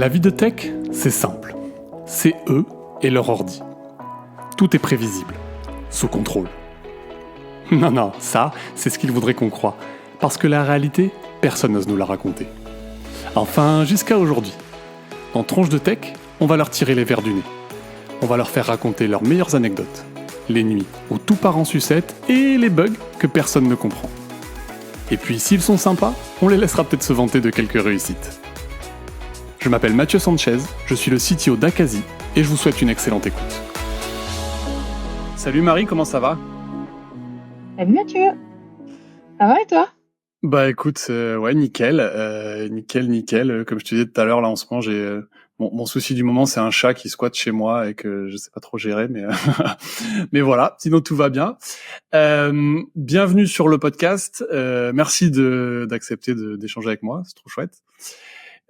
La vie de tech, c'est simple. C'est eux et leur ordi. Tout est prévisible, sous contrôle. Non, ça, c'est ce qu'ils voudraient qu'on croie. Parce que la réalité, personne n'ose nous la raconter. Enfin, jusqu'à aujourd'hui. Dans Tronche de Tech, on va leur tirer les vers du nez. On va leur faire raconter leurs meilleures anecdotes. Les nuits où tout part en sucette et les bugs que personne ne comprend. Et puis, s'ils sont sympas, on les laissera peut-être se vanter de quelques réussites. Je m'appelle Mathieu Sanchez, je suis le CTO d'Akazi et je vous souhaite une excellente écoute. Salut Marie, comment ça va ? Salut Mathieu, ça va et toi? Bah écoute, ouais, nickel. Comme je te disais tout à l'heure, là en ce moment, j'ai mon souci du moment, c'est un chat qui squatte chez moi et que je sais pas trop gérer, mais mais voilà. Sinon tout va bien. Bienvenue sur le podcast. Merci d'accepter d'échanger avec moi, c'est trop chouette.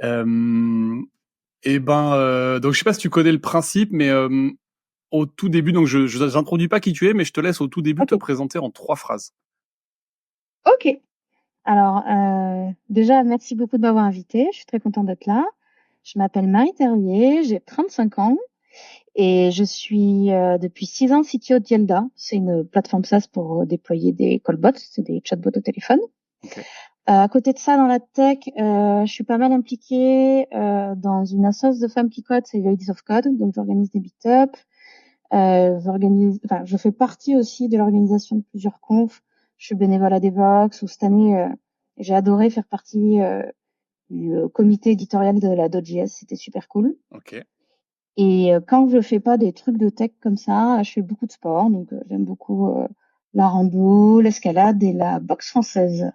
Donc je sais pas si tu connais le principe, mais au tout début, donc je n'introduis pas qui tu es, mais je te laisse au tout début te Ok, présenter en 3 phrases. ok. Alors, déjà, merci beaucoup de m'avoir invitée. Je suis très contente d'être là. Je m'appelle Marie Terrier, j'ai 35 ans et je suis depuis 6 ans CTO de Yelda. C'est une plateforme SaaS pour déployer des callbots, c'est des chatbots au téléphone. Ok. À côté de ça, dans la tech, je suis pas mal impliquée dans une association de femmes qui codent, c'est Ladies of Code. Donc, j'organise des meet-up. Je fais partie aussi de l'organisation de plusieurs confs. Je suis bénévole à Devox, ou cette année, j'ai adoré faire partie du comité éditorial de la Dodge.js, c'était super cool. Ok. Et quand je fais pas des trucs de tech comme ça, je fais beaucoup de sport, donc j'aime beaucoup la rando, l'escalade et la boxe française.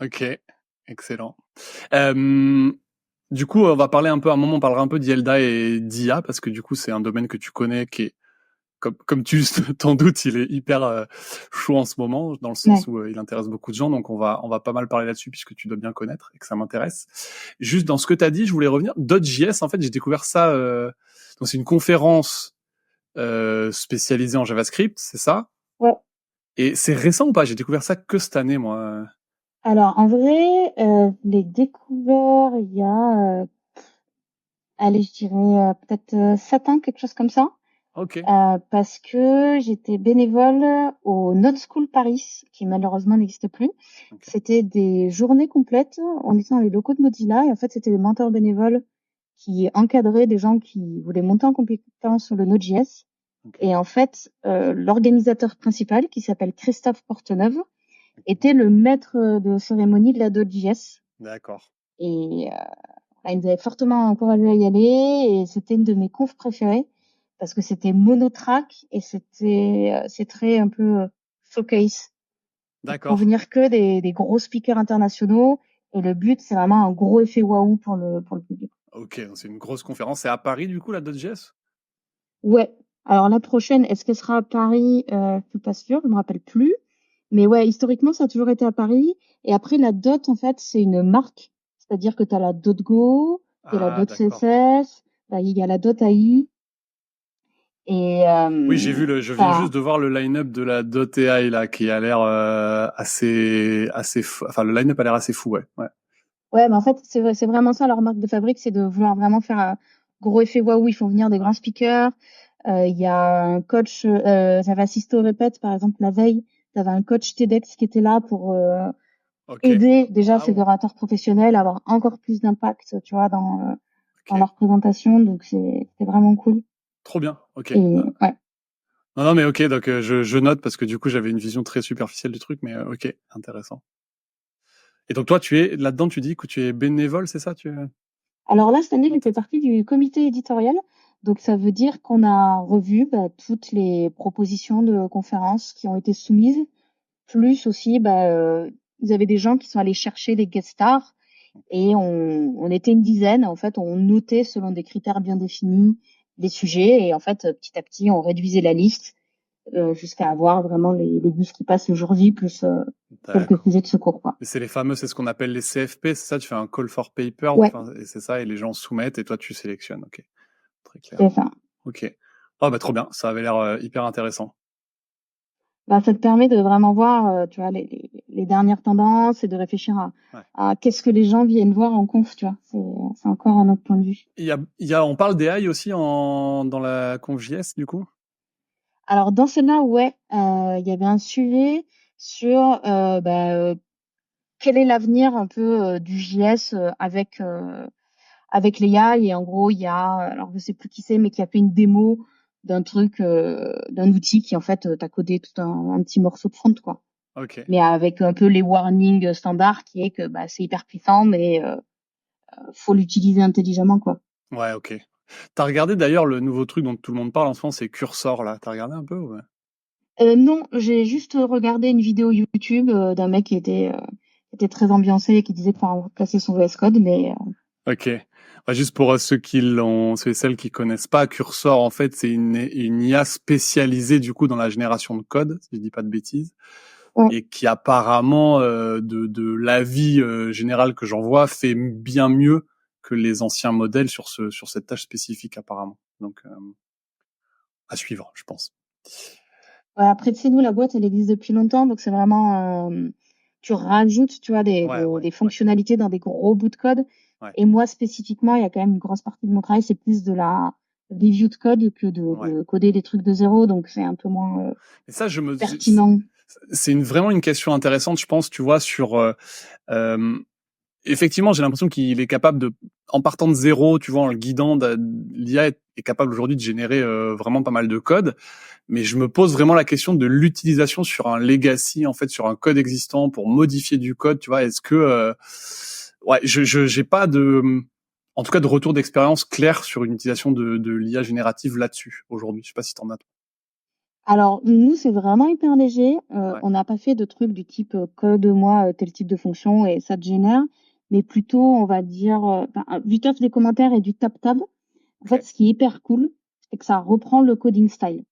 Ok, excellent. Du coup, on va parler un peu, à un moment, on parlera un peu d'Yelda et d'IA, parce que du coup, c'est un domaine que tu connais, qui est, comme tu t'en doutes, il est hyper chaud en ce moment, dans le sens Ouais. où il intéresse beaucoup de gens, donc on va pas mal parler là-dessus, puisque tu dois bien connaître et que ça m'intéresse. Juste dans ce que tu as dit, je voulais revenir. Dodge.js, en fait, j'ai découvert ça, donc c'est une conférence spécialisée en JavaScript, c'est ça? Ouais. Et c'est récent ou pas? J'ai découvert ça que cette année, moi. Alors, en vrai, les découverts, il y a, allez, je dirais peut-être 7 ans, quelque chose comme ça. Ok. Parce que j'étais bénévole au Node School Paris, qui malheureusement n'existe plus. Ok. C'était des journées complètes. On était dans les locaux de Mozilla et en fait, c'était des mentors bénévoles qui encadraient des gens qui voulaient monter en compétence sur le Node.js. Ok. Et en fait, l'organisateur principal, qui s'appelle Christophe Porteneuve, était le maître de cérémonie de la Node.js. D'accord. Et il nous avait fortement encouragé à y aller et c'était une de mes confs préférées parce que c'était monotrack et c'est très un peu showcase. Ils font D'accord. venir que des gros speakers internationaux et le but c'est vraiment un gros effet waouh pour le public. Ok, donc c'est une grosse conférence. C'est à Paris, du coup, la Dodge.js? Ouais. Alors la prochaine, est-ce qu'elle sera à Paris? Je suis pas sûre, je me rappelle plus. Mais ouais, historiquement, ça a toujours été à Paris. Et après, la dot, en fait, c'est une marque. C'est-à-dire que tu as la dot Go, il y a la Ah, dot d'accord. CSS, bah, il y a la dot AI. Et Oui, je viens ça, juste de voir le line-up de la .ai là, qui a l'air assez fou. Enfin, le line-up a l'air assez fou, ouais. Ouais. ouais, mais en fait, c'est vraiment ça leur marque de fabrique, c'est de vouloir vraiment faire un gros effet waouh. Ils font venir des Ouais. grands speakers. Il y a un coach, j'avais assisté au répète, par exemple, la veille, tu avais un coach TEDx qui était là pour Ok. aider déjà ces Waouh. orateurs professionnels à avoir encore plus d'impact, tu vois, dans Ok. leur présentation. Donc, c'est vraiment cool. Trop bien. Ok. Et Ah. ouais. Non, mais ok. Donc je note parce que du coup j'avais une vision très superficielle du truc, mais ok, intéressant. Et donc toi, tu es là-dedans. Tu dis que tu es bénévole, c'est ça? Tu es... Alors là, cette année, Non, je fais partie du comité éditorial. Donc, ça veut dire qu'on a revu toutes les propositions de conférences qui ont été soumises, plus aussi, vous avez des gens qui sont allés chercher des guest stars et on était une dizaine. En fait, on notait selon des critères bien définis les sujets et en fait, petit à petit, on réduisait la liste jusqu'à avoir vraiment les bus qui passent le jour J plus quelques d'accord. sujets de secours, quoi. Mais c'est les fameux, c'est ce qu'on appelle les CFP, c'est ça? Tu fais un call for paper, Ouais, enfin, et c'est ça, et les gens soumettent et toi tu sélectionnes. Ok, très clair. c'est ça. Ok. Oh bah trop bien, ça avait l'air hyper intéressant. Bah, ça te permet de vraiment voir, tu vois, les dernières tendances et de réfléchir Ouais. à qu'est-ce que les gens viennent voir en conf, tu vois. C'est encore un autre point de vue. On parle d'AI aussi dans la conf.js, du coup? Alors, dans celle-là, ouais, il y avait un sujet sur quel est l'avenir un peu du JS avec les IA. Et en gros, il y a, alors je sais plus qui c'est, mais qui a fait une démo d'un truc, d'un outil qui en fait, t'as codé tout un petit morceau de front, quoi. Ok. Mais avec un peu les warnings standards qui est que bah, c'est hyper puissant, mais faut l'utiliser intelligemment, quoi. Ouais, ok. T'as regardé d'ailleurs le nouveau truc dont tout le monde parle en ce moment, c'est Cursor, là. T'as regardé un peu ou... Non, j'ai juste regardé une vidéo YouTube d'un mec qui était très ambiancé et qui disait de faire remplacer son VS Code, mais Ok. Ouais, juste pour ceux et celles qui connaissent pas, Cursor, en fait, c'est une IA spécialisée, du coup, dans la génération de code, si je dis pas de bêtises, ouais. et qui apparemment, de l'avis général que j'en vois, fait bien mieux que les anciens modèles sur cette tâche spécifique, apparemment. Donc, à suivre, je pense. Ouais, après, tu sais, nous, la boîte, elle existe depuis longtemps, donc c'est vraiment, tu rajoutes, tu vois, des Ouais, fonctionnalités dans des gros bouts de code. ouais, Et moi, spécifiquement, il y a quand même une grosse partie de mon travail, c'est plus de la review de code que ouais. de coder des trucs de zéro, donc c'est un peu moins Et ça, pertinent. c'est vraiment une question intéressante, je pense, tu vois, sur euh, effectivement, j'ai l'impression qu'il est capable de, en partant de zéro, tu vois, en le guidant, l'IA est capable aujourd'hui de générer vraiment pas mal de code. Mais je me pose vraiment la question de l'utilisation sur un legacy, en fait, sur un code existant pour modifier du code, tu vois. Est-ce que, ouais, j'ai pas en tout cas, de retour d'expérience clair sur une utilisation de l'IA générative là-dessus aujourd'hui. Je sais pas si t'en as. Alors, nous, c'est vraiment hyper léger. Ouais. On n'a pas fait de trucs du type code-moi tel type de fonction et ça te génère, mais plutôt, on va dire, vu que des commentaires et du tap-tab, en fait, Ok. ce qui est hyper cool, c'est que ça reprend le coding style,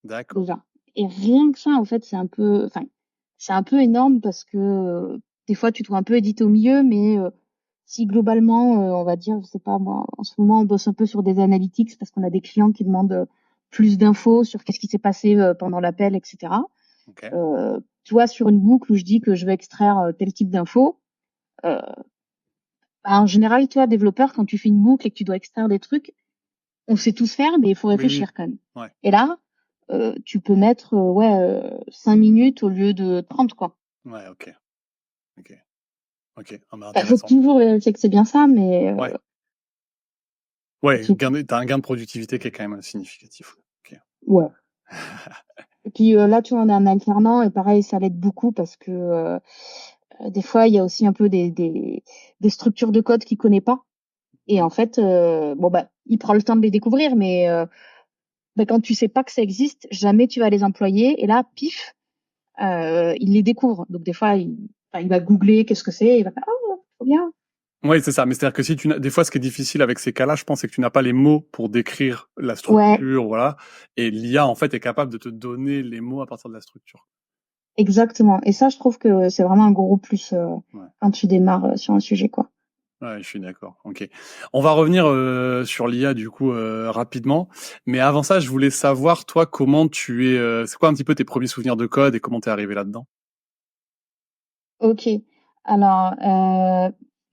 D'accord. déjà. Et rien que ça, en fait, c'est un peu énorme parce que des fois, tu te trouves un peu édité au milieu, mais si globalement, on va dire, je sais pas, moi, en ce moment, on bosse un peu sur des analytics parce qu'on a des clients qui demandent plus d'infos sur qu'est-ce qui s'est passé pendant l'appel, etc. Ok. Tu vois, sur une boucle où je dis que je veux extraire tel type d'infos, euh, bah, en général, tu vois, développeur, quand tu fais une boucle et que tu dois extraire des trucs, on sait tous faire, mais il faut Oui, oui. réfléchir quand même. Ouais. Et là, tu peux mettre 5 minutes au lieu de 30, quoi. Ouais. Ok. Ok. Ok. Ah, bah, Il faut intéressant. toujours vérifier que c'est bien ça, mais Ouais. Ouais. là-dessus. T'as un gain de productivité qui est quand même significatif. Ok. Ouais. Et puis là, tu vois, on est un alternant et pareil, ça l'aide beaucoup parce que des fois, il y a aussi un peu des structures de code qu'il connaît pas. Et Mhm. en fait, bon bah, il prend le temps de les découvrir, mais quand tu sais pas que ça existe, jamais tu vas les employer. Et là, pif, il les découvre. Donc des fois, il va googler qu'est-ce que c'est, il va faire oh, trop bien. Oui, c'est ça. Mais c'est-à-dire que si des fois, ce qui est difficile avec ces cas-là, je pense, c'est que tu n'as pas les mots pour décrire la Ouais, structure, voilà. Et l'IA, en fait, est capable de te donner les mots à partir de la structure. exactement. Et ça, je trouve que c'est vraiment un gros plus Ouais. quand tu démarres sur un sujet, quoi. Ouais, je suis d'accord. Ok. On va revenir sur l'IA du coup rapidement, mais avant ça, je voulais savoir toi comment tu es. C'est quoi un petit peu tes premiers souvenirs de code et comment t'es arrivé là-dedans? Ok. Alors,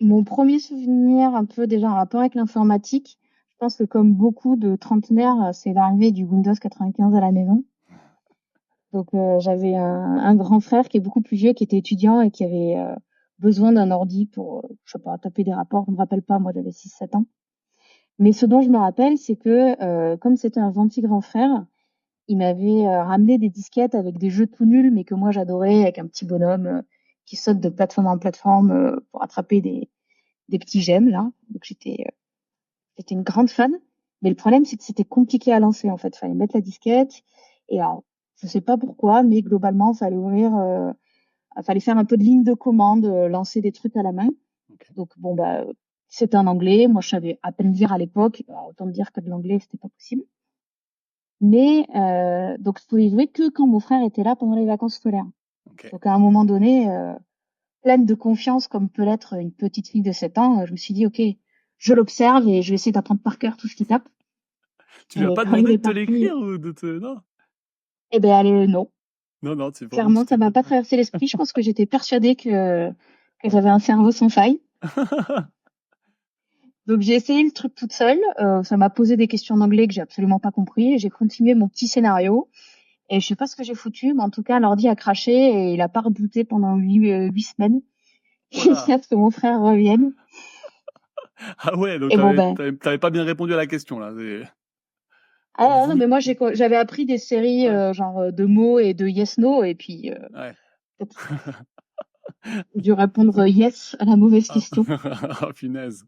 mon premier souvenir, un peu déjà en rapport avec l'informatique, je pense que comme beaucoup de trentenaires, c'est l'arrivée du Windows 95 à la maison. Donc, j'avais un grand frère qui est beaucoup plus vieux, qui était étudiant et qui avait besoin d'un ordi pour, je sais pas, taper des rapports. Je me rappelle pas, moi j'avais 6 7 ans. Mais ce dont je me rappelle, c'est que comme c'était un gentil grand frère, il m'avait ramené des disquettes avec des jeux tout nuls, mais que moi j'adorais, avec un petit bonhomme qui saute de plateforme en plateforme pour attraper des petits gemmes là. Donc j'étais une grande fan. Mais le problème, c'est que c'était compliqué à lancer en fait. Fallait mettre la disquette et alors je sais pas pourquoi, mais globalement, fallait faire un peu de ligne de commande, lancer des trucs à la main. Ok. Donc bon bah c'était en anglais. Moi, je savais à peine lire à l'époque. Alors, autant dire que de l'anglais, c'était pas possible. Mais donc je pouvais jouer que quand mon frère était là pendant les vacances scolaires. Ok. Donc à un moment donné, pleine de confiance comme peut l'être une petite fille de 7 ans, je me suis dit ok, je l'observe et je vais essayer d'apprendre par cœur tout ce qu'il tape. Tu lui as Et pas quand il demandé est de te parti, l'écrire ou de te non? eh ben allez non. Non, c'est pas Clairement, ça m'a pas traversé l'esprit. Je pense que j'étais persuadée que j'avais un cerveau sans faille. Donc j'ai essayé le truc toute seule. Ça m'a posé des questions en anglais que j'ai absolument pas compris. J'ai continué mon petit scénario. Et je sais pas ce que j'ai foutu, mais en tout cas, l'ordi a craché et il a pas rebooté pendant 8 semaines. Voilà. Jusqu'à ce que mon frère revienne. Ah ouais, donc Et bon, t'avais pas bien répondu à la question, là. Ah non, mais moi j'avais appris des séries Ouais. genre de mots et de yes no et puis Ouais. j'ai dû répondre yes à la mauvaise question. Oh, punaise.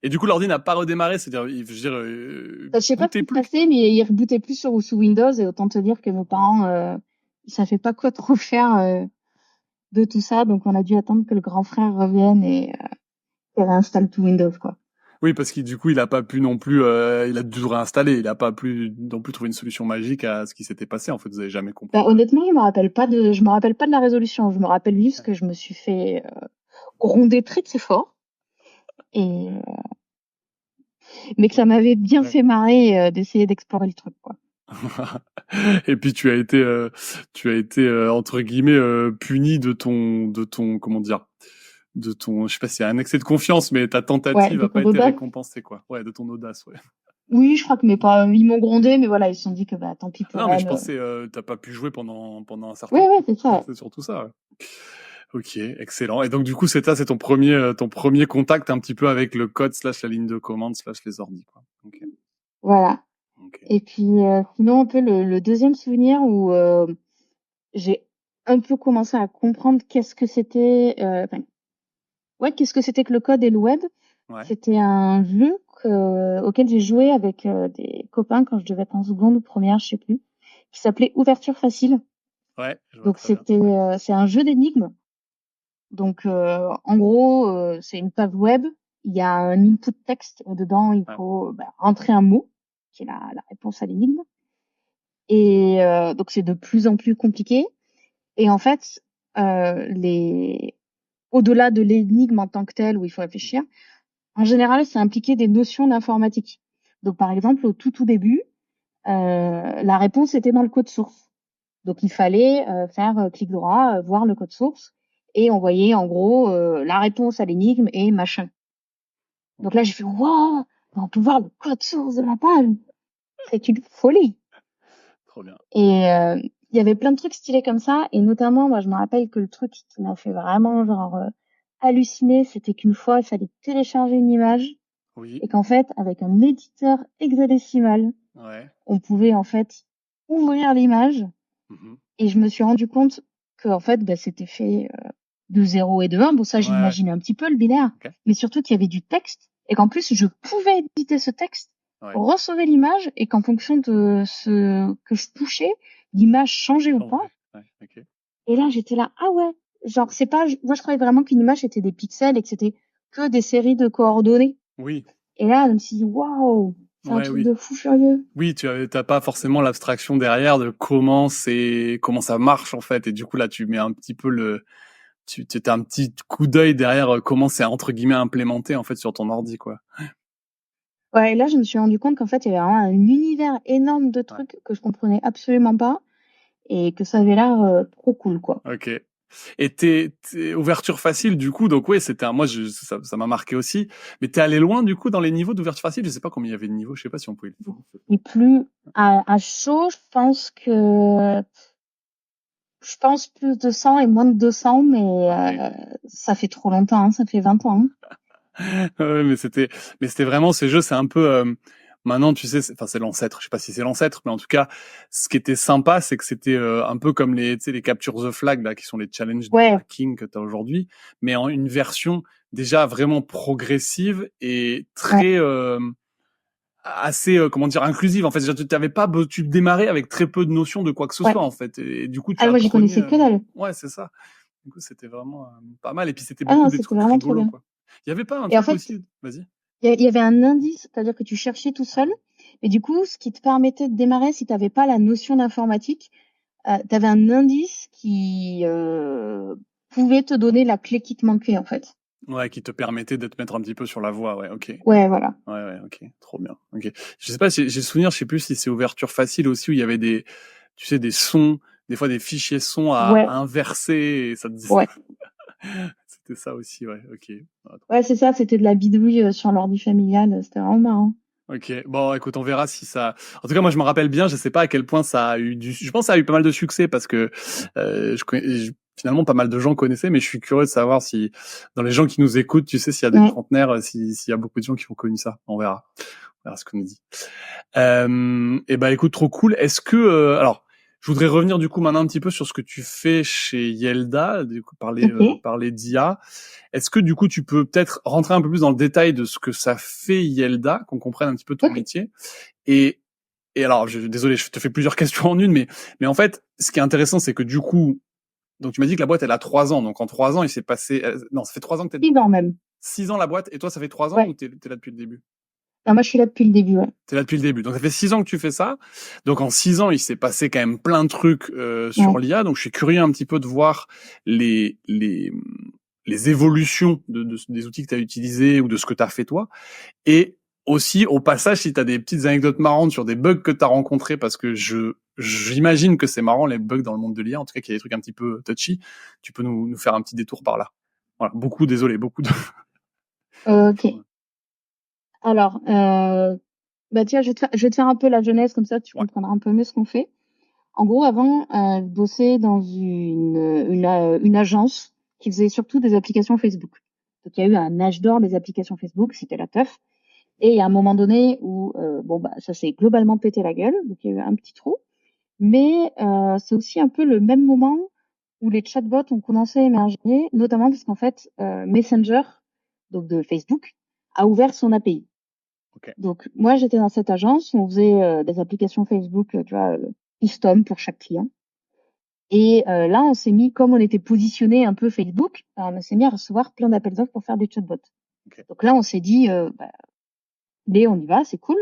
Et du coup, l'ordi n'a pas redémarré, c'est-à-dire, je veux dire, Je sais pas ce bootait qui se plus. passait, mais il rebootait plus sous Windows et autant te dire que mes parents ils savaient pas quoi trop faire de tout ça, donc on a dû attendre que le grand frère revienne et réinstalle tout Windows quoi. Oui, parce qu'il du coup, il a pas pu non plus, il a dû tout réinstaller. Il a pas pu non plus trouver une solution magique à ce qui s'était passé. En fait, vous avez jamais compris. Honnêtement, je me rappelle pas de la résolution. Je me rappelle juste que je me suis fait gronder très très fort et mais que ça m'avait bien fait marrer d'essayer d'explorer le truc quoi. Et puis tu as été entre guillemets puni de ton comment dire, de ton, je sais pas s'il y a un excès de confiance, mais ta tentative De a pas ton été audace. récompensée quoi. Ouais, de ton audace, ouais. Oui, je crois que mes parents, ils m'ont grondé, mais voilà, ils se sont dit que bah tant pis pour Non, mais je elle. pensais t'as pas pu jouer pendant un certain Ouais, temps. c'est ça. C'est surtout ça. Ouais. Ok, excellent. Et donc du coup, c'est ton premier contact un petit peu avec le code / la ligne de commande / les ordi quoi. Ok. Voilà. Ok. Et puis sinon un peu le deuxième souvenir où j'ai un peu commencé à comprendre qu'est-ce que c'était qu'est-ce que c'était que le code et le web. Ouais. C'était un jeu auquel j'ai joué avec des copains quand je devais être en seconde ou première, je sais plus, qui s'appelait Ouverture facile. Ouais, je vois Donc très bien. c'est un jeu d'énigmes. Donc en gros, c'est une page web, il y a un input texte dedans, il faut rentrer un mot qui est la réponse à l'énigme. Et donc c'est de plus en plus compliqué. Et en fait, au-delà de l'énigme en tant que telle où il faut réfléchir, en général, ça impliquait des notions d'informatique. Donc par exemple, au tout début, la réponse était dans le code source. Donc il fallait faire clic droit, voir le code source, et on voyait en gros la réponse à l'énigme et machin. Donc là j'ai fait waouh, on peut voir le code source de la page. C'est une folie. Trop bien. Et il y avait plein de trucs stylés comme ça, et notamment moi je me rappelle que le truc qui m'a fait vraiment genre halluciner, c'était qu'une fois il fallait télécharger une image Oui. et qu'en fait avec un éditeur hexadécimal, on pouvait en fait ouvrir l'image. Et je me suis rendu compte que en fait c'était fait de 0 et de 1. Bon ça j'imaginais un petit peu le binaire, mais surtout qu'il y avait du texte et qu'en plus je pouvais éditer ce texte, recevoir l'image et qu'en fonction de ce que je touchais, l'image changeait ou pas. Et là j'étais là ah ouais, genre c'est pas, moi je croyais vraiment qu'une image c'était des pixels et que c'était que des séries de coordonnées. Oui. Et là je me suis dit waouh, c'est un truc de fou furieux. Oui, t'as pas forcément l'abstraction derrière de comment ça marche en fait, et du coup là tu mets un petit peu t'as un petit coup d'œil derrière comment c'est entre guillemets implémenté en fait sur ton ordi quoi. Ouais, et là je me suis rendu compte qu'en fait il y avait vraiment un univers énorme de trucs que je comprenais absolument pas et que ça avait l'air trop cool quoi. Ok. Et t'es ouverture facile du coup, donc ouais, ça m'a marqué aussi. Mais t'es allé loin du coup dans les niveaux d'ouverture facile. Je sais pas combien il y avait de niveaux, je sais pas si on pouvait le faire. Et plus à chaud, je pense plus de 100 et moins de 200, mais ça fait trop longtemps, hein, ça fait 20 ans. Ouais, mais c'était vraiment ces jeux, c'est un peu maintenant tu sais, c'est l'ancêtre, je sais pas si c'est l'ancêtre, mais en tout cas ce qui était sympa c'est que c'était un peu comme les capture the flag là qui sont les challenges de hacking que tu as aujourd'hui, mais en une version déjà vraiment progressive et très assez comment dire, inclusive en fait. Tu démarrais avec très peu de notions de quoi que ce soit en fait, et du coup tu moi j'y connaissais que dalle. ouais, c'est ça. Du coup, c'était vraiment pas mal. Et puis, c'était beaucoup des trucs rigolos, quoi. Il y avait pas un truc aussi. Vas-y. Il y avait un indice, c'est-à-dire que tu cherchais tout seul. Et du coup, ce qui te permettait de démarrer, si tu n'avais pas la notion d'informatique, tu avais un indice qui pouvait te donner la clé qui te manquait, en fait. Ouais, qui te permettait de te mettre un petit peu sur la voie, ouais, ok. Ouais, voilà. Ouais, ok, trop bien. Ok. Je sais pas, j'ai souvenir, je sais plus si c'est ouverture facile aussi, où il y avait des sons des fois des fichiers son à Ouais, inverser et ça te dit ouais. c'était ça aussi, ouais. Ok. Ouais, c'est ça, c'était de la bidouille sur l'ordi familial, c'était vraiment marrant. Ok. Bon, écoute, on verra si ça. En tout cas, moi, je me rappelle bien. Je sais pas à quel point ça a eu du. Je pense que ça a eu pas mal de succès parce que finalement, pas mal de gens connaissaient. Mais je suis curieux de savoir si dans les gens qui nous écoutent, tu sais, s'il y a des Ouais. trentenaires, s'il y a beaucoup de gens qui ont connu ça. On verra. On verra ce qu'on nous dit. Et ben, écoute, trop cool. Est-ce que alors. Je voudrais revenir du coup maintenant un petit peu sur ce que tu fais chez Yelda, du coup Ok. parler d'IA. Est-ce que du coup tu peux peut-être rentrer un peu plus dans le détail de ce que ça fait Yelda, qu'on comprenne un petit peu ton Ok. métier et alors désolé, je te fais plusieurs questions en une, mais en fait ce qui est intéressant c'est que du coup donc tu m'as dit que la boîte elle a 3 ans, donc en 3 ans il s'est passé non ça fait 3 ans que t'es 6 ans même. 6 ans la boîte et toi ça fait 3 ans Ouais. ou t'es là depuis le début? Non, moi, je suis là depuis le début, ouais. T'es là depuis le début. Donc ça fait 6 ans que tu fais ça. Donc en 6 ans, il s'est passé quand même plein de trucs sur Ouais. l'IA. Donc je suis curieux un petit peu de voir les évolutions des outils que tu as utilisés ou de ce que tu as fait toi. Et aussi, au passage, si tu as des petites anecdotes marrantes sur des bugs que tu as rencontrés, parce que j'imagine que c'est marrant les bugs dans le monde de l'IA, en tout cas qu'il y a des trucs un petit peu touchy, tu peux nous faire un petit détour par là. Voilà, désolé, beaucoup de... Ok. Alors, bah tiens, je vais te faire un peu la jeunesse, comme ça tu Ouais, comprendras un peu mieux ce qu'on fait. En gros, avant, je bossais dans une agence qui faisait surtout des applications Facebook. Donc, il y a eu un âge d'or des applications Facebook, c'était la teuf. Et il y a un moment donné où, bon, bah, ça s'est globalement pété la gueule, donc il y a eu un petit trou. Mais c'est aussi un peu le même moment où les chatbots ont commencé à émerger, notamment parce qu'en fait, Messenger, donc de Facebook, a ouvert son API. ok. Donc moi, j'étais dans cette agence, on faisait des applications Facebook, tu vois, custom pour chaque client. Et là, on s'est mis, comme on était positionné un peu Facebook, on s'est mis à recevoir plein d'appels d'offres pour faire des chatbots. Ok. Donc là, on s'est dit, bah, allez, on y va, c'est cool.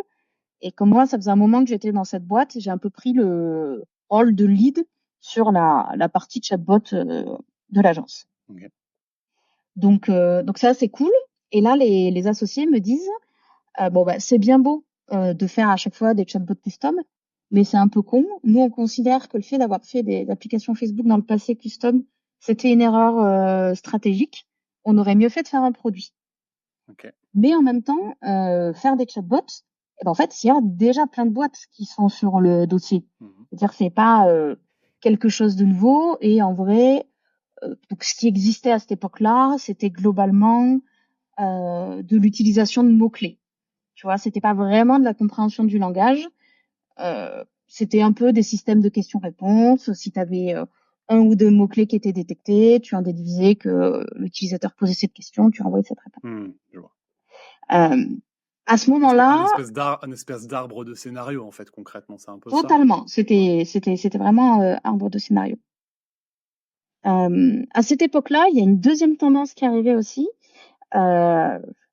Et comme moi, ça faisait un moment que j'étais dans cette boîte, j'ai un peu pris le rôle de lead sur la partie chatbot de l'agence. Ok. Donc ça, c'est cool. Et là, les associés me disent, bon, bah, c'est bien beau de faire à chaque fois des chatbots custom, mais c'est un peu con. Nous, on considère que le fait d'avoir fait des applications Facebook dans le passé custom, c'était une erreur stratégique. On aurait mieux fait de faire un produit. Ok. Mais en même temps, faire des chatbots, eh ben, en fait, il y a déjà plein de boîtes qui sont sur le dossier. Mhm. C'est-à-dire que c'est pas quelque chose de nouveau. Et en vrai, donc, ce qui existait à cette époque-là, c'était globalement de l'utilisation de mots-clés. Tu vois, c'était pas vraiment de la compréhension du langage. C'était un peu des systèmes de questions-réponses. Si tu avais un ou deux mots-clés qui étaient détectés, tu en déduisais que l'utilisateur posait cette question, tu renvoyais cette réponse. Je vois. Euh, à ce moment-là, Un espèce d'arbre de scénario, en fait, concrètement, c'est un peu ça. totalement, c'était vraiment arbre de scénario. À cette époque-là, il y a une deuxième tendance qui arrivait aussi.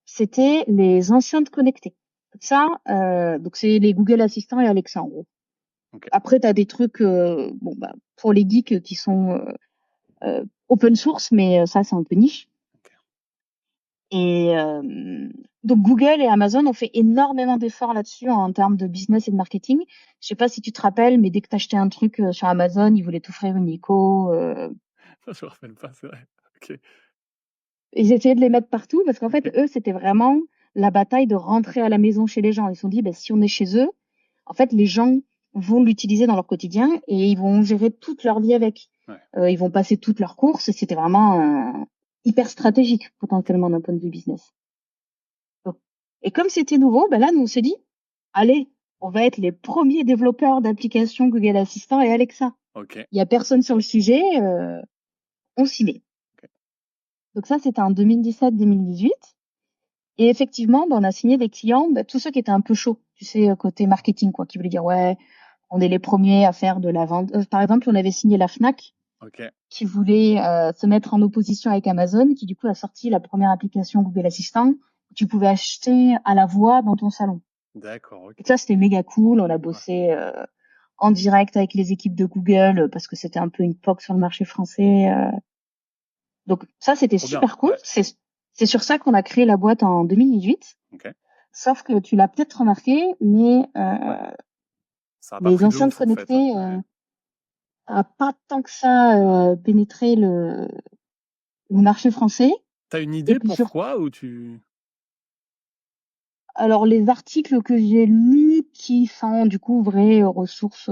C'était les enceintes connectées. Ça, donc c'est les Google Assistant et Alexa en gros. Ok. Après, tu as des trucs bon, bah, pour les geeks qui sont open source, mais ça, c'est un peu niche. Ok. Et donc, Google et Amazon ont fait énormément d'efforts là-dessus en termes de business et de marketing. Je sais pas si tu te rappelles, mais dès que tu achetais un truc sur Amazon, ils voulaient t'offrir une Echo. Je me rappelle pas, c'est vrai. Ok. Ils essayaient de les mettre partout parce qu'en fait, eux, c'était vraiment la bataille de rentrer à la maison chez les gens. Ils se sont dit, bah, si on est chez eux, en fait, les gens vont l'utiliser dans leur quotidien et ils vont gérer toute leur vie avec. Ouais. Ils vont passer toutes leurs courses et c'était vraiment hyper stratégique potentiellement d'un point de vue business. Bon. Et comme c'était nouveau, ben là, nous, on s'est dit, allez, on va être les premiers développeurs d'applications Google Assistant et Alexa. Ok. Il y a personne sur le sujet, on s'y met. Ok. Donc ça, c'était en 2017-2018. Et effectivement, ben, on a signé des clients, ben, tous ceux qui étaient un peu chauds, tu sais, côté marketing, quoi, qui voulaient dire, ouais, on est les premiers à faire de la vente. Par exemple, on avait signé la Fnac, Ok. qui voulait se mettre en opposition avec Amazon, qui du coup a sorti la première application Google Assistant, que tu pouvais acheter à la voix dans ton salon. D'accord. Ok. Et ça, c'était méga cool. On a bossé en direct avec les équipes de Google parce que c'était un peu une POC sur le marché français. Donc ça, c'était Trop bien. super cool. Ouais. C'est sur ça qu'on a créé la boîte en 2018. Ok. Sauf que tu l'as peut-être remarqué, mais Ouais. Ça a pas les pris de enceintes ouf en fait. connectées, Ouais. a pas tant que ça pénétré le marché français. T'as une Et idée puis sur, pourquoi ou tu... alors les articles que j'ai lus qui sont du coup vraies ressources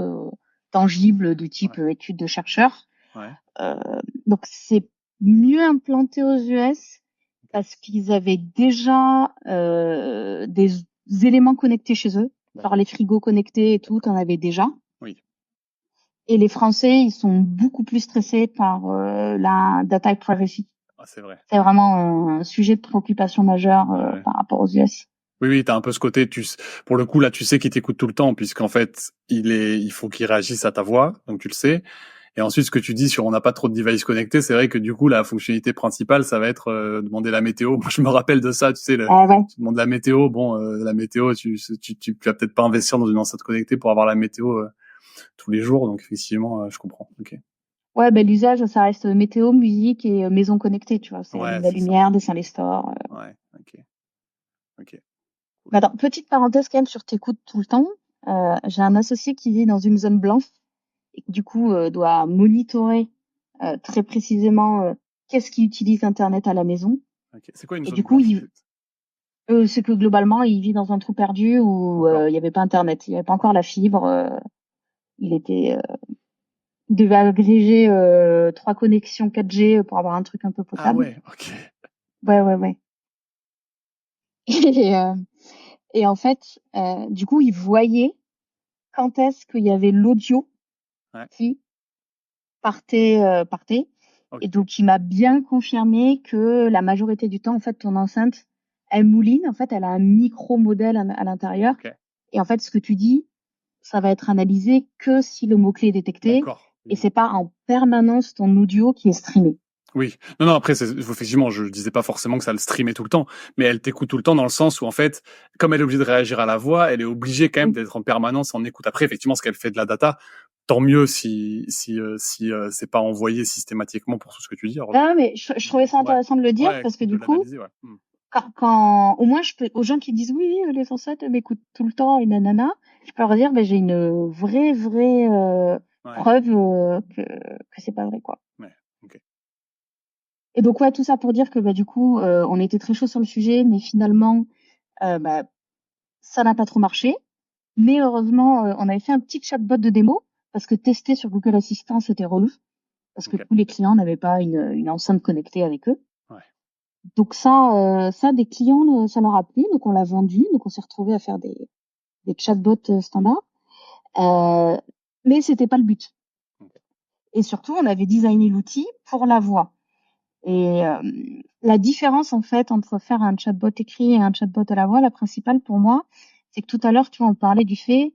tangibles du type Ouais, études de chercheurs. ouais, Euh, donc c'est mieux implanté aux US ok, parce qu'ils avaient déjà des éléments connectés chez eux. Genre d'accord, les frigos connectés et tout, d'accord. t'en avais déjà. Oui, Et les Français, ils sont beaucoup plus stressés par la data privacy. ah, c'est vrai. C'est vraiment un sujet de préoccupation majeur Ouais. par rapport aux US. Oui, oui, t'as un peu ce côté, pour le coup, là, tu sais qu'il t'écoute tout le temps, puisqu'en fait, il faut qu'il réagisse à ta voix, donc tu le sais. Et ensuite, ce que tu dis sur on n'a pas trop de devices connectés, c'est vrai que du coup, la fonctionnalité principale, ça va être demander la météo. Moi, je me rappelle de ça, tu sais, Ouais. tu demandes la météo. Bon, la météo, tu vas peut-être pas investir dans une enceinte connectée pour avoir la météo tous les jours. Donc, effectivement, je comprends. Ok. Ouais, ben l'usage, ça reste météo, musique et maison connectée, tu vois. C'est Ouais, allume la c'est ça. lumière, descend les stores. Ouais, ok, ok. Mais attends, petite parenthèse quand même sur t'écoutes tout le temps. J'ai un associé qui vit dans une zone blanche et qui du coup doit monitorer très précisément qu'est-ce qu'il utilise Internet à la maison. Ok. C'est quoi une Et zone du coup, blanche? c'est que globalement, il vit dans un trou perdu où D'accord. il n'y avait pas Internet, il n'y avait pas encore la fibre. Il était il devait agréger 3 connexions 4G pour avoir un truc un peu Ah potable. ouais, ok. Ouais. Et, euh, et en fait, du coup, il voyait quand est-ce qu'il y avait l'audio Ouais, qui partait. Et ok, donc, il m'a bien confirmé que la majorité du temps, en fait, ton enceinte, elle mouline. En fait, elle a un micro-modèle à l'intérieur. ok. Et en fait, ce que tu dis, ça va être analysé que si le mot-clé est détecté. D'accord. Et c'est pas en permanence ton audio qui est streamé. Oui. Non, non, après, effectivement, je disais pas forcément que ça le streamait tout le temps, mais elle t'écoute tout le temps dans le sens où, en fait, comme elle est obligée de réagir à la voix, elle est obligée quand même Oui. d'être en permanence en écoute. Après, effectivement, ce qu'elle fait de la data, tant mieux si c'est pas envoyé systématiquement pour tout ce que tu dis, heureusement. Ah, mais je trouvais ça Ouais. intéressant de le dire Ouais, parce que de du coup, l'analyser, ouais. quand au moins je peux, aux gens qui disent oui, les enceintes m'écoutent tout le temps et nanana, je peux leur dire, ben j'ai une vraie Ouais. preuve que c'est pas vrai, quoi. Ouais. Ok. Et donc ouais, tout ça pour dire que bah du coup, on était très chaud sur le sujet, mais finalement, bah ça n'a pas trop marché. Mais heureusement, on avait fait un petit chatbot de démo parce que tester sur Google Assistant c'était relou parce que Ok. tous les clients n'avaient pas une enceinte connectée avec eux. Ouais. Donc ça des clients, ça leur a plu, donc on l'a vendu, donc on s'est retrouvé à faire des chatbots standards. Euh, mais c'était pas le but. Ok. Et surtout, on avait designé l'outil pour la voix. Et la différence en fait entre faire un chatbot écrit et un chatbot à la voix, la principale pour moi, c'est que tout à l'heure, tu vois, on parlait du fait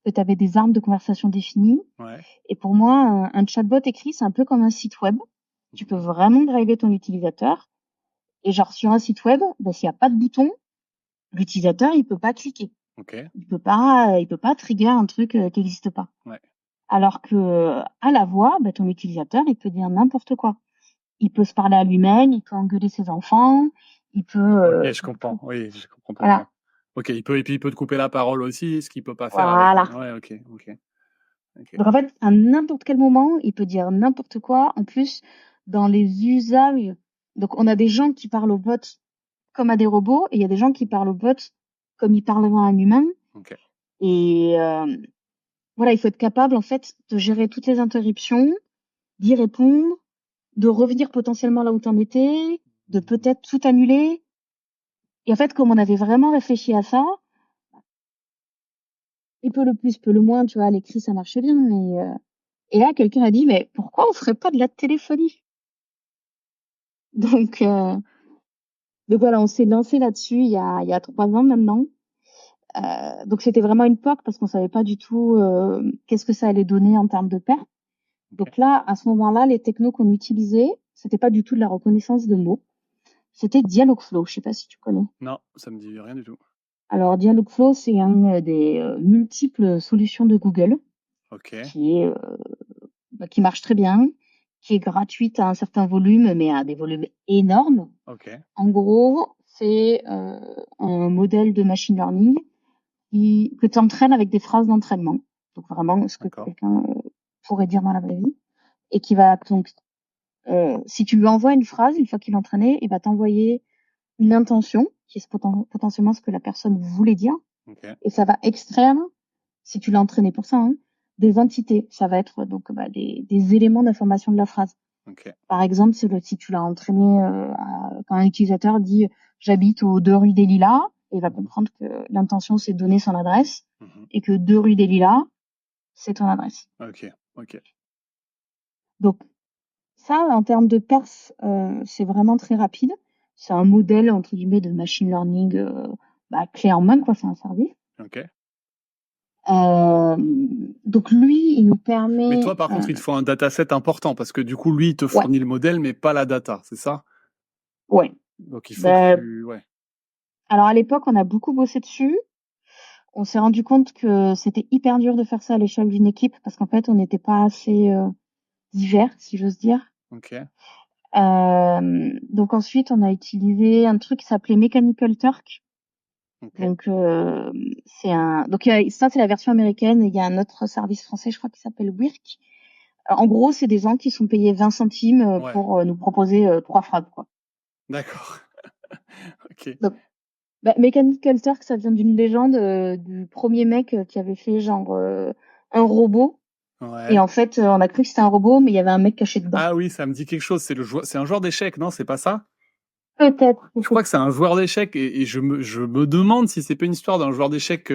que tu avais des armes de conversation définies. Ouais. Et pour moi, un chatbot écrit, c'est un peu comme un site web. Tu peux Mhm. vraiment driver ton utilisateur. Et genre sur un site web, bah, s'il n'y a pas de bouton, l'utilisateur il peut pas cliquer. Ok. Il peut pas trigger un truc qui n'existe pas. Ouais. Alors que à la voix, bah, ton utilisateur, il peut dire n'importe quoi. Il peut se parler à lui-même, il peut engueuler ses enfants, il peut Ok, je comprends. Oui, je comprends voilà, pourquoi. Ok, et puis il peut te couper la parole aussi, ce qu'il peut pas faire avec. voilà. Ouais, ok, ok, ok. Donc en fait, à n'importe quel moment, il peut dire n'importe quoi. En plus, dans les usages, donc on a des gens qui parlent aux bots comme à des robots, et il y a des gens qui parlent aux bots comme ils parleraient à un humain. Ok. Et voilà, il faut être capable en fait de gérer toutes les interruptions, d'y répondre, de revenir potentiellement là où tu en étais, de peut-être tout annuler. Et en fait, comme on avait vraiment réfléchi à ça, et peu le plus, peu le moins, tu vois, à l'écrit ça marchait bien. Mais et là, quelqu'un a dit, mais pourquoi on ferait pas de la téléphonie? Donc, euh, donc voilà, on s'est lancé là-dessus il y a 3 ans maintenant. Donc c'était vraiment une POC parce qu'on savait pas du tout qu'est-ce que ça allait donner en termes de perte. Ok. Donc là, à ce moment-là, les technos qu'on utilisait, c'était pas du tout de la reconnaissance de mots. C'était Dialogflow. Je sais pas si tu connais. Non, ça me dit rien du tout. Alors Dialogflow, c'est un des multiples solutions de Google Ok. qui est qui marche très bien, qui est gratuite à un certain volume, mais à des volumes énormes. Ok. En gros, c'est un modèle de machine learning que tu entraînes avec des phrases d'entraînement. Donc vraiment, ce que D'accord. quelqu'un pourrait dire dans la vraie vie, et qui va donc, si tu lui envoies une phrase, une fois qu'il est entraîné, il va t'envoyer une intention, qui est potentiellement ce que la personne voulait dire, et ça va extraire, si tu l'as entraîné pour ça, des entités. Ça va être donc des éléments d'information de la phrase. Par exemple, si tu l'as entraîné quand un utilisateur dit « j'habite aux 2 rue des Lilas », il va comprendre que l'intention, c'est de donner son adresse, et que 2 rue des Lilas, c'est ton adresse. Ok. Donc, ça, en termes de perf, c'est vraiment très rapide. C'est un modèle, entre guillemets, de machine learning clé en main, quoi. C'est un service. Ok. Donc, lui, il nous permet... Mais toi, par contre, il te faut un dataset important, parce que du coup, lui, il te fournit le modèle, mais pas la data, c'est ça? Ouais. Donc, il faut que tu... Ouais. Alors, à l'époque, on a beaucoup bossé dessus. On s'est rendu compte que c'était hyper dur de faire ça à l'échelle d'une équipe, parce qu'en fait, on n'était pas assez divers, si j'ose dire. Ok. Donc ensuite, on a utilisé un truc qui s'appelait Mechanical Turk. Okay. Donc ça, c'est la version américaine, et il y a un autre service français, je crois, qui s'appelle Wirk. En gros, c'est des gens qui sont payés 20 centimes pour nous proposer 3 phrases, quoi. D'accord. Ok. Donc, Mechanical Turk, ça vient d'une légende du premier mec qui avait fait genre un robot. Ouais. Et en fait, on a cru que c'était un robot, mais il y avait un mec caché dedans. Ah oui, ça me dit quelque chose. C'est un joueur d'échecs, non? C'est pas ça? Peut-être. Je crois que c'est un joueur d'échecs, et je me demande si c'est pas une histoire d'un joueur d'échecs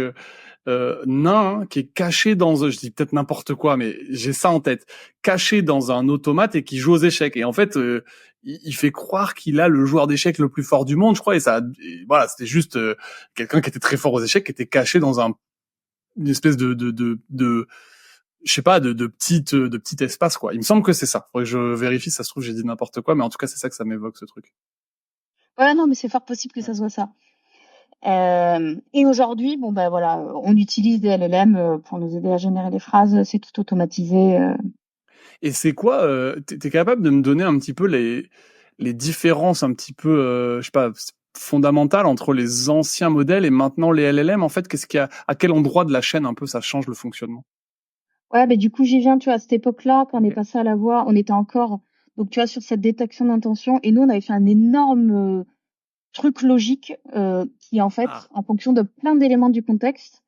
nain, qui est caché je dis peut-être n'importe quoi, mais j'ai ça en tête, caché dans un automate et qui joue aux échecs. Et en fait, il fait croire qu'il a le joueur d'échecs le plus fort du monde, je crois. Voilà, c'était juste quelqu'un qui était très fort aux échecs, qui était caché dans une espèce de je sais pas, de petit espace, quoi. Il me semble que c'est ça. Faudrait que je vérifie, ça se trouve j'ai dit n'importe quoi, mais en tout cas c'est ça que ça m'évoque, ce truc. Ouais, non, mais c'est fort possible que ça soit ça. Et aujourd'hui, on utilise des LLM pour nous aider à générer des phrases, c'est tout automatisé. Et c'est quoi, t'es capable de me donner un petit peu les différences un petit peu, je sais pas, fondamentales entre les anciens modèles et maintenant les LLM, en fait? À quel endroit de la chaîne un peu ça change le fonctionnement? Ouais, du coup, j'y viens, tu vois, à cette époque-là, quand on est passé à la voix, on était encore, donc tu vois, sur cette détection d'intention, et nous, on avait fait un énorme truc logique qui, en fait, en fonction de plein d'éléments du contexte,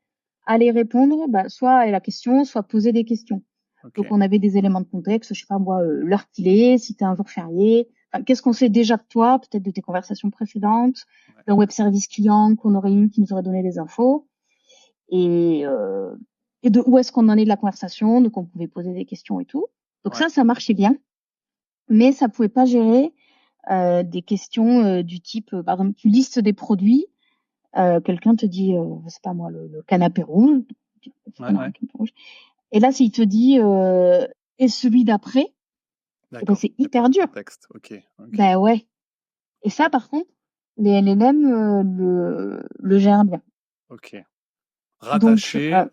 allait répondre soit à la question, soit poser des questions. Donc, on avait des éléments de contexte, je sais pas moi, l'heure qu'il est, si t'es un jour férié, qu'est-ce qu'on sait déjà de toi, peut-être de tes conversations précédentes, d'un web service client qu'on aurait eu qui nous aurait donné les infos, et de où est-ce qu'on en est de la conversation, donc on pouvait poser des questions et tout. Donc ça marchait bien, mais ça pouvait pas gérer des questions du type, par exemple, tu listes des produits, quelqu'un te dit, je sais pas moi, le canapé rouge, et là, s'il te dit et celui d'après, c'est hyper dur. Okay. Ouais. Et ça, par contre, les LLM le gèrent bien. Ok. Rattacher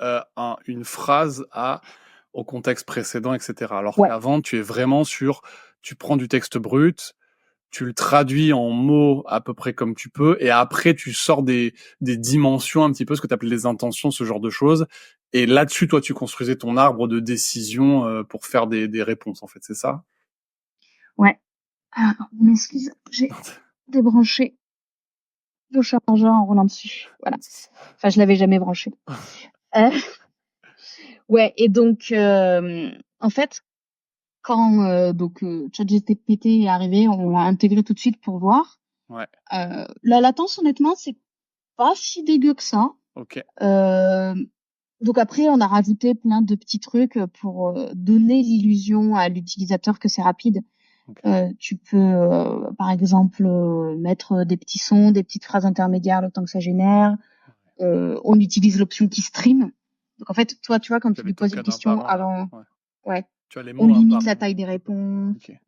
une phrase au contexte précédent, etc. Alors qu'avant, tu es vraiment tu prends du texte brut, tu le traduis en mots à peu près comme tu peux, et après tu sors des dimensions un petit peu, ce que tu appelles les intentions, ce genre de choses. Et là-dessus, toi, tu construisais ton arbre de décision pour faire des réponses, en fait, c'est ça? Ouais. Alors, m'excuse, j'ai débranché le chargeur en roulant dessus. Voilà. Enfin, je l'avais jamais branché. Ouais, et donc, en fait, quand ChatGPT est arrivé, on l'a intégré tout de suite pour voir. Ouais. La latence, honnêtement, c'est pas si dégueu que ça. Ok. Donc après, on a rajouté plein de petits trucs pour donner l'illusion à l'utilisateur que c'est rapide. Okay. Tu peux, par exemple, mettre des petits sons, des petites phrases intermédiaires le temps que ça génère. On utilise l'option qui stream. Donc en fait, toi, tu vois, quand tu lui poses une question avant, tu as les mots on limite la taille des réponses. Okay.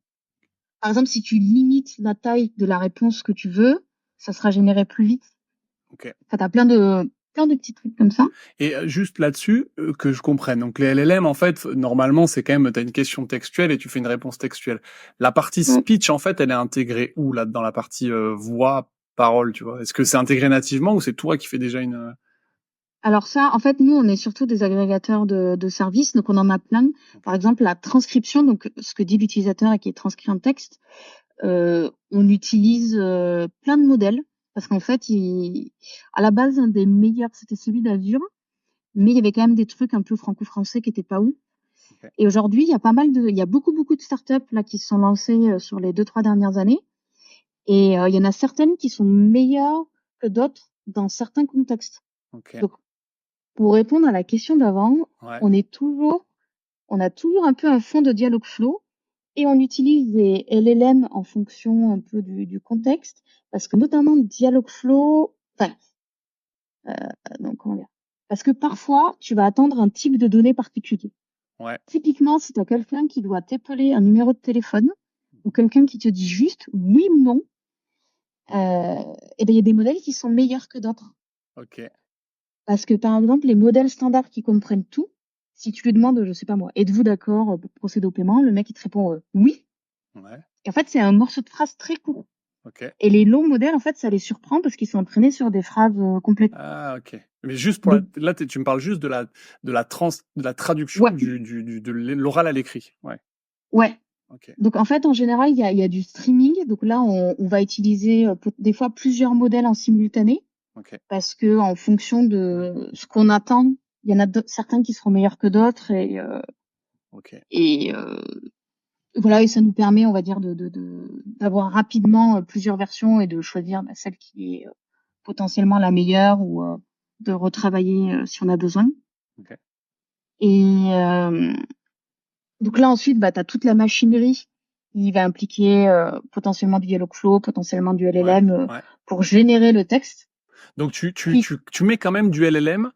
Par exemple, si tu limites la taille de la réponse que tu veux, ça sera généré plus vite. Okay. Enfin, t'as plein de petits trucs comme ça. Et juste là-dessus, que je comprenne. Donc les LLM, en fait, normalement, c'est quand même, t'as une question textuelle et tu fais une réponse textuelle. La partie speech, en fait, elle est intégrée où, là, dans la partie voix, parole, tu vois? Est-ce que c'est intégré nativement ou c'est toi qui fais déjà une... Alors ça, en fait, nous, on est surtout des agrégateurs de services, donc on en a plein. Par exemple, la transcription, donc ce que dit l'utilisateur et qui est transcrit en texte, on utilise plein de modèles parce qu'en fait, à la base, un des meilleurs, c'était celui d'Azure, mais il y avait quand même des trucs un peu franco-français qui étaient pas ouf. Ok. Et aujourd'hui, il y a beaucoup de startups là qui se sont lancées sur les 2-3 dernières années. Et il y en a certaines qui sont meilleures que d'autres dans certains contextes. Ok. Donc, pour répondre à la question d'avant, Ouais. on a toujours un peu un fond de Dialogflow et on utilise des LLM en fonction un peu du contexte parce que notamment Dialogflow, enfin, non, comment dire, parce que parfois tu vas attendre un type de données particulier. Ouais. Typiquement, si tu as quelqu'un qui doit t'épeler un numéro de téléphone ou quelqu'un qui te dit juste oui ou non, et ben il y a des modèles qui sont meilleurs que d'autres. Ok. Parce que par exemple, les modèles standards qui comprennent tout, si tu lui demandes, je sais pas moi, êtes-vous d'accord pour procéder au paiement, le mec il te répond oui. Ouais. Et en fait, c'est un morceau de phrase très court. Ok. Et les longs modèles, en fait, ça les surprend parce qu'ils sont entraînés sur des phrases complètes. Ah, ok. Mais juste pour Donc, là, tu me parles juste de la traduction ouais, de l'oral à l'écrit. Ouais. ouais. Ok. Donc en fait, en général, il y a du streaming. Donc là, on va utiliser des fois plusieurs modèles en simultané Ok. parce que en fonction de ce qu'on attend, il y en a certains qui seront meilleurs que d'autres Ok. et voilà, et ça nous permet, on va dire, d'avoir rapidement plusieurs versions et de choisir celle qui est potentiellement la meilleure ou de retravailler si on a besoin. Ok. Et donc là ensuite, tu as toute la machinerie qui va impliquer potentiellement du Dialogflow, potentiellement du Ouais. LLM Ouais. pour générer le texte. Donc Puis, tu mets quand même du LLM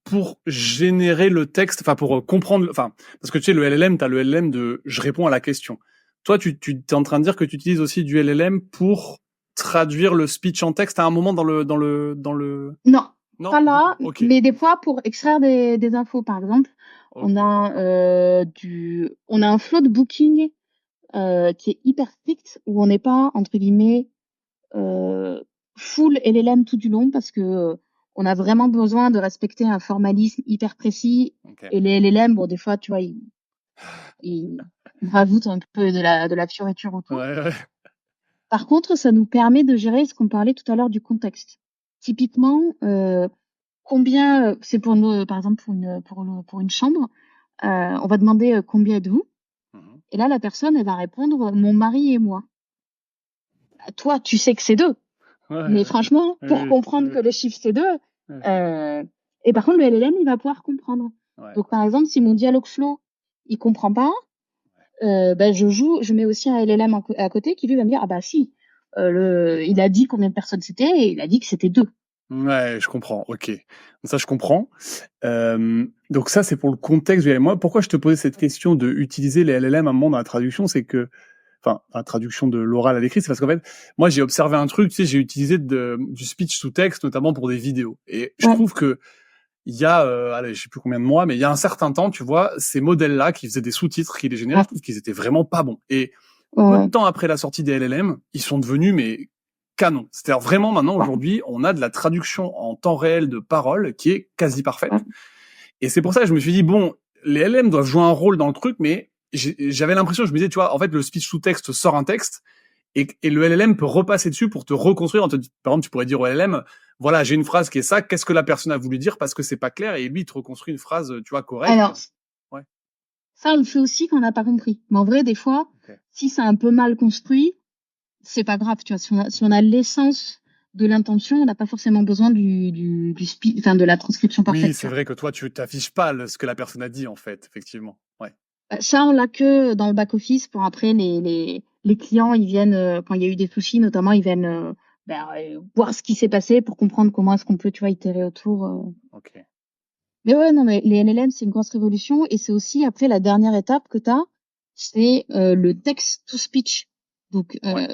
pour générer le texte, enfin pour comprendre, enfin parce que tu sais le LLM, t'as le LLM de je réponds à la question. Toi, tu t'es en train de dire que tu utilises aussi du LLM pour traduire le speech en texte à un moment non, non pas du tout. là, Ok. mais des fois pour extraire des infos, par exemple, Ok. on a un flow de booking qui est hyper strict où on n'est pas entre guillemets full LLM tout du long parce que on a vraiment besoin de respecter un formalisme hyper précis Ok. et les LLM, bon des fois tu vois ils rajoutent un peu de la fioriture autour. Ouais, ouais. Par contre, ça nous permet de gérer ce qu'on parlait tout à l'heure du contexte. Typiquement, combien c'est pour nous, par exemple pour une chambre, on va demander combien êtes-vous Mhm. et là la personne elle va répondre mon mari et moi. Toi tu sais que c'est deux. Ouais, Mais franchement, pour oui, comprendre oui, que le chiffre c'est 2, oui. et par contre le LLM il va pouvoir comprendre. Ouais, Donc par exemple, si mon Dialogflow il comprend pas, je mets aussi un LLM à côté qui lui va me dire ah bah si, il a dit combien de personnes c'était et il a dit que c'était 2. ouais, je comprends. Ok, ça je comprends. Donc ça c'est pour le contexte. Moi, pourquoi je te posais cette question de utiliser les LLM à un moment dans la traduction, c'est que enfin, la traduction de l'oral à l'écrit, c'est parce qu'en fait, moi, j'ai observé un truc, tu sais, j'ai utilisé du speech sous texte, notamment pour des vidéos. Et je Ouais, trouve que il y a, allez, je sais plus combien de mois, mais il y a un certain temps, tu vois, ces modèles-là qui faisaient des sous-titres, qui les généraient, ouais, je trouve qu'ils étaient vraiment pas bons. Et peu de ouais, temps après la sortie des LLM, ils sont devenus, mais canon. C'est-à-dire vraiment maintenant, ouais, aujourd'hui, on a de la traduction en temps réel de paroles qui est quasi ouais. parfaite. Et c'est pour ça que je me suis dit, bon, les LM doivent jouer un rôle dans le truc, mais j'avais l'impression, je me disais, tu vois, en fait, le speech sous texte sort un texte, et le LLM peut repasser dessus pour te reconstruire. Par exemple, tu pourrais dire au LLM, voilà, j'ai une phrase qui est ça, qu'est-ce que la personne a voulu dire parce que c'est pas clair, et lui, il te reconstruit une phrase, tu vois, correcte. Alors Ouais. ça on le fait aussi quand on n'a pas compris. Mais en vrai, des fois, Okay. si c'est un peu mal construit, c'est pas grave, tu vois. Si on a l'essence de l'intention, on n'a pas forcément besoin du speed, enfin de la transcription Oui, parfaite, tu c'est vois. vrai que toi, tu t'affiches pas ce que la personne a dit, en fait, effectivement. Ouais. Ça, on l'a que dans le back office pour après les clients, ils viennent quand il y a eu des soucis, notamment, ils viennent voir ce qui s'est passé pour comprendre comment est-ce qu'on peut, tu vois, itérer autour. Ok. Mais ouais, non, mais les LLM, c'est une grosse révolution et c'est aussi après la dernière étape que tu as, c'est le text to speech. Donc Ouais.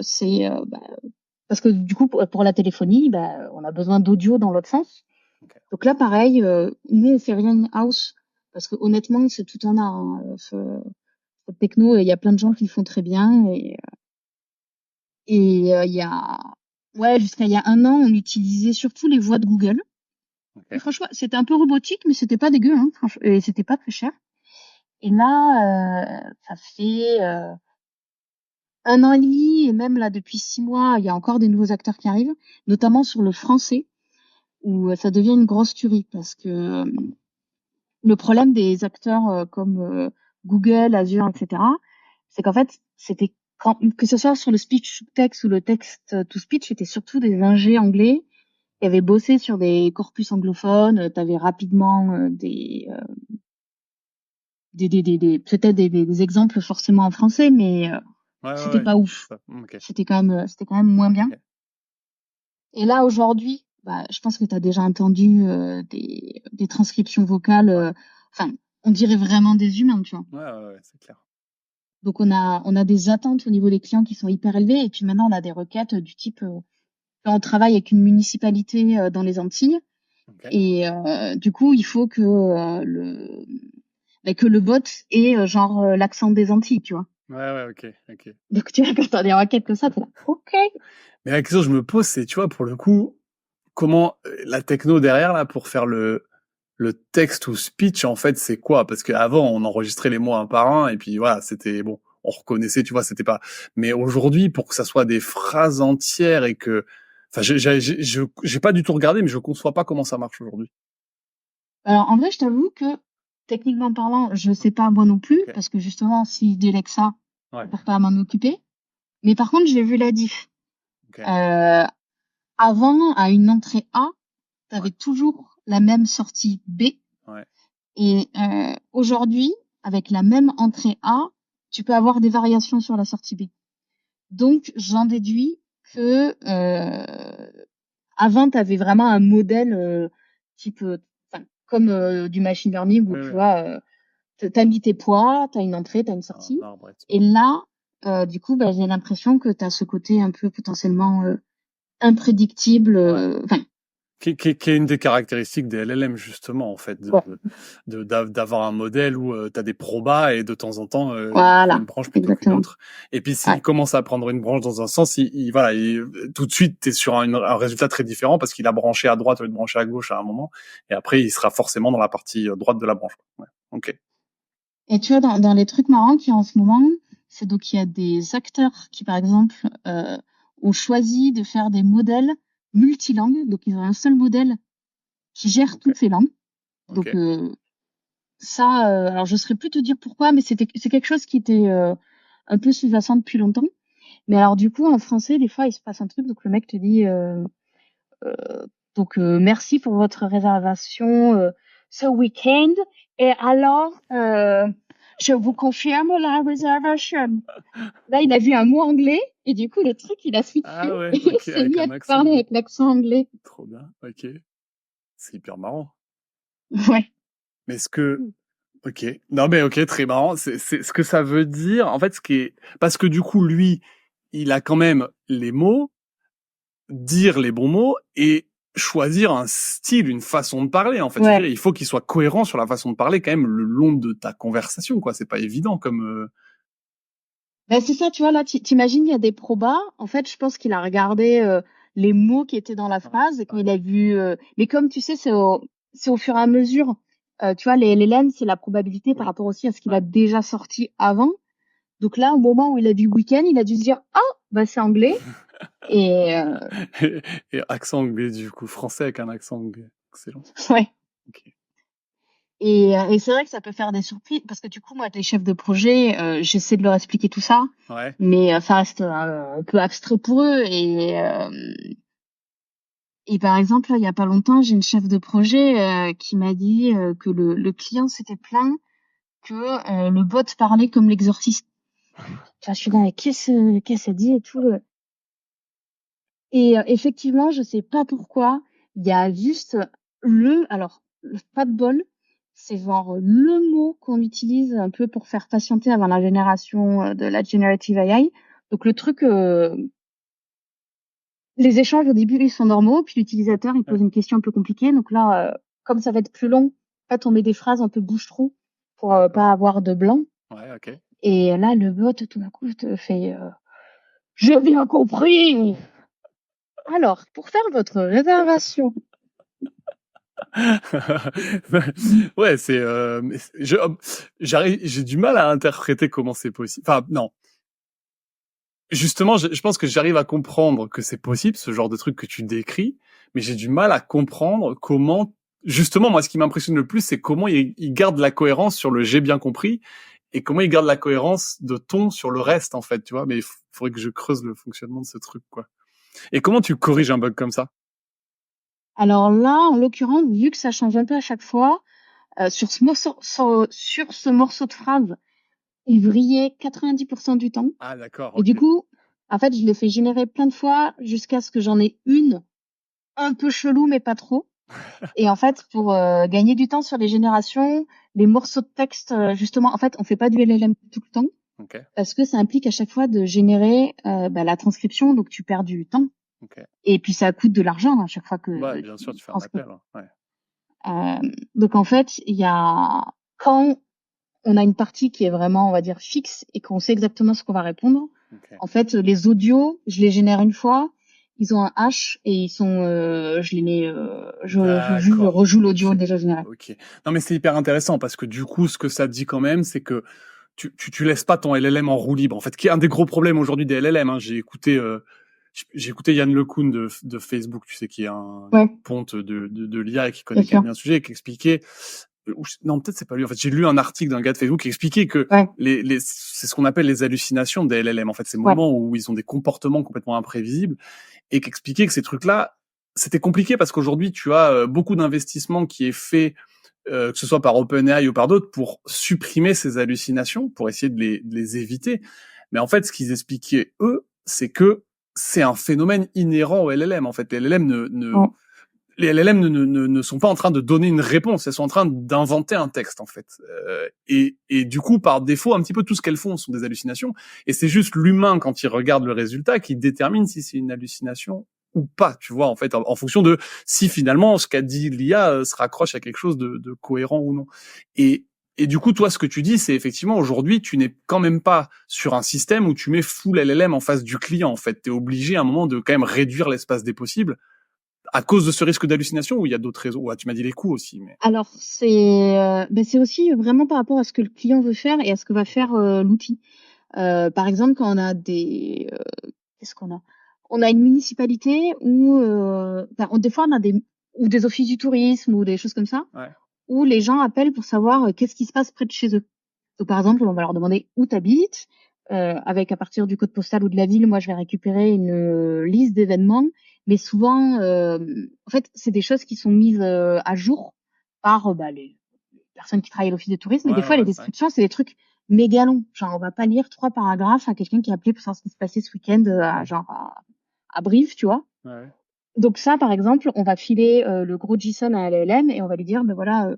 parce que du coup pour la téléphonie, on a besoin d'audio dans l'autre sens. Okay. Donc là pareil, nous on fait rien in-house parce que honnêtement c'est tout un art. Hein, cette techno, il y a plein de gens qui le font très bien et il y a jusqu'à il y a un an on utilisait surtout les voix de Google. Et franchement, c'était un peu robotique, mais c'était pas dégueu, hein, et c'était pas très cher. Et là, ça fait 1 an et demi, et même là, depuis 6 mois, il y a encore des nouveaux acteurs qui arrivent, notamment sur le français, où ça devient une grosse tuerie, parce que le problème des acteurs comme Google, Azure, etc., c'est qu'en fait, c'était que ce soit sur le speech to text ou le text to speech, c'était surtout des ingés anglais qui avaient bossé sur des corpus anglophones. Tu avais rapidement peut-être des exemples forcément en français, mais c'était pas ouf. C'était quand même moins bien. Et là, aujourd'hui, je pense que tu as déjà entendu des transcriptions vocales. Enfin, on dirait vraiment des humains, tu vois. Ouais, c'est clair. Donc, on a des attentes au niveau des clients qui sont hyper élevées. Et puis maintenant, on a des requêtes du type... on travaille avec une municipalité dans les Antilles. Et du coup, il faut que le bot ait genre l'accent des Antilles, tu vois. Ouais, ok. Donc, tu vois, quand t'as des requêtes comme ça, t'es là, ok. Mais la question que je me pose, c'est, tu vois, pour le coup, comment la techno derrière, là, pour faire le texte ou speech, en fait, c'est quoi? Parce qu'avant, on enregistrait les mots un par un, et puis voilà, c'était bon, on reconnaissait, tu vois, c'était pas... Mais aujourd'hui, pour que ça soit des phrases entières et que... Enfin, j'ai pas du tout regardé, mais je conçois pas comment ça marche aujourd'hui. Alors, en vrai, je t'avoue que, techniquement parlant, je sais pas moi non plus, parce que justement, si je délègue ça, je peux pas m'en occuper. Mais par contre, j'ai vu la diff. Avant, à une entrée A, t'avais toujours la même sortie B. Et aujourd'hui, avec la même entrée A, tu peux avoir des variations sur la sortie B. Donc, j'en déduis que avant, tu avais vraiment un modèle type, comme du machine learning où tu vois, t'as mis tes poids, t'as une entrée, t'as une sortie. Et là, du coup, j'ai l'impression que t'as ce côté un peu potentiellement imprédictible. Qui est une des caractéristiques des LLM, justement, en fait, d'avoir un modèle où tu as des probas et de temps en temps, il prend une branche plutôt qu'une autre. Et puis, s'il commence à prendre une branche dans un sens, tout de suite, tu es sur un résultat très différent parce qu'il a branché à droite au lieu de brancher à gauche à un moment. Et après, il sera forcément dans la partie droite de la branche. Ouais. Ok. Et tu vois, dans les trucs marrants qu'il y a en ce moment, c'est donc il y a des acteurs qui, par exemple, ont choisi de faire des modèles multilangues. Donc, ils ont un seul modèle qui gère toutes ces langues. Donc, ça, alors je saurais plus te dire pourquoi, mais c'est quelque chose qui était un peu sous-jacent depuis longtemps. Mais alors, du coup, en français, des fois, il se passe un truc. Donc, le mec te dit, merci pour votre réservation ce week-end. Et alors, je vous confirme la réservation. Là, il a vu un mot anglais et du coup, le truc, il a switché et il s'est mis à parler avec l'accent anglais. Trop bien, ok. C'est hyper marrant. Ouais. Mais est-ce que... Ok. Non, mais ok, très marrant. C'est ce que ça veut dire. En fait, parce que du coup, lui, il a quand même les mots, dire les bons mots et choisir un style, une façon de parler. En fait, il faut qu'il soit cohérent sur la façon de parler quand même le long de ta conversation, quoi. C'est pas évident comme... C'est ça, tu vois, là, t'imagines, il y a des probas. En fait, je pense qu'il a regardé les mots qui étaient dans la phrase et quand il a vu... Mais comme tu sais, c'est au fur et à mesure. Tu vois, les LLM, c'est la probabilité par rapport aussi à ce qu'il a déjà sorti avant. Donc là, au moment où il a vu week-end, il a dû se dire « Ah, c'est anglais ». Et accent anglais, du coup. Français avec un accent anglais. Excellent. Ouais. Okay. Et c'est vrai que ça peut faire des surprises parce que du coup, moi, avec les chefs de projet, j'essaie de leur expliquer tout ça, mais ça reste un peu abstrait pour eux. Et par exemple, là, il y a pas longtemps, j'ai une chef de projet qui m'a dit que le client s'était plaint que le bot parlait comme l'exorciste. Enfin, je suis là, qu'est-ce qu'elle dit et tout. Et effectivement, je sais pas pourquoi, il y a juste alors, pas de bol, c'est genre le mot qu'on utilise un peu pour faire patienter avant la génération de la generative AI. Donc le truc, les échanges au début, ils sont normaux, puis l'utilisateur, il pose une question un peu compliquée. Donc là, comme ça va être plus long, en fait, on met des phrases un peu bouche-trou pour pas avoir de blanc. Ouais, ok. Et là, le bot, tout d'un coup, te fait j'ai bien compris. Alors, pour faire votre réservation. Ouais, j'ai du mal à interpréter comment c'est possible. Enfin, non. Justement, je pense que j'arrive à comprendre que c'est possible, ce genre de truc que tu décris, mais j'ai du mal à comprendre comment, justement, moi, ce qui m'impressionne le plus, c'est comment il garde la cohérence sur le j'ai bien compris et comment il garde la cohérence de ton sur le reste, en fait, tu vois. Mais il faudrait que je creuse le fonctionnement de ce truc, quoi. Et comment tu corriges un bug comme ça? Alors là, en l'occurrence, vu que ça change un peu à chaque fois, sur ce morceau de phrase, il vrillait 90% du temps. Ah, d'accord, Et du ok. coup, en fait, je l'ai fait générer plein de fois jusqu'à ce que j'en ai une un peu chelou, mais pas trop. Et en fait, pour gagner du temps sur les générations, les morceaux de texte, justement, en fait, on fait pas du LLM tout le temps Ok, parce que ça implique à chaque fois de générer la transcription, donc tu perds du temps. ok. Et puis ça coûte de l'argent à chaque fois Ouais, que bien sûr, tu tu fais un transcris. appel, hein. Ouais. Donc en fait, il y a quand on a une partie qui est vraiment, on va dire, fixe et qu'on sait exactement ce qu'on va répondre. Ok. En fait, les audios, je les génère une fois. Ils ont un hash et ils sont, je les mets, je D'accord. rejoue l'audio Ok. déjà généré. Ok. Non, mais c'est hyper intéressant parce que du coup, ce que ça dit quand même, c'est que tu laisses pas ton LLM en roue libre. En fait, qui est un des gros problèmes aujourd'hui des LLM, hein. J'ai écouté Yann LeCun de Facebook, tu sais, qui est un Ouais, ponte de l'IA et qui bien connaît quand même sûr. bien le sujet et qui expliquait, non, peut-être c'est pas lui. En fait, j'ai lu un article d'un gars de Facebook qui expliquait que Ouais, c'est ce qu'on appelle les hallucinations des LLM. En fait, ces ouais, moments où ils ont des comportements complètement imprévisibles et qui expliquait que ces trucs-là, c'était compliqué parce qu'aujourd'hui, tu as beaucoup d'investissements qui est fait, que ce soit par OpenAI ou par d'autres, pour supprimer ces hallucinations, pour essayer de les éviter. Mais en fait, ce qu'ils expliquaient, eux, c'est que c'est un phénomène inhérent au LLM. En fait, ouais. les LLM ne sont pas en train de donner une réponse, elles sont en train d'inventer un texte en fait. Et du coup, par défaut, un petit peu tout ce qu'elles font sont des hallucinations. Et c'est juste l'humain quand il regarde le résultat qui détermine si c'est une hallucination ou pas. Tu vois, en fait, en fonction de si finalement ce qu'a dit l'IA se raccroche à quelque chose de cohérent ou non. Et et du coup, toi, ce que tu dis, c'est effectivement aujourd'hui, tu n'es quand même pas sur un système où tu mets full LLM en face du client. En fait, t'es obligé à un moment de quand même réduire l'espace des possibles à cause de ce risque d'hallucination ou il y a d'autres raisons? Ouais, tu m'as dit les coûts aussi, mais Alors c'est aussi vraiment par rapport à ce que le client veut faire et à ce que va faire l'outil. Par exemple, quand on a qu'est-ce qu'on a? On a une municipalité où, des fois on a des offices du tourisme ou des choses comme ça, ouais, où les gens appellent pour savoir qu'est-ce qui se passe près de chez eux. Donc par exemple, on va leur demander où t'habites, avec à partir du code postal ou de la ville, moi je vais récupérer une liste d'événements, mais souvent, en fait, c'est des choses qui sont mises à jour par les personnes qui travaillent à l'office de tourisme, mais des ouais, fois les ouais, ouais, descriptions c'est des trucs méga longs. Genre on va pas lire 3 paragraphes à quelqu'un qui a appelé pour savoir ce qui se passait ce week-end à Brive, tu vois. ouais. Donc ça, par exemple, on va filer le gros JSON à LLM et on va lui dire, ben voilà,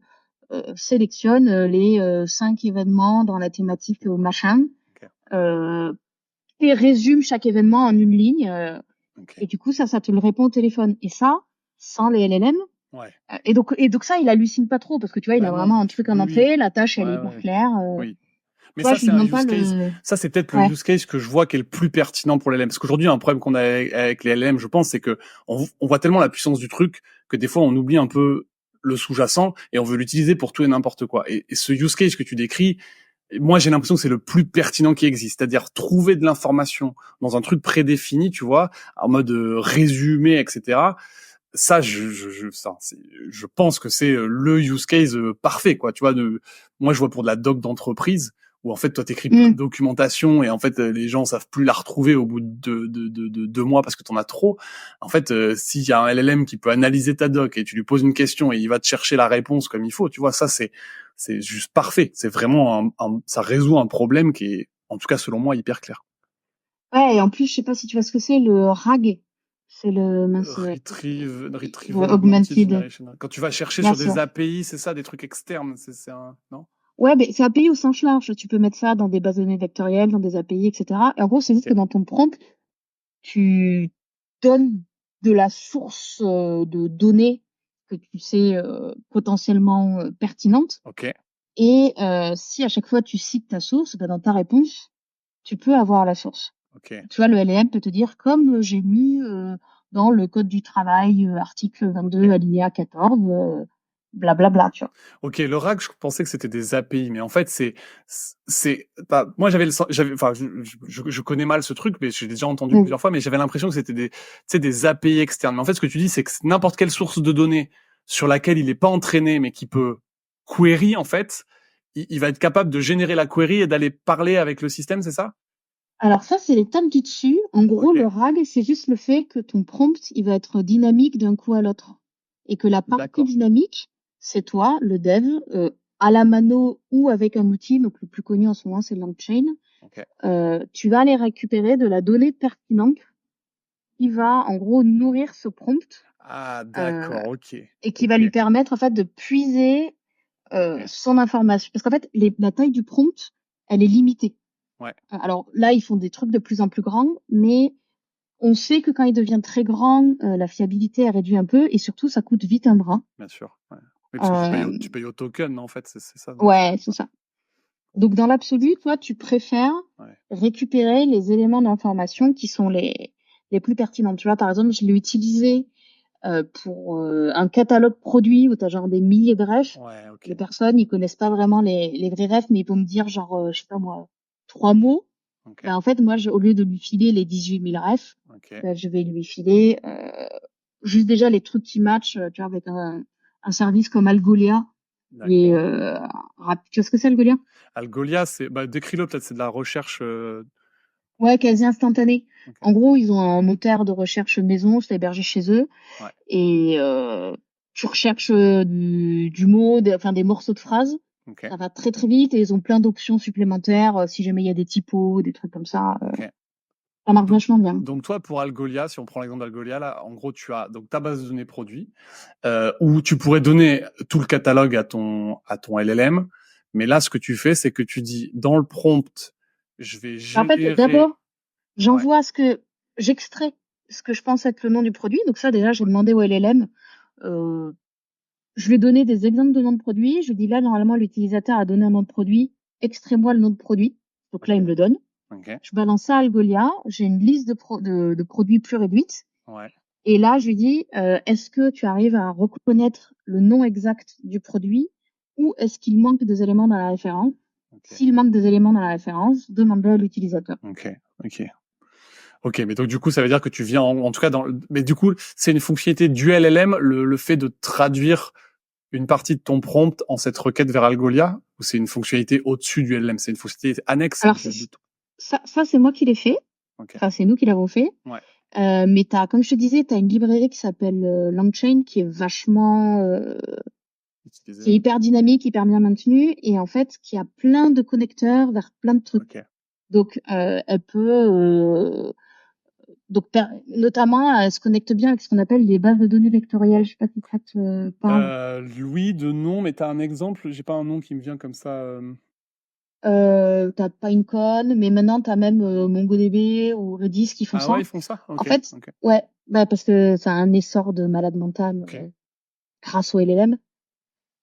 sélectionne les 5 événements dans la thématique machin, Ok, euh, et résume chaque événement en une ligne. ok, Et du coup, ça te le répond au téléphone. Et ça, sans les LLM. ouais. Et donc ça, il hallucine pas trop parce que tu vois, il Bah a non, vraiment un truc en oui, oui, entier. La tâche, elle est ouais, hyper ouais, claire. oui. Mais Tu vois, ça, je lui c'est un demande pas use case. le. Ça, c'est peut-être le Ouais, use case que je vois qui est le plus pertinent pour les LLM. Parce qu'aujourd'hui, un problème qu'on a avec les LLM, je pense, c'est que on voit tellement la puissance du truc que des fois, on oublie un peu le sous-jacent et on veut l'utiliser pour tout et n'importe quoi. Et ce use case que tu décris, moi, j'ai l'impression que c'est le plus pertinent qui existe. C'est-à-dire trouver de l'information dans un truc prédéfini, tu vois, en mode résumé, etc. Ça, je pense que c'est le use case parfait, quoi. Tu vois, moi, je vois pour de la doc d'entreprise où en fait, toi, t'écris plein de mm, documentation et en fait, les gens savent plus la retrouver au bout de 2 mois parce que t'en as trop. En fait, s'il y a un LLM qui peut analyser ta doc et tu lui poses une question et il va te chercher la réponse comme il faut, tu vois, ça, c'est juste parfait. C'est vraiment ça résout un problème qui est, en tout cas, selon moi, hyper clair. ouais. Et en plus, je sais pas si tu vois ce que c'est le RAG. C'est le mince, le Retrieval Augmented augmented. Generation. Quand tu vas chercher sur Merci. des API, c'est ça, des trucs externes, c'est un, non? Ouais, mais c'est API au sens large. Tu peux mettre ça dans des bases de données vectorielles, dans des API, etc. Et en gros, c'est juste que Ok. dans ton prompt, tu donnes de la source de données que tu sais potentiellement pertinente. Ok. Et si à chaque fois tu cites ta source, ben dans ta réponse, tu peux avoir la source. Ok. Tu vois, le LLM peut te dire, comme j'ai mis dans le code du travail, article 22, alinéa 14, blablabla, tu vois. Ok, le RAG, je pensais que c'était des API, mais en fait, bah, moi, enfin, je connais mal ce truc, mais j'ai déjà entendu Mm. plusieurs fois, mais j'avais l'impression que c'était tu sais, des API externes. Mais en fait, ce que tu dis, c'est que n'importe quelle source de données sur laquelle il n'est pas entraîné, mais qui peut query, en fait, il va être capable de générer la query et d'aller parler avec le système, c'est ça? Alors ça, c'est l'étape du dessus. En gros, Ok. le RAG, c'est juste le fait que ton prompt, il va être dynamique d'un coup à l'autre. Et que la partie D'accord. dynamique, c'est toi, le dev, à la mano ou avec un outil, donc le plus connu en ce moment, c'est LangChain. Ok. Tu vas aller récupérer de la donnée pertinente qui va, en gros, nourrir ce prompt Ah, d'accord, ok. et qui va lui permettre, en fait, de puiser Ok. son information. Parce qu'en fait, la taille du prompt, elle est limitée. Ouais. Alors là, ils font des trucs de plus en plus grands, mais on sait que quand il devient très grand, la fiabilité est réduite un peu et surtout, ça coûte vite un bras. Bien sûr. Ouais. Oui, parce que tu payes au token, non, en fait, c'est ça. Non, Ouais, c'est ça. Donc, dans l'absolu, toi, tu préfères Ouais. récupérer les éléments d'information qui sont les plus pertinents. Tu vois, par exemple, je l'ai utilisé pour un catalogue produit où tu as genre des milliers de refs. Ouais, ok. Les personnes, ils connaissent pas vraiment les vrais refs, mais ils vont me dire genre, je sais pas moi, 3 mots. Ok. Ben, en fait, moi, au lieu de lui filer les 18 000 refs, Ok. ben, je vais lui filer juste déjà les trucs qui matchent, tu vois, avec un service comme Algolia. Et, D'accord. tu vois ce que c'est Algolia? Algolia, bah, décris-le, peut-être c'est de la recherche. Ouais, quasi instantané. Ok. En gros, ils ont un moteur de recherche maison, c'est hébergé chez eux. Ouais. Et tu recherches du mot, des morceaux de phrases. Ok. Ça va très très vite et ils ont plein d'options supplémentaires si jamais il y a des typos, des trucs comme ça. Ok. Ça marche vachement bien. Donc toi, pour Algolia, si on prend l'exemple d'Algolia, là, en gros, tu as donc ta base de données produit, où tu pourrais donner tout le catalogue à ton LLM. Mais là, ce que tu fais, c'est que tu dis dans le prompt, je vais En fait, générer. d'abord, Ouais. j'extrais ce que je pense être le nom du produit. Donc ça, déjà, j'ai demandé au LLM. Je lui ai donné des exemples de noms de produits. Je lui ai dit là, normalement, l'utilisateur a donné un nom de produit. Extrais-moi le nom de produit. Donc là, il me le donne. Ok. Je balance ça à Algolia. J'ai une liste de produits plus réduite. Ouais. Et là, je lui dis, est-ce que tu arrives à reconnaître le nom exact du produit ou est-ce qu'il manque des éléments dans la référence? Ok. S'il manque des éléments dans la référence, demande-le à l'utilisateur. Ok. Ok. Ok, mais donc du coup, ça veut dire que tu viens, en tout cas, mais du coup, c'est une fonctionnalité du LLM, le fait de traduire une partie de ton prompt en cette requête vers Algolia, ou c'est une fonctionnalité au-dessus du LLM, c'est une fonctionnalité annexe Alors, de ton. ça c'est moi qui l'ai fait. Ok. Enfin, c'est nous qui l'avons fait. Ouais. Mais comme je te disais, tu as une librairie qui s'appelle LangChain qui est vachement, qui est hyper dynamique, hyper bien maintenue et en fait, qui a plein de connecteurs vers plein de trucs. Ok. Donc, elle peut, notamment, elle se connecte bien avec ce qu'on appelle les bases de données vectorielles. Je sais pas si ça te parle. Louis, de nom, mais t'as un exemple? J'ai pas un nom qui me vient comme ça. T'as Pinecone, mais maintenant t'as même MongoDB ou Redis qui font Ah ça. ouais, ils font ça? En Ok. fait, Ok. ouais, bah parce que ça a un essor de malade mental Ok. grâce au LLM.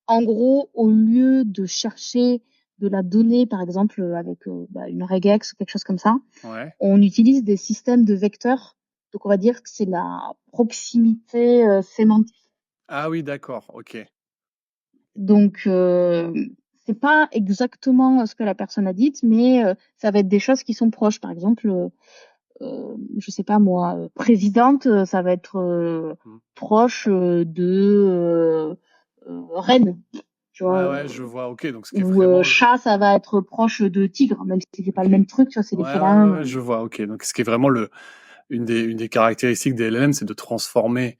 En gros, au lieu de chercher de la donnée, par exemple avec une regex ou quelque chose comme ça, Ouais. on utilise des systèmes de vecteurs. Donc on va dire que c'est la proximité sémantique. Ah oui, d'accord. Ok. Donc c'est pas exactement ce que la personne a dit, mais ça va être des choses qui sont proches. Par exemple, je sais pas moi, présidente, ça va être proche de reine, tu Ouais, vois. ouais, je vois. Ok, donc ce qui est Ou vraiment chat, ça va être proche de tigre, même si c'est pas Ok. le même truc, tu vois, c'est des Ouais, ouais, félins. ouais, je vois. Ok, donc ce qui est vraiment une des caractéristiques des LLM, c'est de transformer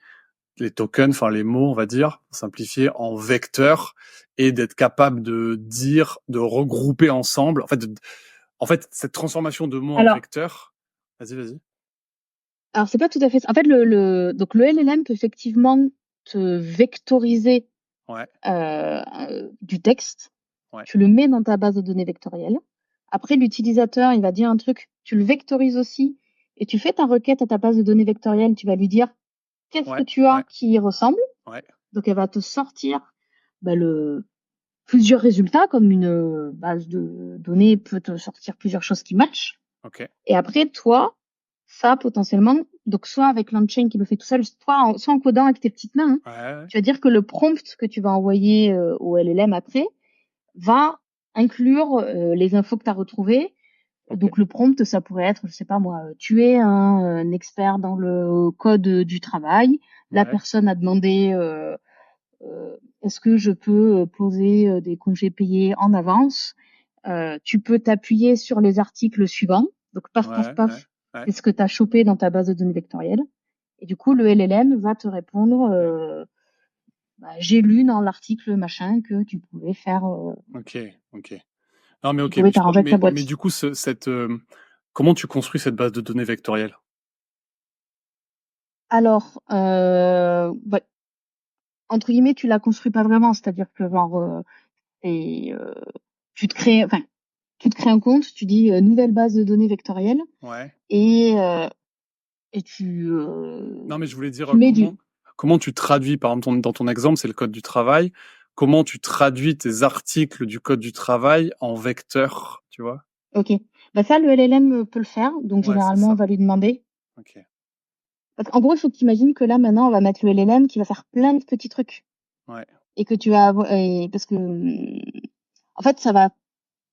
les tokens, enfin les mots, on va dire, simplifiés, en vecteurs et d'être capable de dire, de regrouper ensemble. En fait, cette transformation de mots en Alors, vecteurs. Vas-y, vas-y. alors c'est pas tout à fait ça. En fait, donc le LLM peut effectivement te vectoriser Ouais, du texte. ouais, Tu le mets dans ta base de données vectorielle. Après, l'utilisateur, il va dire un truc, tu le vectorises aussi, et tu fais ta requête à ta base de données vectorielle, tu vas lui dire qu'est-ce que ouais, tu as ouais, qui y ressemble. ouais. Donc, elle va te sortir plusieurs résultats, comme une base de données peut te sortir plusieurs choses qui matchent. Ok, Et après, toi, ça, potentiellement, Donc, soit avec l'on-chain qui le fait tout seul, soit en codant avec tes petites mains. Tu vas dire que le prompt que tu vas envoyer au LLM après va inclure les infos que tu as retrouvées. Donc, le prompt, ça pourrait être, je sais pas moi, tu es un expert dans le code du travail. La personne a demandé est-ce que je peux poser des congés payés en avance. Tu peux t'appuyer sur les articles suivants. Donc, paf, c'est ce que tu as chopé dans ta base de données vectorielle. Et du coup, le LLM va te répondre j'ai lu dans l'article machin que tu pouvais faire. Ok. Non, mais Tu ok. pouvais t'arranger avec ta boîte. Mais du coup, comment tu construis cette base de données vectorielle? Alors, entre guillemets, tu la construis pas vraiment. C'est-à-dire que genre, tu te crées un compte, tu dis nouvelle base de données vectorielle. Et tu. Non, mais je voulais dire tu mets comment tu traduis, par exemple, dans ton exemple, c'est le code du travail. Comment tu traduis tes articles du code du travail en vecteur, tu vois? Ok. Ça, le LLM peut le faire. Donc, généralement, on va lui demander. Ok. Parce qu'en gros, il faut que tu imagines que là, maintenant, on va mettre le LLM qui va faire plein de petits trucs. Et que tu vas parce que, en fait, ça va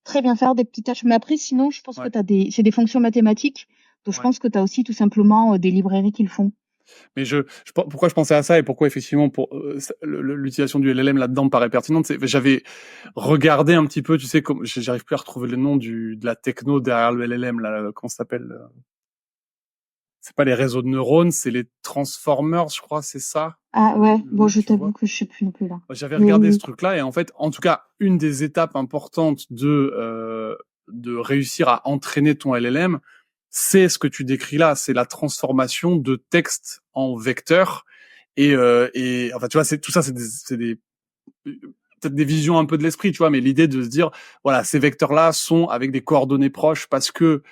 très bien faire des petites tâches. Mais après, sinon, je pense que c'est des fonctions mathématiques. Donc, je pense que tu as aussi tout simplement des librairies qui le font. Mais pourquoi je pensais à ça et pourquoi effectivement pour l'utilisation du LLM là-dedans me paraît pertinente, j'avais regardé un petit peu, tu sais, comme j'arrive plus à retrouver le nom de la techno derrière le LLM là, comment ça s'appelle? C'est pas les réseaux de neurones, c'est les transformers, je crois, c'est ça. Ah ouais, bon, je t'avoue que je sais plus non plus là. J'avais regardé ce truc-là et en fait, en tout cas, une des étapes importantes de réussir à entraîner ton LLM, c'est ce que tu décris là, c'est la transformation de texte en vecteur et enfin tu vois, tout ça, c'est des peut-être des visions un peu de l'esprit, tu vois, mais l'idée de se dire voilà, ces vecteurs-là sont avec des coordonnées proches parce que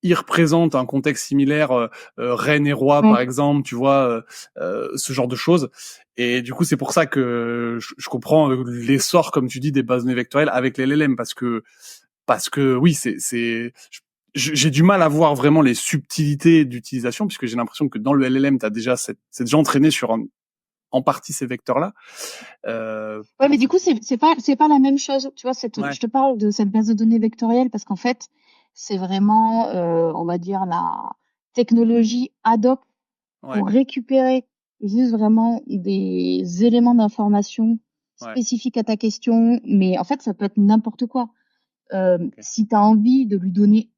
ils représentent un contexte similaire, reine et roi par exemple, tu vois, ce genre de choses. Et du coup, c'est pour ça que je comprends l'essor, comme tu dis, des bases de données vectorielles avec les LLM parce que oui, j'ai du mal à voir vraiment les subtilités d'utilisation puisque j'ai l'impression que dans le LLM, c'est déjà entraîné sur en partie ces vecteurs-là. Mais du coup, c'est pas la même chose. Tu vois, je te parle de cette base de données vectorielle parce qu'en fait, c'est vraiment, on va dire, la technologie ad hoc pour récupérer juste vraiment des éléments d'information spécifiques à ta question. Mais en fait, ça peut être n'importe quoi. Si tu as envie de lui donner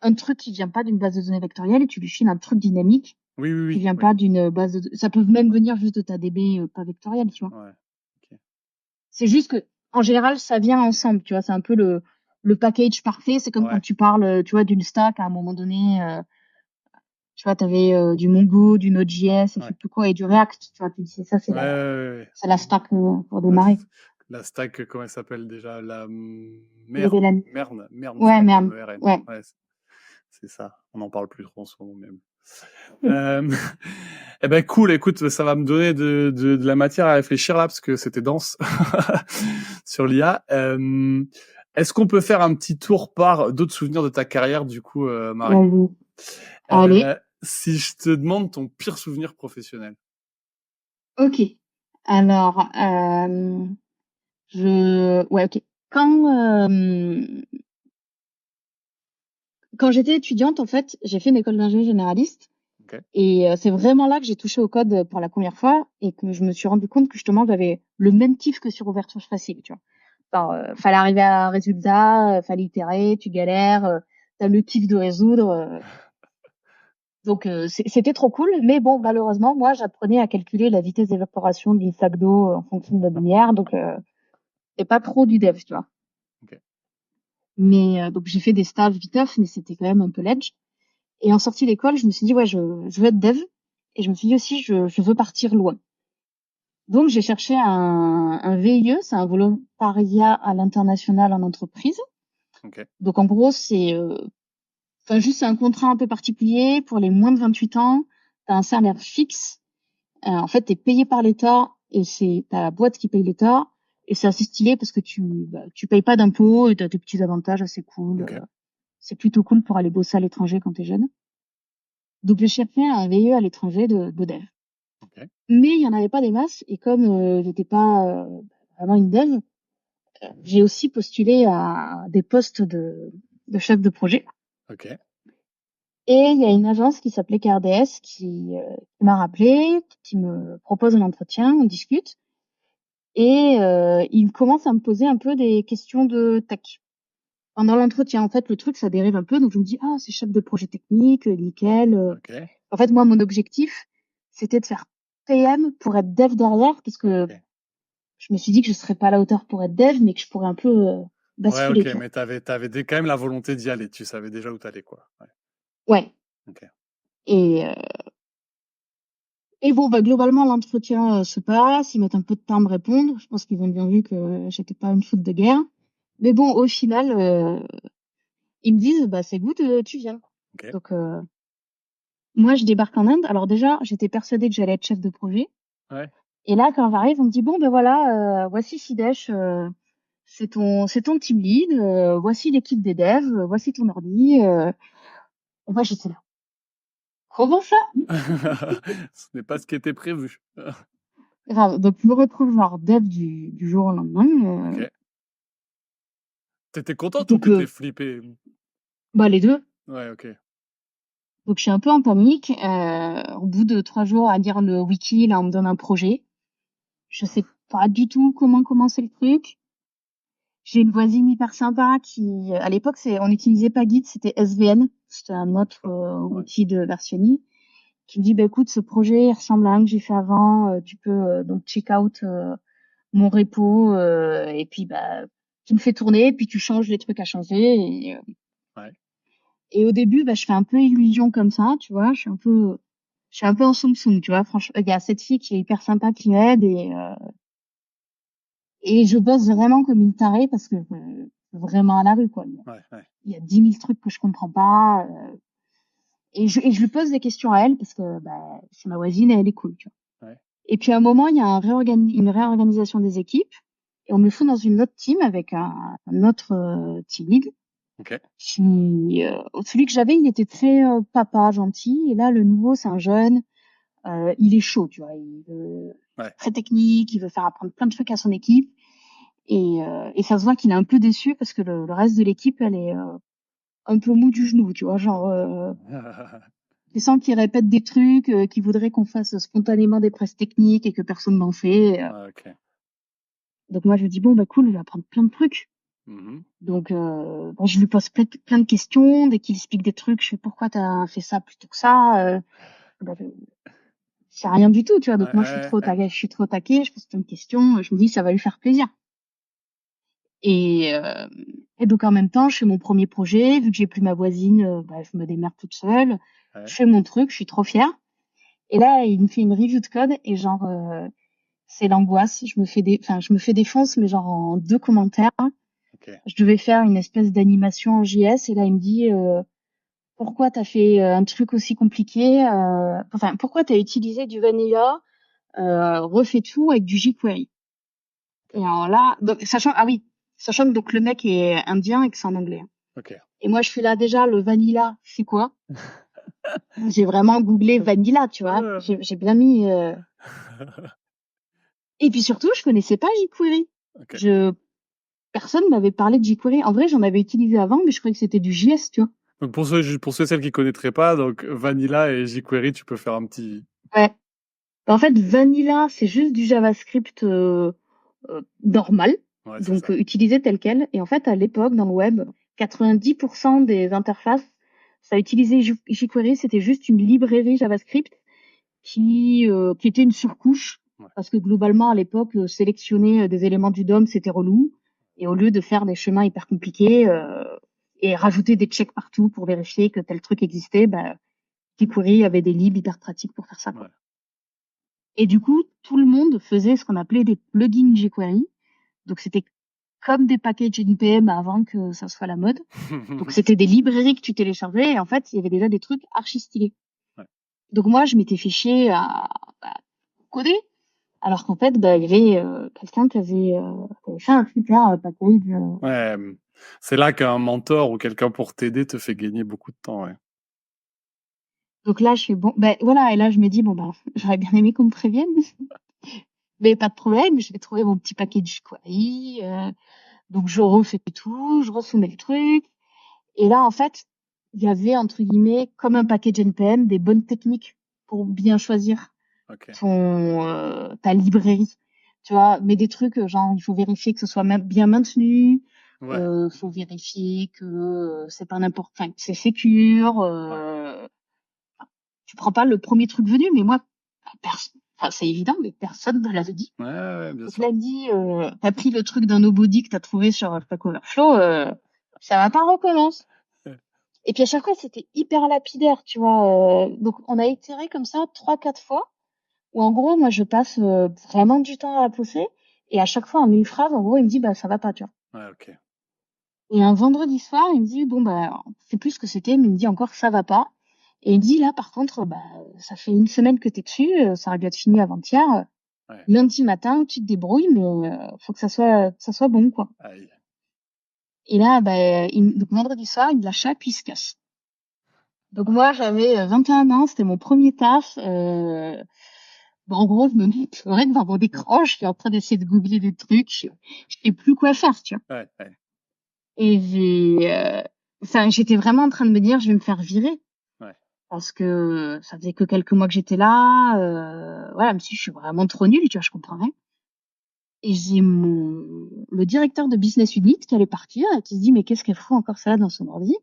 un truc qui vient pas d'une base de données vectorielle et tu lui files un truc dynamique qui vient pas d'une base de... Ça peut même venir juste de ta DB pas vectorielle, tu vois. C'est juste que, en général, ça vient ensemble, tu vois. C'est un peu le package parfait. C'est comme quand tu parles, tu vois, d'une stack à un moment donné. Tu vois, t'avais du Mongo, du Node.js, et je sais plus quoi, et du React. Tu vois, tu dis ça, c'est la stack pour démarrer. La stack, comment elle s'appelle déjà? La merde. Ouais, merde. Ouais. C'est ça. On n'en parle plus trop en ce moment même. Eh ben cool, écoute, ça va me donner de la matière à réfléchir là parce que c'était dense sur l'IA. Est-ce qu'on peut faire un petit tour par d'autres souvenirs de ta carrière du coup, Marie? Allez. Si je te demande ton pire souvenir professionnel. Ok. Alors, ok. Quand j'étais étudiante, en fait, j'ai fait une école d'ingénierie généraliste. Et c'est vraiment là que j'ai touché au code pour la première fois et que je me suis rendu compte que justement j'avais le même kiff que sur ouverture facile, tu vois. Enfin, fallait arriver à un résultat, fallait itérer, tu galères, t'as le kiff de résoudre. Donc c'était trop cool, mais bon, malheureusement, moi j'apprenais à calculer la vitesse d'évaporation d'une flaque d'eau en fonction de la lumière, donc c'est pas trop du dev, tu vois. Mais donc j'ai fait des stages viteuf, mais c'était quand même un peu ledge. Et en sortie d'école, je me suis dit je veux être dev. Et je me suis dit aussi, je veux partir loin. Donc, j'ai cherché un VIE, c'est un volontariat à l'international en entreprise. Donc, en gros, c'est juste un contrat un peu particulier pour les moins de 28 ans. Tu as un salaire fixe. En fait, tu es payé par l'État et c'est ta boîte qui paye l'État. Et c'est assez stylé parce que tu payes pas d'impôts et tu as des petits avantages assez cool. C'est plutôt cool pour aller bosser à l'étranger quand tu es jeune. Donc je cherchais un VIE à l'étranger de dev. Ok. Mais il y en avait pas des masses et comme j'étais pas vraiment une dev, j'ai aussi postulé à des postes de chef de projet. Ok. Et il y a une agence qui s'appelait KRDS qui m'a rappelé, qui me propose un entretien, on discute. Et il commence à me poser un peu des questions de tech. Pendant l'entretien, en fait, le truc, ça dérive un peu. Donc, je me dis, ah, c'est chef de projet technique, nickel. Ok. En fait, moi, mon objectif, c'était de faire PM pour être dev derrière, parce que Ok. je me suis dit que je serais pas à la hauteur pour être dev, mais que je pourrais un peu Ouais, basculer, ok, tu vois. mais quand même la volonté d'y aller. Tu savais déjà où t'allais, quoi. Ouais. Ouais. Ok. Et, euh, et bon, bah, globalement, l'entretien se passe. Ils mettent un peu de temps à me répondre. Je pense qu'ils ont bien vu que j'étais pas une foot de guerre. Mais bon, au final, ils me disent, bah, c'est good, tu viens. Ok. Donc, moi, je débarque en Inde. Alors déjà, j'étais persuadée que j'allais être chef de projet. Ouais. Et là, quand j'arrive, on me dit, bon, ben voilà, voici Sidesh, c'est ton team lead, voici l'équipe des devs, voici ton ordi. Et moi, j'étais là. Comment ça? Ce n'est pas ce qui était prévu. Grave. Donc, je me retrouve genre dev du jour au lendemain. Ok. T'étais contente ou Donc, t'étais flippée? bah, les deux. Ouais, ok. Donc, je suis un peu en panique. Au bout de 3 jours à lire le wiki, là, on me donne un projet. Je sais pas du tout comment commencer le truc. J'ai une voisine hyper sympa qui, à l'époque, on n'utilisait pas Git, c'était SVN. C'était un autre Ouais. outil de versionning. Qui me dit, bah, écoute, ce projet il ressemble à un que j'ai fait avant. Tu peux donc check out mon repo et puis bah tu me fais tourner, puis tu changes les trucs à changer. Ouais. Et au début, bah, je fais un peu illusion comme ça, tu vois. Je suis un peu en soum-soum, tu vois. Franchement, il y a cette fille qui est hyper sympa qui m'aide et je bosse vraiment comme une tarée parce que vraiment à la rue, quoi. Ouais. Ouais. Il y a 10 000 trucs que je comprends pas. Et je lui pose des questions à elle parce que bah, c'est ma voisine et elle est cool, tu vois. Ouais. Et puis à un moment, il y a une réorganisation des équipes et on me fout dans une autre team avec un autre team lead. Ok. Celui que j'avais, il était très papa, gentil. Et là, le nouveau, c'est un jeune. Il est chaud, tu vois. Ouais. Très technique. Il veut faire apprendre plein de trucs à son équipe. Et ça se voit qu'il est un peu déçu parce que le reste de l'équipe, elle est un peu mou du genou, tu vois. Genre, tu sens qu'il répète des trucs, qu'il voudrait qu'on fasse spontanément des presses techniques et que personne n'en fait. Ouais, ok. Donc moi, je me dis, bon, bah cool, je vais apprendre plein de trucs. Mhm. Donc, bon, je lui pose plein de questions. Dès qu'il explique des trucs, je fais, pourquoi t'as fait ça plutôt que ça? Bah, je sais rien du tout, tu vois. Ouais, Donc moi, ouais. je suis trop taquée, je pose plein de questions. Je me dis, ça va lui faire plaisir. Et, euh, et donc en même temps, je fais mon premier projet. Vu que j'ai plus ma voisine, bah, je me démerde toute seule. Ouais. Je fais mon truc, je suis trop fière. Et là, il me fait une review de code et genre, c'est l'angoisse. Je me fais défonce, mais genre en 2 commentaires. Ok. Je devais faire une espèce d'animation en JS et là, il me dit, pourquoi t'as fait un truc aussi compliqué? Enfin, pourquoi t'as utilisé du vanilla? Refais tout avec du jQuery. Et Ok. alors là, donc, sachant que donc le mec est indien et que c'est en anglais. Ok. Et moi, je suis là déjà, le vanilla, c'est quoi? J'ai vraiment googlé vanilla, tu vois. J'ai bien mis. Et puis surtout, je connaissais pas jQuery. Ok. Je Personne m'avait parlé de jQuery. En vrai, j'en avais utilisé avant, mais je croyais que c'était du JS, tu vois. Donc pour ceux et celles qui connaîtraient pas, donc Vanilla et jQuery, tu peux faire un petit. Ouais. En fait, vanilla, c'est juste du JavaScript normal, Ouais, c'est donc ça. utilisé tel quel. Et en fait, à l'époque, dans le web, 90% des interfaces, ça utilisait jQuery, c'était juste une librairie JavaScript qui était une surcouche, Ouais. parce que globalement, à l'époque, sélectionner des éléments du DOM, c'était relou. Et au lieu de faire des chemins hyper compliqués et rajouter des checks partout pour vérifier que tel truc existait, bah, jQuery avait des libs hyper pratiques pour faire ça, quoi. Ouais. Et du coup, tout le monde faisait ce qu'on appelait des plugins jQuery. Donc, c'était comme des packages NPM avant que ça soit la mode. Donc, c'était des librairies que tu téléchargeais et en fait, il y avait déjà des trucs archi stylés. Ouais. Donc, moi, je m'étais fait chier à coder. Alors qu'en fait, bah, il y avait quelqu'un qui avait fait un super package. Ouais. C'est là qu'un mentor ou quelqu'un pour t'aider te fait gagner beaucoup de temps. Ouais. Donc là, je fais bon, ben voilà, et là, je me dis, bon, ben, j'aurais bien aimé qu'on me prévienne, mais pas de problème, je vais trouver mon petit paquet de jQuery, donc je refais tout, je resoumets le truc, et là, en fait, il y avait, entre guillemets, comme un package NPM, des bonnes techniques pour bien choisir Ok. ta librairie. Tu vois, mais des trucs, genre, il faut vérifier que ce soit bien maintenu, Ouais. faut vérifier que c'est pas n'importe, enfin, que c'est sécure, tu prends pas le premier truc venu, mais moi, enfin, c'est évident, mais personne ne l'avait dit. Ouais, bien Donc sûr. là, il me dit, t'as pris le truc d'un nobody que t'as trouvé sur Stack Overflow, ça va pas, recommence. Ouais. Et puis à chaque fois, c'était hyper lapidaire, tu vois. Donc on a itéré comme ça 3-4 fois, où en gros, moi, je passe vraiment du temps à la pousser, et à chaque fois, en une phrase, en gros, il me dit, bah ça va pas, tu vois. Ouais, ok. Et un vendredi soir, il me dit, bon, bah, c'est plus ce que c'était, mais il me dit encore, ça va pas. Et il me dit, là, par contre, bah, ça fait une semaine que t'es dessus, ça aurait dû être fini avant-hier. Ouais. Lundi matin, tu te débrouilles, mais faut que ça soit bon, quoi. Aïe. Et là, bah, donc vendredi soir, il me lâcha, puis il se casse. Donc moi, j'avais 21 ans, c'était mon premier taf. Bon, en gros, je me mets à pleurer devant mon écran, je suis en train d'essayer de googler des trucs, je sais plus quoi faire, tu vois. Ouais, ouais. Et j'étais vraiment en train de me dire, je vais me faire virer. Ouais. Parce que ça faisait que quelques mois que j'étais là, voilà, même si je suis vraiment trop nulle, tu vois, je comprends rien. Et j'ai le directeur de business unit qui allait partir et qui se dit, mais qu'est-ce qu'elle fout encore ça dans son ordi?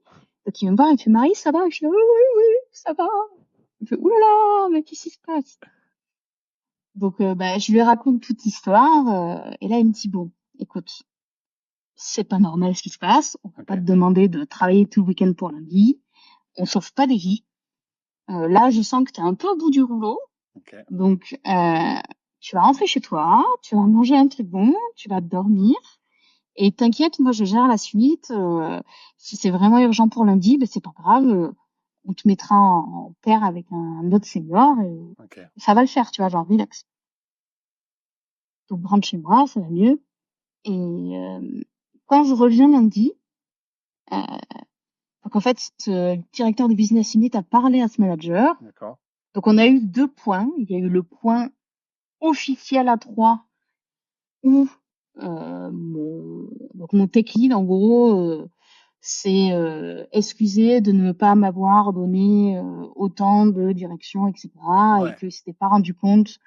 Donc il me parle, il me fait, Marie, ça va? Et je fais, oui, oui, oui, ça va. Il me fait, oulala, mais qu'est-ce qui se passe? Donc, bah, je lui raconte toute l'histoire, et là, il me dit, bon, écoute, c'est pas normal ce qui se passe, on va Ok. pas te demander de travailler tout le week-end pour lundi, on sauve pas des vies. Là, je sens que t'es un peu au bout du rouleau, Ok. donc, tu vas rentrer chez toi, tu vas manger un truc bon, tu vas dormir, et t'inquiète, moi, je gère la suite, si c'est vraiment urgent pour lundi, ben, c'est pas grave, on te mettra en paire avec un autre senior, et Ok. ça va le faire, tu vois, genre, relax. Donc, je rentre chez moi, ça va mieux. Et quand je reviens lundi, euh, donc en fait, le directeur de business unit a parlé à ce manager. D'accord. Donc on a eu 2 points. Il y a eu le point officiel à 3 où mon tech lead, en gros, s'est excusé de ne pas m'avoir donné autant de direction, etc. Et Ouais. qu'il s'était pas rendu compte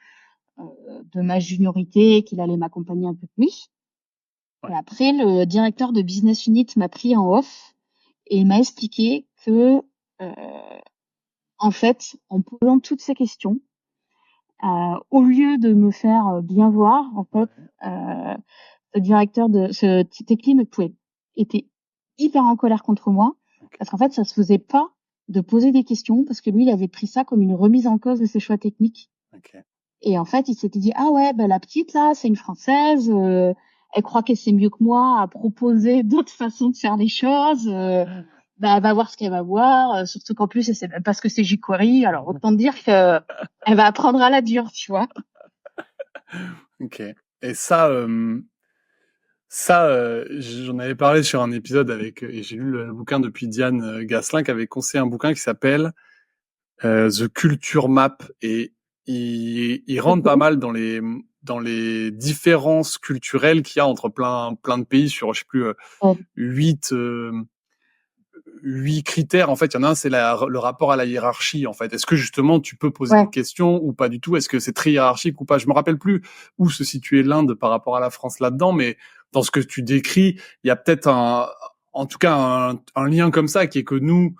de ma juniorité et qu'il allait m'accompagner un peu plus. Ouais. Et après, le directeur de business unit m'a pris en off et il m'a expliqué que, en fait, en posant toutes ces questions, au lieu de me faire bien voir, en fait, Ouais. ce tech lead était hyper en colère contre moi Ok. parce qu'en fait, ça se faisait pas de poser des questions parce que lui, il avait pris ça comme une remise en cause de ses choix techniques. Ok. Et en fait, il s'était dit, ah ouais, bah, la petite là, c'est une Française, elle croit qu'elle sait mieux que moi à proposer d'autres façons de faire les choses. Bah, elle va voir ce qu'elle va voir, surtout qu'en plus, elle sait même pas ce que c'est jQuery. Alors autant dire que elle va apprendre à la dure, tu vois. Ok. Et j'en avais parlé sur un épisode avec, et j'ai lu le bouquin depuis Diane Gasselin qui avait conseillé un bouquin qui s'appelle The Culture Map, et il rentre pas Ok. mal dans les différences culturelles qu'il y a entre plein de pays sur, je sais plus, Ouais. 8 critères. En fait, il y en a un, c'est le rapport à la hiérarchie. En fait, est-ce que justement tu peux poser des Ouais. questions ou pas du tout? Est-ce que c'est très hiérarchique ou pas? Je me rappelle plus où se situait l'Inde par rapport à la France là-dedans, mais dans ce que tu décris, il y a peut-être en tout cas un lien comme ça, qui est que nous,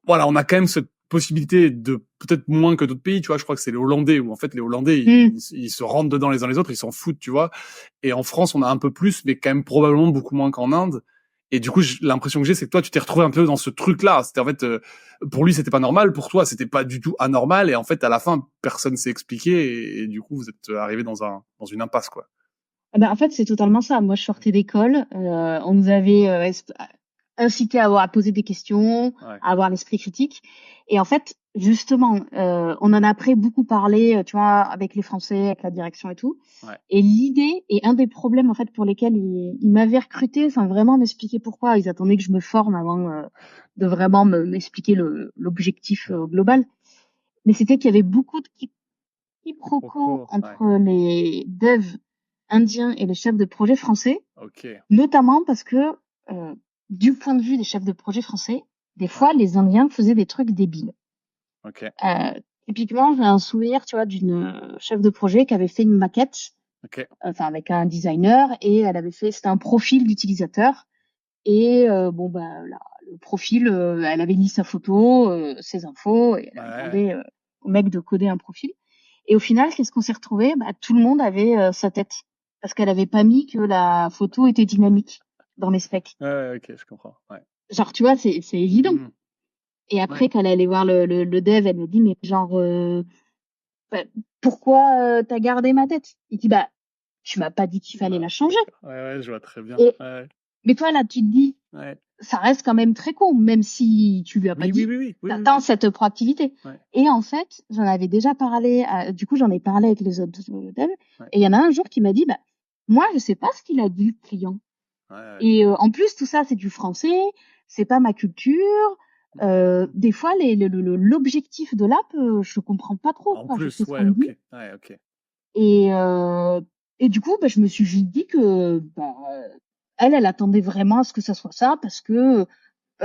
voilà, on a quand même cette possibilité de peut-être moins que d'autres pays, tu vois. Je crois que c'est les Hollandais, où en fait les Hollandais Mm. ils se rentrent dedans les uns les autres, ils s'en foutent, tu vois. Et en France, on a un peu plus, mais quand même probablement beaucoup moins qu'en Inde. Et du coup, l'impression que j'ai, c'est que toi, tu t'es retrouvé un peu dans ce truc-là. C'était en fait, pour lui, c'était pas normal, pour toi, c'était pas du tout anormal. Et en fait, à la fin, personne s'est expliqué, et du coup, vous êtes arrivé dans une impasse, quoi. Ah ben, en fait, c'est totalement ça. Moi, je sortais d'école, on nous avait incité à poser des questions, Ouais. à avoir l'esprit critique. Et en fait, justement, on en a après beaucoup parlé, tu vois, avec les Français, avec la direction et tout. Ouais. Et l'idée et un des problèmes en fait pour lesquels ils m'avaient recruté, sans vraiment m'expliquer pourquoi, ils attendaient que je me forme avant de vraiment m'expliquer l'objectif global. Mais c'était qu'il y avait beaucoup de quiproquos Ouais. entre les devs indiens et les chefs de projet français, Ok. notamment parce que du point de vue des chefs de projet français, des fois les Indiens faisaient des trucs débiles. Ok. Typiquement, j'ai un souvenir, tu vois, d'une chef de projet qui avait fait une maquette, Ok. enfin avec un designer, et elle avait fait, c'était un profil d'utilisateur. Et bon bah le profil, elle avait mis sa photo, ses infos, et elle avait Ouais. demandé au mec de coder un profil. Et au final, qu'est-ce qu'on s'est retrouvé? Bah tout le monde avait sa tête parce qu'elle avait pas mis que la photo était dynamique dans les specs. Ouais, ok, je comprends. Ouais. Genre tu vois, c'est évident. Mhm. Et Ouais. après, quand elle allait voir le dev, elle me dit mais genre bah, pourquoi t'as gardé ma tête? Il dit bah tu m'as pas dit qu'il fallait la changer. Ouais, ouais, je vois très bien. Et Ouais. mais toi là, tu te dis Ouais. ça reste quand même très con, même si tu lui as pas Oui, dit, oui. t'attends cette proactivité. Ouais. Et en fait, j'en avais déjà parlé, du coup, j'en ai parlé avec les autres devs, Ouais. et il y en a un jour qui m'a dit, bah, moi, je sais pas ce qu'il a dit, le client. Ouais. Et en plus, tout ça, c'est du français, c'est pas ma culture. Des fois, l'objectif de l'app, je comprends pas trop, En quoi. Je plus, sais ce qu'on ouais, me dit. ok. Ouais, ok. Et, euh, et du coup, bah, je me suis juste dit que, bah, elle attendait vraiment à ce que ça soit ça, parce que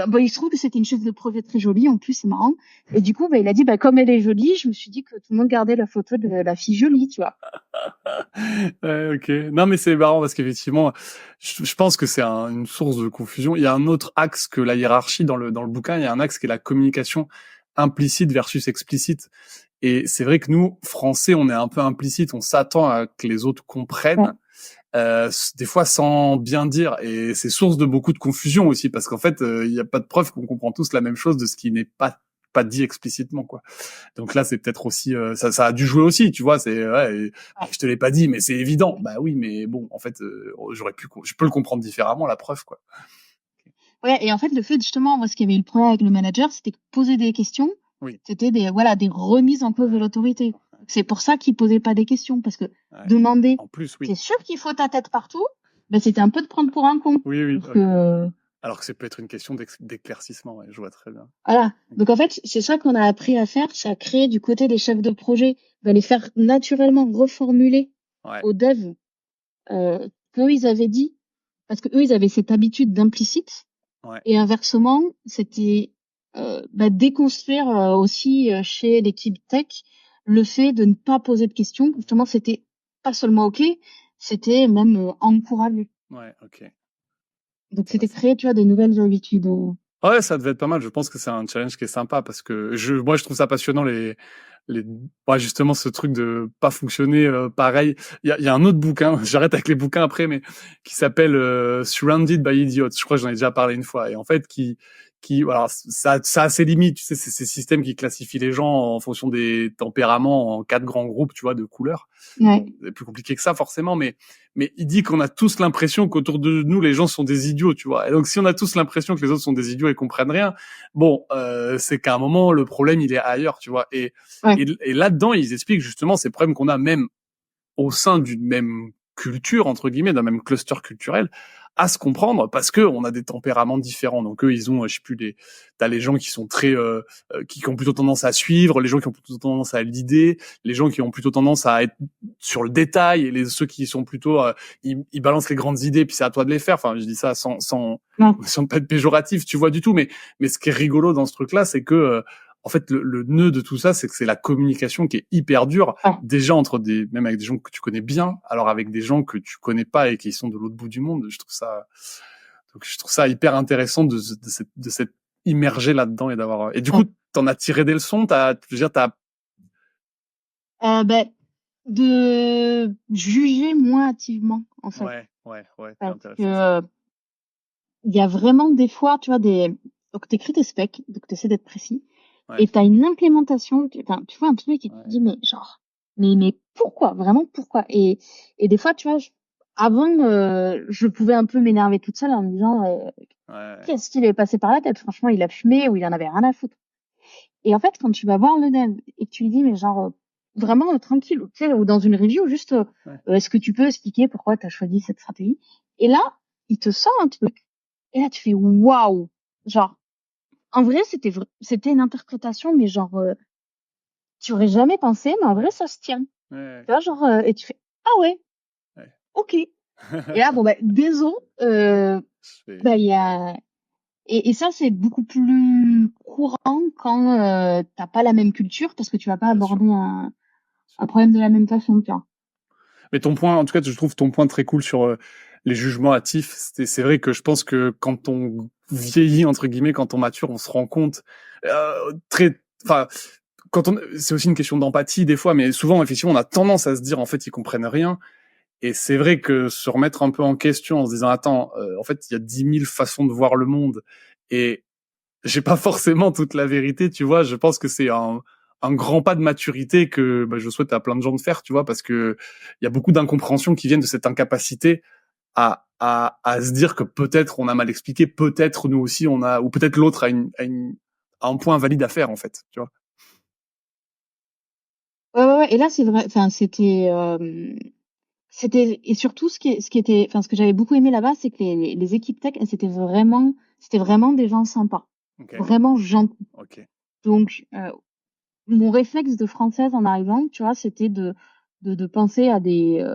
bah, il se trouve que c'était une chef de projet très jolie, en plus, c'est marrant. Et du coup, bah, il a dit, bah, comme elle est jolie, je me suis dit que tout le monde gardait la photo de la fille jolie, tu vois. Ouais, ok. Non, mais c'est marrant parce qu'effectivement, je pense que c'est une source de confusion. Il y a un autre axe que la hiérarchie dans le bouquin. Il y a un axe qui est la communication implicite versus explicite. Et c'est vrai que nous, Français, on est un peu implicite. On s'attend à que les autres Ouais. comprennent. Des fois sans bien dire, et c'est source de beaucoup de confusion aussi parce qu'en fait il n'y a pas de preuve qu'on comprend tous la même chose de ce qui n'est pas dit explicitement, quoi. Donc là c'est peut-être aussi ça a dû jouer aussi, tu vois, c'est ouais, je te l'ai pas dit mais c'est évident. Bah oui, mais bon en fait je peux le comprendre différemment, la preuve, quoi. Ouais, et en fait, le fait, justement, moi, ce qui avait eu le problème avec le manager, c'était que poser des questions, Oui. c'était des remises en cause de l'autorité. C'est pour ça qu'il posait pas des questions, parce que Ouais. demander, En plus, oui. t'es sûr qu'il faut ta tête partout? Ben, c'était un peu de prendre pour un con. Oui. Parce que, Alors que ça peut être une question d'éclaircissement, ouais, je vois très bien. voilà. Donc, en fait, c'est ça qu'on a appris à faire, c'est à créer du côté des chefs de projet, les faire naturellement reformuler Ouais. aux devs, qu'eux, ils avaient dit. Parce que eux, ils avaient cette habitude d'implicite. Ouais. Et inversement, c'était déconstruire aussi chez l'équipe tech le fait de ne pas poser de questions. Justement, c'était pas seulement OK, c'était même encouragé. Ouais, ok. Donc, c'était créer, tu vois, des nouvelles habitudes. Ouais, ça devait être pas mal. Je pense que c'est un challenge qui est sympa parce que moi, je trouve ça passionnant ouais, justement, ce truc de pas fonctionner pareil. Il y a un autre bouquin, j'arrête avec les bouquins après, mais qui s'appelle Surrounded by Idiots. Je crois que j'en ai déjà parlé une fois. Et en fait, alors, ça a ses limites. Tu sais, c'est ces systèmes qui classifient les gens en fonction des tempéraments en 4 grands groupes, tu vois, de couleurs. Ouais. Bon, c'est plus compliqué que ça, forcément, mais il dit qu'on a tous l'impression qu'autour de nous, les gens sont des idiots, tu vois. Et donc, si on a tous l'impression que les autres sont des idiots et comprennent rien, bon, c'est qu'à un moment, le problème, il est ailleurs, tu vois. Et là-dedans, ils expliquent justement ces problèmes qu'on a même au sein d'une même culture, entre guillemets, d'un même cluster culturel, à se comprendre parce que on a des tempéraments différents. Donc eux, ils ont, je sais plus, t'as les gens qui sont très, qui ont plutôt tendance à suivre, les gens qui ont plutôt tendance à l'idée, les gens qui ont plutôt tendance à être sur le détail, et ceux qui sont plutôt, ils balancent les grandes idées, puis c'est à toi de les faire. Enfin, je dis ça sans pas être péjoratif, tu vois, du tout. Mais ce qui est rigolo dans ce truc-là, c'est que en fait, le nœud de tout ça, c'est que c'est la communication qui est hyper dure, déjà même avec des gens que tu connais bien, alors avec des gens que tu connais pas et qui sont de l'autre bout du monde. Je trouve ça hyper intéressant de s'être immergé là-dedans et d'avoir. Et du coup, t'en as tiré des leçons, de juger moins hâtivement, en fait. Ouais, Parce intéressant. que il y a vraiment des fois, tu vois, donc t'écris tes specs, donc t'essaies d'être précis, et t'as une implémentation, tu vois un truc et tu te dis, mais genre, mais pourquoi? Vraiment, pourquoi? Et des fois, tu vois, avant, je pouvais un peu m'énerver toute seule en me disant, qu'est-ce qu'il est passé par la tête? Franchement, il a fumé ou il en avait rien à foutre. Et en fait, quand tu vas voir le dev et que tu lui dis, mais genre, vraiment tranquille, tu sais, ou dans une review, juste, est-ce que tu peux expliquer pourquoi tu as choisi cette stratégie? Et là, il te sort un truc. Et là, tu fais waouh! Genre, en vrai, c'était une interprétation, mais genre, tu aurais jamais pensé, mais en vrai, ça se tient. Ouais. Tu vois, genre, et tu fais, ah ouais, Ouais. ok. Et là, bon, bah, désolé, bah, il y a, et ça, c'est beaucoup plus courant quand t'as pas la même culture, parce que tu vas pas Bien sûr. aborder un problème de la même façon, tu vois. Mais ton point, en tout cas, je trouve ton point très cool sur les jugements hâtifs. C'est vrai que je pense que quand on vieillit, entre guillemets, quand on mature, on se rend compte enfin, c'est aussi une question d'empathie des fois, mais souvent, effectivement, on a tendance à se dire, en fait, ils comprennent rien. Et c'est vrai que se remettre un peu en question en se disant, attends, en fait, il y a 10 000 façons de voir le monde et j'ai pas forcément toute la vérité, tu vois. Je pense que c'est un grand pas de maturité que je souhaite à plein de gens de faire, tu vois, parce que il y a beaucoup d'incompréhension qui viennent de cette incapacité à se dire que peut-être on a mal expliqué, peut-être nous aussi on a, ou peut-être l'autre a un point valide à faire, en fait, tu vois. Ouais. Et là, c'est vrai, enfin, c'était, et surtout, ce qui était, enfin, ce que j'avais beaucoup aimé là-bas, c'est que les équipes tech, c'était vraiment des gens sympas. Ok. Vraiment gentils. Ok. Donc, mon réflexe de française en arrivant, tu vois, c'était de penser à des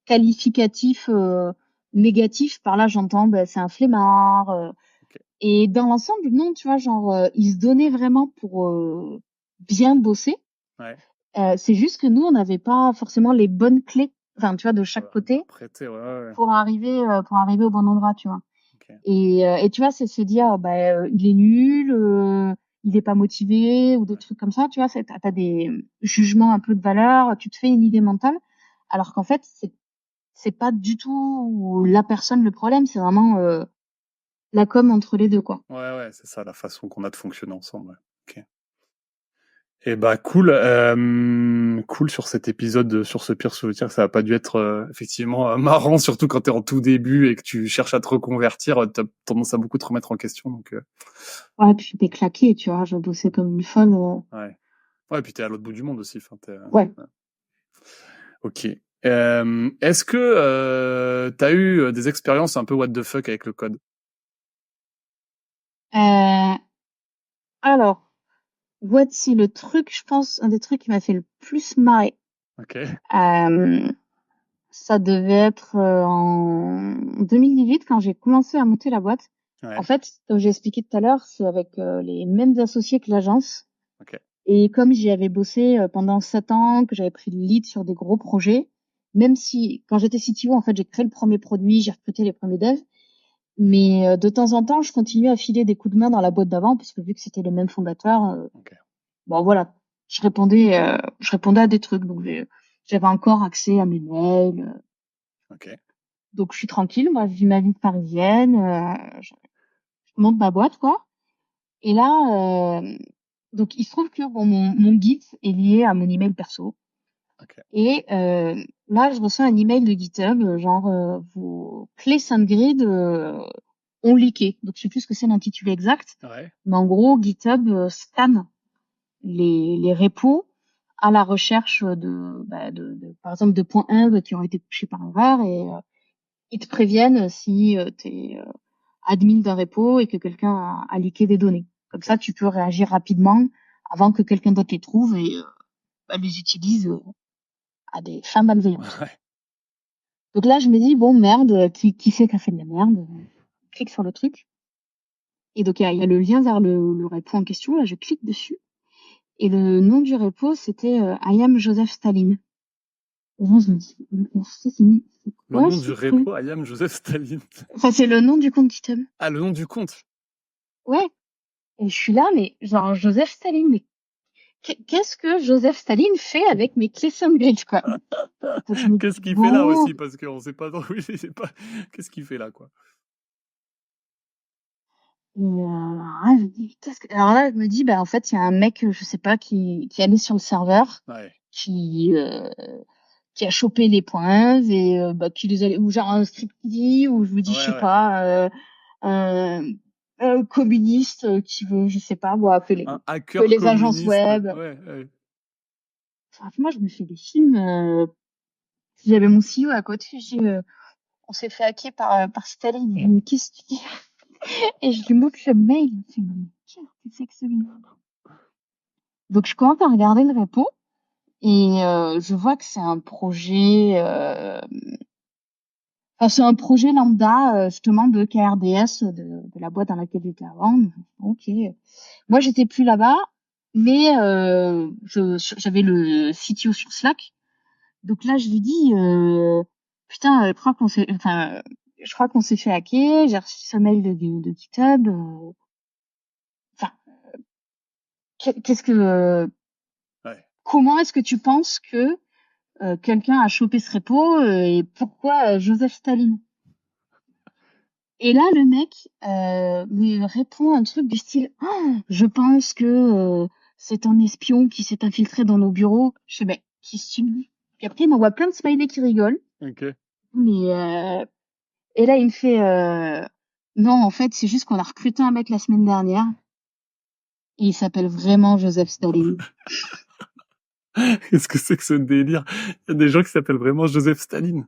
qualificatifs négatifs. Par là, j'entends, ben, c'est un flemmard. Ok. Et dans l'ensemble, non, tu vois, genre, ils se donnaient vraiment pour bien bosser. Ouais. C'est juste que nous, on n'avait pas forcément les bonnes clés, enfin, tu vois, de chaque Voilà. côté Prêter, ouais. pour arriver au bon endroit, tu vois. Ok. Et tu vois, c'est se dire, bah, il est nul, il est pas motivé, ou des Ouais. trucs comme ça, tu vois, t'as des jugements un peu de valeur, tu te fais une idée mentale, alors qu'en fait, c'est pas du tout la personne le problème, c'est vraiment la com entre les deux, quoi. Ouais, c'est ça la façon qu'on a de fonctionner ensemble. Ouais. Ok. Et bah cool, cool sur cet épisode, sur ce pire souvenir. Ça a pas dû être effectivement marrant, surtout quand t'es en tout début et que tu cherches à te reconvertir. T'as tendance à beaucoup te remettre en question. Donc Ouais, puis j'étais claquée, tu vois, je bossais comme une folle. ouais, ouais. Et puis t'es à l'autre bout du monde aussi. Enfin, Ouais. ouais. Ok. Est-ce que t'as eu des expériences un peu what the fuck avec le code? Euh, alors, voici le truc, je pense, un des trucs qui m'a fait le plus marrer. Ok. Euh, Ça devait être en 2018 quand j'ai commencé à monter la boîte. En Ouais. fait, comme j'ai expliqué tout à l'heure, c'est avec les mêmes associés que l'agence. Ok. Et comme j'y avais bossé pendant 7 ans, que j'avais pris le lead sur des gros projets, même si quand j'étais CTO, en fait, j'ai créé le premier produit, j'ai recruté les premiers devs, mais de temps en temps, je continuais à filer des coups de main dans la boîte d'avant, parce que vu que c'était les mêmes fondateurs, Ok. bon voilà, je répondais à des trucs, donc j'avais encore accès à mes mails. Ok. Donc je suis tranquille, moi je vis ma vie de parisienne, je monte ma boîte quoi. Et là, donc il se trouve que bon, mon Git est lié à mon email perso. Ok. Et là, je reçois un email de GitHub, genre vos clés SendGrid ont leaké. Donc je sais plus ce que c'est l'intitulé exact, Ouais. mais en gros GitHub scanne les repos à la recherche par exemple de points .env qui ont été touchés par erreur et ils te préviennent si t'es admin d'un repo et que quelqu'un a leaké des données. Comme Ok. ça, tu peux réagir rapidement avant que quelqu'un d'autre les trouve et les utilise à des fins malveillantes. Ouais. Donc là, je me dis, bon, merde, qui c'est qui a fait de la merde? Clique sur le truc. Et donc, il y a le lien vers le repo en question. Là, je clique dessus. Et le nom du repo, c'était I am Joseph Staline. Et là, je me dis, mais c'est Le quoi nom ce du truc? repo, I am Joseph Staline. Enfin, c'est le nom du compte GitHub. Ah, le nom du compte. Ouais. Et je suis là, mais genre, Joseph Staline, mais qu'est-ce que Joseph Staline fait avec mes clés SendGrid, quoi? Donc, je me dis, Qu'est-ce qu'il fait là bon. aussi? Parce qu'on sait pas trop. Oui, c'est pas. Qu'est-ce qu'il fait là, quoi? Et, je me dis, alors là, je me dis, bah, en fait, il y a un mec, je sais pas, qui est allé sur le serveur, Ouais. qui, qui a chopé les points et qui les a, ou genre un script qui dit, ou je me dis, je sais Ouais. pas, euh, communiste qui veut, je sais pas, moi, Un que hacker les agences communiste. web. Ouais, ouais. Enfin, moi, je me fais des films. J'avais mon CEO à côté, je dis, on s'est fait hacker par Staline. Il dit, mais qu'est-ce que tu dis? Et je lui montre le mail. Il me fait, mais qu'est-ce que c'est que celui-là? Donc, je commence à regarder le repo et je vois que c'est un projet. Enfin, c'est un projet lambda, justement, de KRDS, de la boîte dans laquelle j'étais avant. Ok. Moi, j'étais plus là-bas, mais j'avais le CTO sur Slack. Donc là, je lui dis, putain, je crois qu'on s'est fait hacker. J'ai reçu ce mail de GitHub. Enfin, qu'est-ce que, Ouais. comment est-ce que tu penses que quelqu'un a chopé ce repo et pourquoi Joseph Staline? Et là, le mec me répond un truc du style oh, je pense que c'est un espion qui s'est infiltré dans nos bureaux. Je sais, mais qui se dit? Puis après, il m'envoie plein de smileys qui rigolent. Ok. Mais et là, il me fait non, en fait, c'est juste qu'on a recruté un mec la semaine dernière. Et il s'appelle vraiment Joseph Staline. Qu'est-ce que c'est que ce délire? Il y a des gens qui s'appellent vraiment Joseph Staline.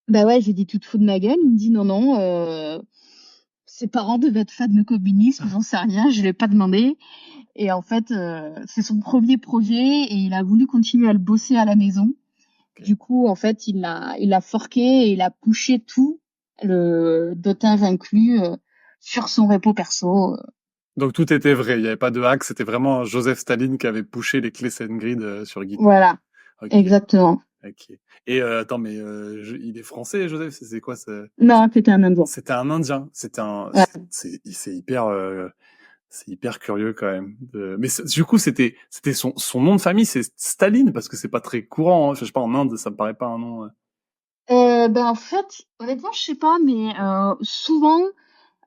Bah ouais, j'ai dit toute fou de ma gueule. Il me dit non, ses parents devaient être fans de communisme, j'en sais rien, je l'ai pas demandé. Et en fait, c'est son premier projet et il a voulu continuer à le bosser à la maison. Okay. Du coup, en fait, il a forqué et il a pushé tout, le dotage inclus, sur son repo perso. Donc tout était vrai, il n'y avait pas de hack, c'était vraiment Joseph Staline qui avait pushé les clés SendGrid sur GitHub. Voilà, okay. Exactement. Ok. Et attends, mais il est français, Joseph? C'est quoi Non, c'était un Indien. C'était un Indien. C'était un. Ouais. C'est hyper curieux quand même. Mais du coup, c'était son nom de famille, c'est Staline parce que c'est pas très courant. Hein. Je sais pas, en Inde, ça me paraît pas un nom. Ben en fait, honnêtement, je sais pas, mais souvent,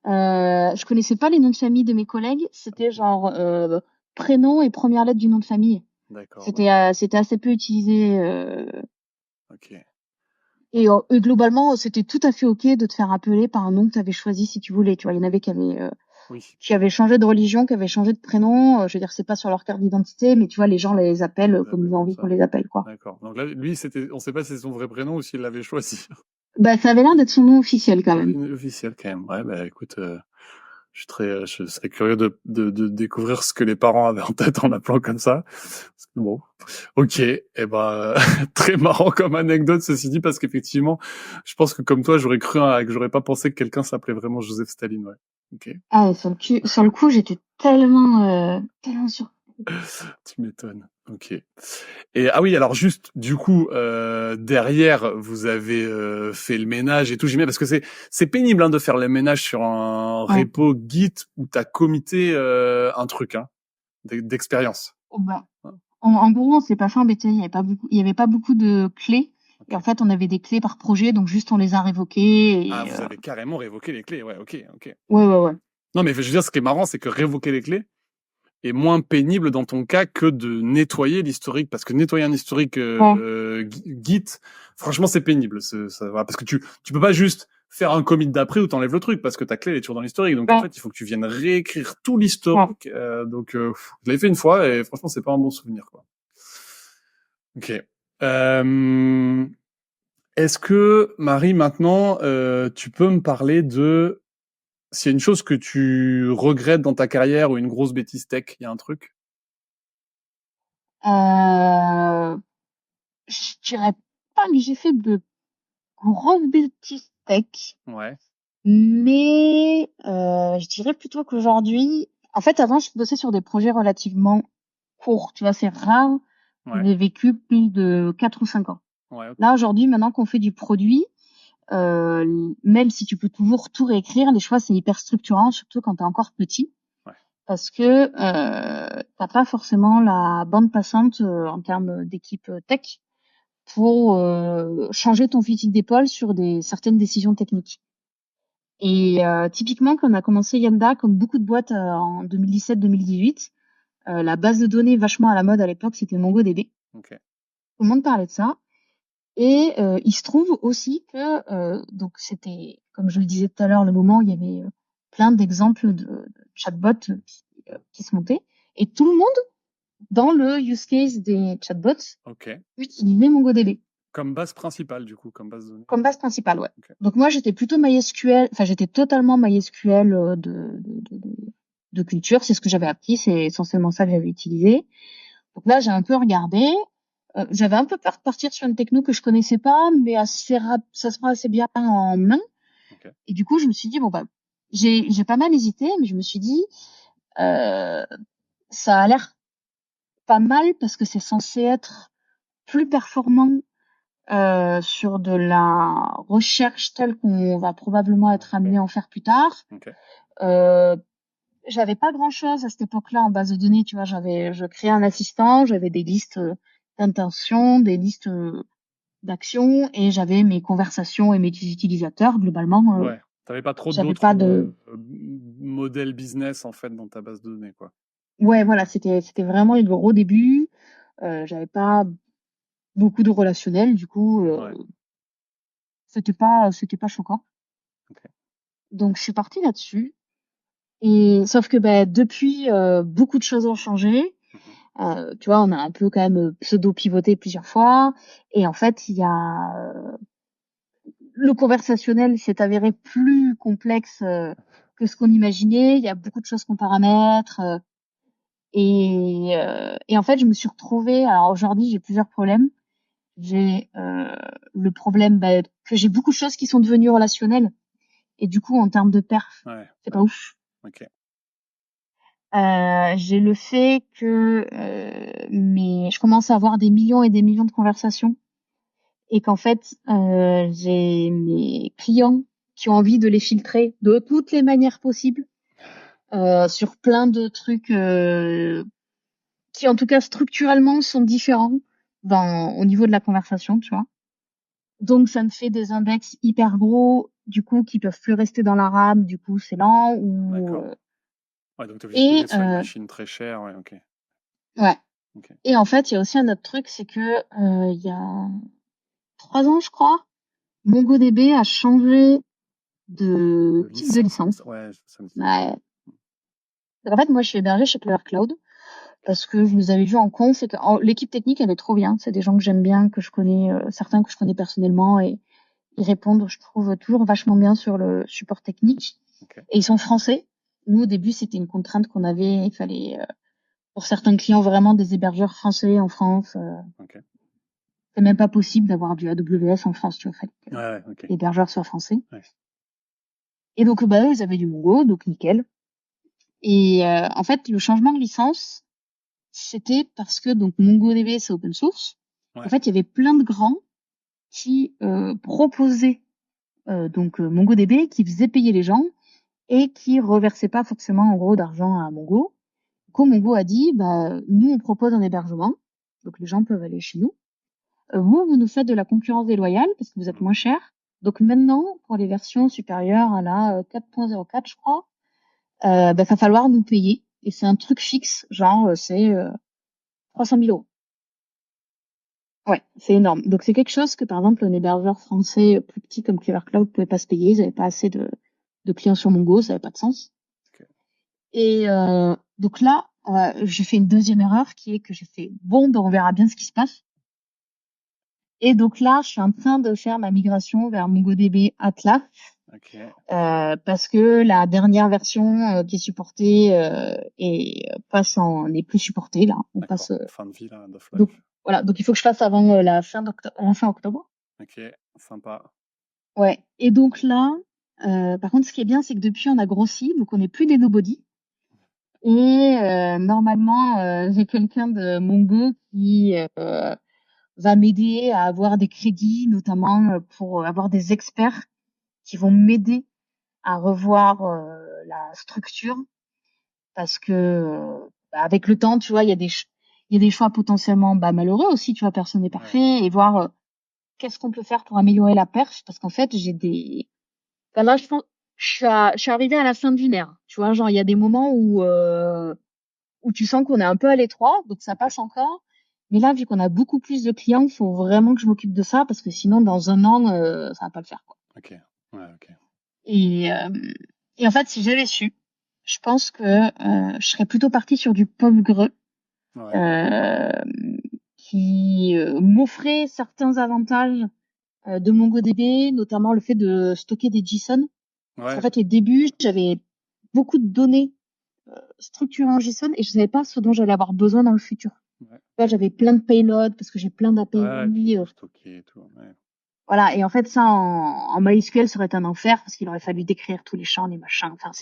je connaissais pas les noms de famille de mes collègues. C'était genre prénom et première lettre du nom de famille. D'accord. C'était assez peu utilisé. Ok. Et globalement, c'était tout à fait ok de te faire appeler par un nom que tu avais choisi si tu voulais. Tu vois, il y en avait qui avaient changé de religion, qui avaient changé de prénom. Je veux dire, c'est pas sur leur carte d'identité, mais tu vois, les gens les appellent comme ils ont envie qu'on les appelle, quoi. D'accord. Donc là, lui, on sait pas si c'est son vrai prénom ou s'il l'avait choisi. Bah, ça avait l'air d'être son nom officiel quand même. Officiel quand même. Ouais, bah écoute, je serais curieux de découvrir ce que les parents avaient en tête en l'appelant comme ça. Bon, ok. Et ben, très marrant comme anecdote, ceci dit, parce qu'effectivement, je pense que comme toi, j'aurais cru que j'aurais pas pensé que quelqu'un s'appelait vraiment Joseph Staline. Ouais. Ok. Ah, sur le coup, j'étais tellement surpris. Tu m'étonnes. Ok. Et ah oui, alors juste du coup derrière vous avez fait le ménage et tout, j'imagine parce que c'est pénible hein, de faire le ménage sur un repo Git où t'as commité un truc hein, d'expérience. Oh, bah. En gros, on s'est pas fait embêter, il y avait pas beaucoup de clés. Okay. Et en fait, on avait des clés par projet, donc juste on les a révoquées. Et, vous avez carrément révoqué les clés, ouais, ok. Ouais. Non mais je veux dire, ce qui est marrant, c'est que révoquer les clés est moins pénible dans ton cas que de nettoyer l'historique, parce que nettoyer un historique Git, franchement, c'est pénible. Parce que tu peux pas juste faire un commit d'après où t'enlèves le truc, parce que ta clé elle est toujours dans l'historique. Donc en fait, il faut que tu viennes réécrire tout l'historique. Donc je l'ai fait une fois et franchement, c'est pas un bon souvenir, quoi. Ok. Est-ce que Marie, maintenant, tu peux me parler de s'il y a une chose que tu regrettes dans ta carrière ou une grosse bêtise tech, il y a un truc? Je dirais pas que j'ai fait de grosses bêtises tech. Ouais. Mais je dirais plutôt qu'aujourd'hui, en fait, avant, je bossais sur des projets relativement courts. Tu vois, c'est rare. J'ai vécu plus de 4 ou 5 ans. Ouais, okay. Là, aujourd'hui, maintenant qu'on fait du produit, même si tu peux toujours tout réécrire, les choix, c'est hyper structurant, surtout quand t'es encore petit. Ouais. Parce que t'as pas forcément la bande passante en termes d'équipe tech pour changer ton fusil d'épaule sur certaines décisions techniques. Et typiquement, quand on a commencé Yamda, comme beaucoup de boîtes en 2017-2018, la base de données vachement à la mode à l'époque, c'était MongoDB. Okay. Tout le monde parlait de ça. Et il se trouve aussi que donc c'était, comme je le disais tout à l'heure, le moment où il y avait plein d'exemples de chatbots qui se montaient. Et tout le monde, dans le use case des chatbots, Ok. utilisait MongoDB. Comme base principale, du coup, comme base de données. Comme base principale, ouais. Ok. Donc moi, j'étais plutôt MySQL, enfin j'étais totalement MySQL de culture, c'est ce que j'avais appris, c'est essentiellement ça que j'avais utilisé. Donc là, j'ai un peu regardé. J'avais un peu peur de partir sur une techno que je connaissais pas, mais ça se prend assez bien en main. Ok. Et du coup, je me suis dit, bon, bah, j'ai pas mal hésité, mais je me suis dit, ça a l'air pas mal parce que c'est censé être plus performant sur de la recherche telle qu'on va probablement être amené à en faire plus tard. Ok. J'avais pas grand chose à cette époque-là en base de données, tu vois, je créais un assistant, j'avais des listes d'intentions, des listes d'actions et j'avais mes conversations et mes utilisateurs. Globalement, Ouais. T'avais pas trop j'avais d'autres pas de, modèles business, en fait, dans ta base de données, quoi. ouais, voilà, c'était vraiment le gros début. J'avais pas beaucoup de relationnel, du coup, Ouais. c'était pas choquant. Ok. Donc je suis partie là-dessus. Et sauf que depuis, beaucoup de choses ont changé. Tu vois, on a un peu quand même pseudo-pivoté plusieurs fois. Et en fait, il y a le conversationnel s'est avéré plus complexe que ce qu'on imaginait. Il y a beaucoup de choses qu'on paramètre. Et en fait, je me suis retrouvée. Alors aujourd'hui, j'ai plusieurs problèmes. J'ai le problème que j'ai beaucoup de choses qui sont devenues relationnelles. Et du coup, en termes de perf, Ouais. c'est pas ouf. Ok. J'ai le fait que je commence à avoir des millions et des millions de conversations et qu'en fait j'ai mes clients qui ont envie de les filtrer de toutes les manières possibles sur plein de trucs qui en tout cas structurellement sont différents au niveau de la conversation, tu vois. Donc ça me fait des index hyper gros, du coup qui peuvent plus rester dans la RAM, du coup c'est lent ou D'accord. Ouais, donc t'es obligé de et payer sur une machine très chère, ouais, ok. ouais. Ok. Et en fait, il y a aussi un autre truc, c'est que il y a 3 ans, je crois, MongoDB a changé de De type de licence, licence. ouais, ça me dit. Ouais. Donc, en fait, moi, je suis hébergée chez Clever Cloud parce que je les avais vus en conf et que l'équipe technique, elle est trop bien. C'est des gens que j'aime bien, que je connais, certains que je connais personnellement et ils répondent, je trouve, toujours vachement bien sur le support technique. Ok. Et ils sont français. Nous, au début, c'était une contrainte qu'on avait. Il fallait, pour certains clients, vraiment des hébergeurs français en France. Ok. C'est même pas possible d'avoir du AWS en France, tu vois. Fallait que Ouais, ok. l'hébergeur soit français. Ouais. Et donc, eux, ils avaient du Mongo, donc nickel. Et en fait, le changement de licence, c'était parce que donc MongoDB, c'est open source. Ouais. En fait, il y avait plein de grands qui proposaient MongoDB, qui faisaient payer les gens et qui reversaient pas forcément en gros d'argent à Mongo. Du coup, Mongo a dit, nous, on propose un hébergement, donc les gens peuvent aller chez nous. Vous nous faites de la concurrence déloyale parce que vous êtes moins cher. Donc maintenant, pour les versions supérieures à la 4.04, je crois, va falloir nous payer. Et c'est un truc fixe, genre c'est 300 000 euros. Ouais, c'est énorme. Donc c'est quelque chose que par exemple un hébergeur français plus petit comme Clever Cloud pouvait pas se payer. Ils n'avaient pas assez de clients sur Mongo, ça n'avait pas de sens. Ok. Et donc là, j'ai fait une deuxième erreur qui est que j'ai fait bon, on verra bien ce qui se passe. Et donc là, je suis en train de faire ma migration vers MongoDB Atlas. Ok. Parce que la dernière version qui est supportée n'est plus supportée là. On D'accord. passe. Fin de vie, là, d'off Donc life. voilà, donc il faut que je fasse avant la fin octobre. Ok, sympa. Ouais. Et donc là, par contre, ce qui est bien, c'est que depuis on a grossi, donc on n'est plus des nobody. Et normalement, j'ai quelqu'un de Mongo qui va m'aider à avoir des crédits, notamment pour avoir des experts qui vont m'aider à revoir la structure parce que avec le temps, tu vois, il y a des choix potentiellement malheureux aussi, tu vois, personne n'est parfait Ouais. et voir qu'est-ce qu'on peut faire pour améliorer la perf parce qu'en fait, enfin, là, je pense je suis arrivée à la fin d'une ère, tu vois, genre il y a des moments où tu sens qu'on est un peu à l'étroit, donc ça passe encore. Mais là, vu qu'on a beaucoup plus de clients, il faut vraiment que je m'occupe de ça parce que sinon, dans un an, ça va pas le faire, quoi. Ok. Ouais, ok. Et Et en fait, si j'avais su, je pense que je serais plutôt partie sur du Postgre Ouais. qui m'offrait certains avantages de MongoDB, notamment le fait de stocker des JSON. Parce qu'en Ouais. fait, les débuts, j'avais beaucoup de données structurées en JSON et je savais pas ce dont j'allais avoir besoin dans le futur. Ouais. Là, j'avais plein de payloads parce que j'ai plein Ouais, qu'il d'API. faut stocker et tout. Ouais. Voilà, et en fait, ça, en MySQL, ça aurait été un enfer parce qu'il aurait fallu décrire tous les champs, les machins. Enfin, Ok.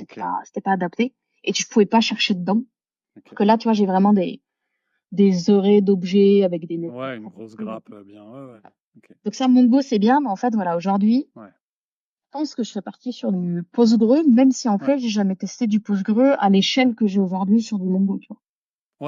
c'était pas adapté. Et tu pouvais pas chercher dedans. Ok. Parce que là, tu vois, j'ai vraiment des arrays d'objets avec des networks Ouais, une grosse properties et grappe, tout. bien. Ouais. Ok. Donc ça, Mongo, c'est bien, mais en fait, voilà, aujourd'hui, Ouais. je pense que je fais partie sur du Postgre, même si en Ouais. fait, j'ai jamais testé du Postgre à l'échelle que j'ai aujourd'hui sur du Mongo, tu vois.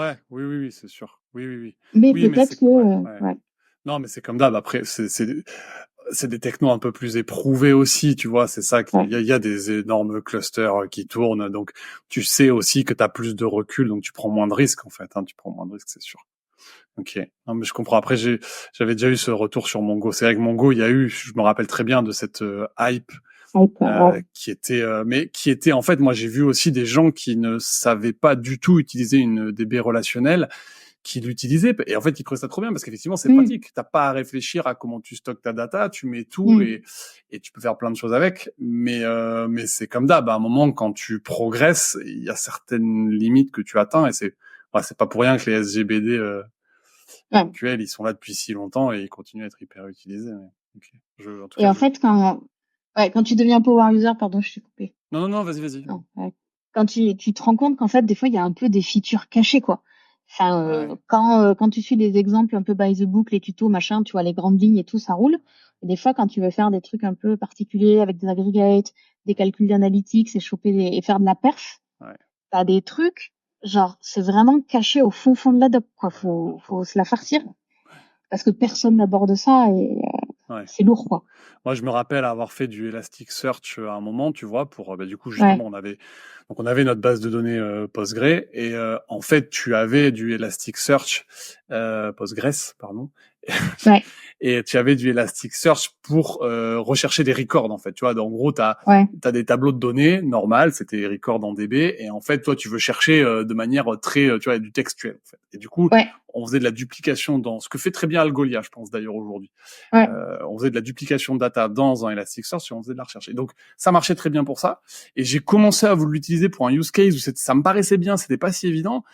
Ouais. Oui, c'est sûr. Oui. Mais Oui, mais peut-être c'est que, ouais. ouais, Non, mais c'est comme d'hab. Après, c'est des technos un peu plus éprouvés aussi, tu vois. C'est ça ouais. il y a des énormes clusters qui tournent, donc tu sais aussi que tu as plus de recul, donc tu prends moins de risques en fait. Hein, tu prends moins de risques, c'est sûr. Ok. Non, mais je comprends. Après, j'avais déjà eu ce retour sur Mongo. C'est vrai que Mongo, il y a eu, je me rappelle très bien de cette hype Ouais. mais qui était en fait, moi j'ai vu aussi des gens qui ne savaient pas du tout utiliser une DB relationnelle, qui l'utilisaient et en fait ils trouvaient ça trop bien parce qu'effectivement c'est Mm, pratique. T'as pas à réfléchir à comment tu stockes ta data, tu mets tout mm. et tu peux faire plein de choses avec. Mais c'est comme d'hab. À un moment quand tu progresses, il y a certaines limites que tu atteins et c'est pas pour rien que les SGBD Ouais. actuels ils sont là depuis si longtemps et ils continuent à être hyper utilisés. Mais, ok. En tout Et cas en fait, quand tu deviens power user, pardon, je t'ai coupé. non, vas-y. Non, ouais. Quand tu te rends compte qu'en fait, des fois, il y a un peu des features cachées, quoi. Enfin, Ouais. quand tu suis les exemples un peu by the book, les tutos, machin, tu vois, les grandes lignes et tout, ça roule. Et des fois, quand tu veux faire des trucs un peu particuliers avec des aggregates, des calculs d'analytics et et faire de la perf, Ouais. t'as des trucs, genre, c'est vraiment caché au fond de la doc, quoi. Faut se la farcir. Parce que personne n'aborde ça et Ouais. c'est lourd, quoi. Moi, je me rappelle avoir fait du Elasticsearch à un moment, tu vois, pour du coup Ouais, justement, on avait notre base de données Postgre et en fait, tu avais du Elasticsearch Postgres, pardon, ouais, et tu avais du Elasticsearch pour rechercher des records en fait. Tu vois, en gros, ouais, t'as des tableaux de données normales, c'était records en DB, et en fait, toi, tu veux chercher de manière très, tu vois, du textuel en fait. Et du coup, ouais, on faisait de la duplication dans ce que fait très bien Algolia, je pense d'ailleurs aujourd'hui. ouais, On faisait de la duplication de data dans un Elasticsearch et on faisait de la recherche. Et donc, ça marchait très bien pour ça. Et j'ai commencé à vous l'utiliser pour un use case où ça me paraissait bien, c'était pas si évident.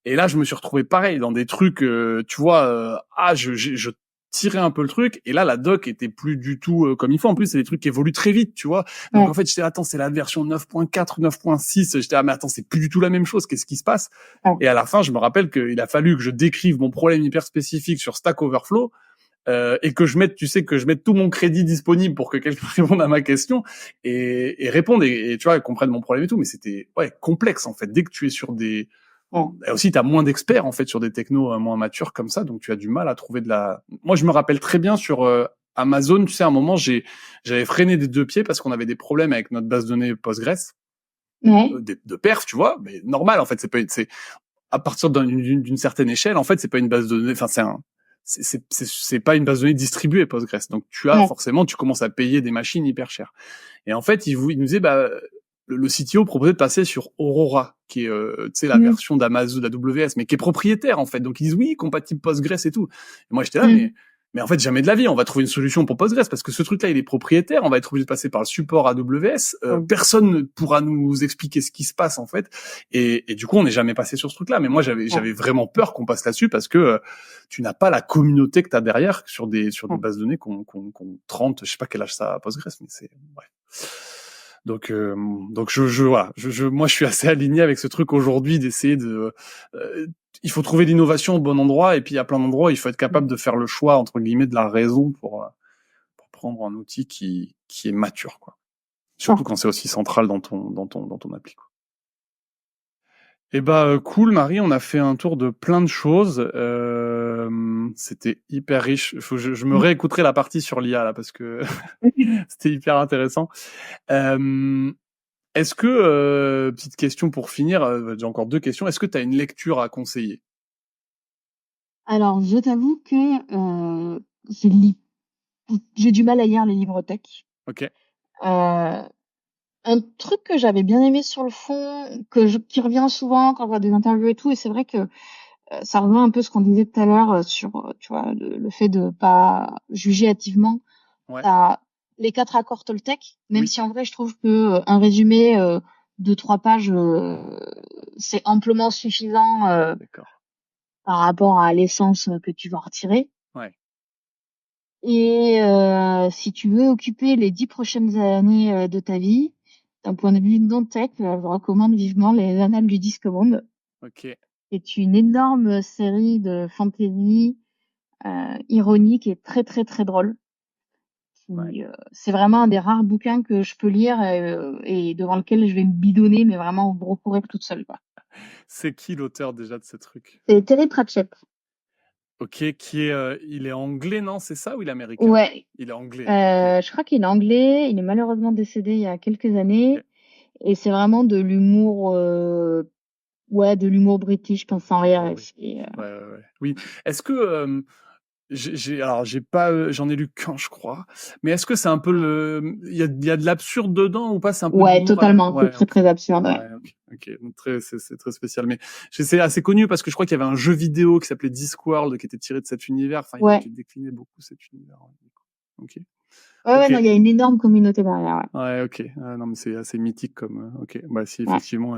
Et là, je me suis retrouvé pareil dans des trucs, tu vois, je tirais un peu le truc, et là, la doc était plus du tout comme il faut. En plus, c'est des trucs qui évoluent très vite, tu vois. Donc, ouais, en fait, j'étais, attends, c'est la version 9.4, 9.6. J'étais, ah, mais attends, c'est plus du tout la même chose. Qu'est-ce qui se passe? ouais. Et à la fin, je me rappelle qu'il a fallu que je décrive mon problème hyper spécifique sur Stack Overflow, et que je mette tout mon crédit disponible pour que quelqu'un réponde à ma question et réponde et tu vois, comprenne mon problème et tout. Mais c'était complexe en fait. Dès que tu es sur des Ouais. et aussi, tu as moins d'experts en fait sur des technos moins matures comme ça, donc tu as du mal à trouver de la. Moi, je me rappelle très bien sur Amazon, tu sais, à un moment, j'avais freiné des deux pieds parce qu'on avait des problèmes avec notre base de données Postgres, Ouais. de perf, tu vois, mais normal en fait, c'est à partir d'une certaine échelle, en fait, c'est pas une base de données, enfin c'est pas une base de données distribuée Postgres, donc Ouais. forcément tu commences à payer des machines hyper chères. Et en fait, il nous disait, bah, le CTO proposait de passer sur Aurora, qui est, tu sais, la Mm, version d'Amazon, d'AWS, mais qui est propriétaire, en fait. Donc, ils disent, oui, compatible Postgres et tout. Et moi, j'étais là, mm, mais en fait, jamais de la vie, on va trouver une solution pour Postgres, parce que ce truc-là, il est propriétaire, on va être obligé de passer par le support AWS, mm, personne ne pourra nous expliquer ce qui se passe, en fait. Et du coup, on n'est jamais passé sur ce truc-là. Mais moi, ouais, j'avais vraiment peur qu'on passe là-dessus, parce que tu n'as pas la communauté que tu as derrière sur des ouais. bases de données qu'on 30, je sais pas quel âge ça a Postgres, mais c'est bref. Donc voilà, moi je suis assez aligné avec ce truc aujourd'hui d'essayer il faut trouver l'innovation au bon endroit et puis il y a plein d'endroits où il faut être Mm. capable de faire le choix entre guillemets de la raison pour prendre un outil qui est mature quoi. Ouais. Surtout quand c'est aussi central dans ton appli quoi. Eh bah cool Marie, on a fait un tour de plein de choses. C'était hyper riche. Je me réécouterai la partie sur l'IA là parce que c'était hyper intéressant. Euh, Est-ce que, petite question pour finir, j'ai encore deux questions. Est-ce que tu as une lecture à conseiller? Alors, je t'avoue que je lis, j'ai du mal à lire les livres tech. Ok. Euh, Un truc que j'avais bien aimé sur le fond, qui revient souvent quand je vois des interviews et tout, et c'est vrai que ça rejoint un peu ce qu'on disait tout à l'heure sur, tu vois, le fait de pas juger hâtivement. Ouais. T'as les 4 accords Toltec, même Oui. si en vrai je trouve que un résumé de 3 pages, c'est amplement suffisant D'accord. par rapport à l'essence que tu vas en retirer. Ouais. Et si tu veux occuper les 10 prochaines années de ta vie, d'un point de vue non-tech, je recommande vivement les Annales du Disque Monde. Ok. C'est une énorme série de fantasy ironique et très très très drôle. Ouais. C'est vraiment un des rares bouquins que je peux lire et devant lequel je vais me bidonner, mais vraiment gros courir toute seule, quoi. C'est qui l'auteur déjà de ce truc? C'est Terry Pratchett. Ok, il est anglais, non? C'est ça ou il est américain? Ouais. Il est anglais. Ok. Je crois qu'il est anglais. Il est malheureusement décédé il y a quelques années. Ok. Et c'est vraiment de l'humour, de l'humour british, je pense, sans rire. Oui. Ouais. Oui. Est-ce que j'ai pas, j'en ai lu qu'un, je crois. Mais est-ce que c'est un peu il y a de l'absurde dedans ou pas? C'est un peu de Ouais, l'humour totalement. C'est ouais, très ok. très absurde. Ouais. Ouais, ok. Donc c'est très spécial. Mais c'est assez connu parce que je crois qu'il y avait un jeu vidéo qui s'appelait Discworld qui était tiré de cet univers. Enfin, Ouais. qui déclinait beaucoup cet univers. Ok. Ouais, Ok. non, il y a une énorme communauté derrière. Ouais. Ouais, ok. Ah, non, mais c'est assez mythique comme. Ok. Bah si Ouais. effectivement,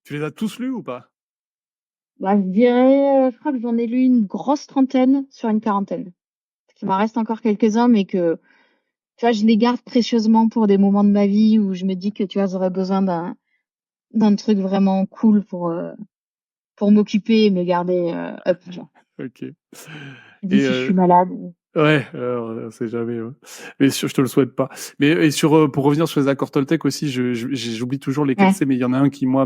tu les as tous lus ou pas? Bah, je dirais, je crois que j'en ai lu une grosse trentaine sur une quarantaine. Il m'en reste encore quelques-uns, mais que, tu vois, je les garde précieusement pour des moments de ma vie où je me dis que, tu vois, j'aurais besoin d'un truc vraiment cool pour m'occuper et me garder up, genre. Ok. Je dis Et si je suis malade. ouais, on sait jamais. Ouais. Mais je te le souhaite pas. Mais et pour revenir sur les accords Toltec aussi, j'oublie toujours lesquels Ouais, c'est, mais il y en a un qui moi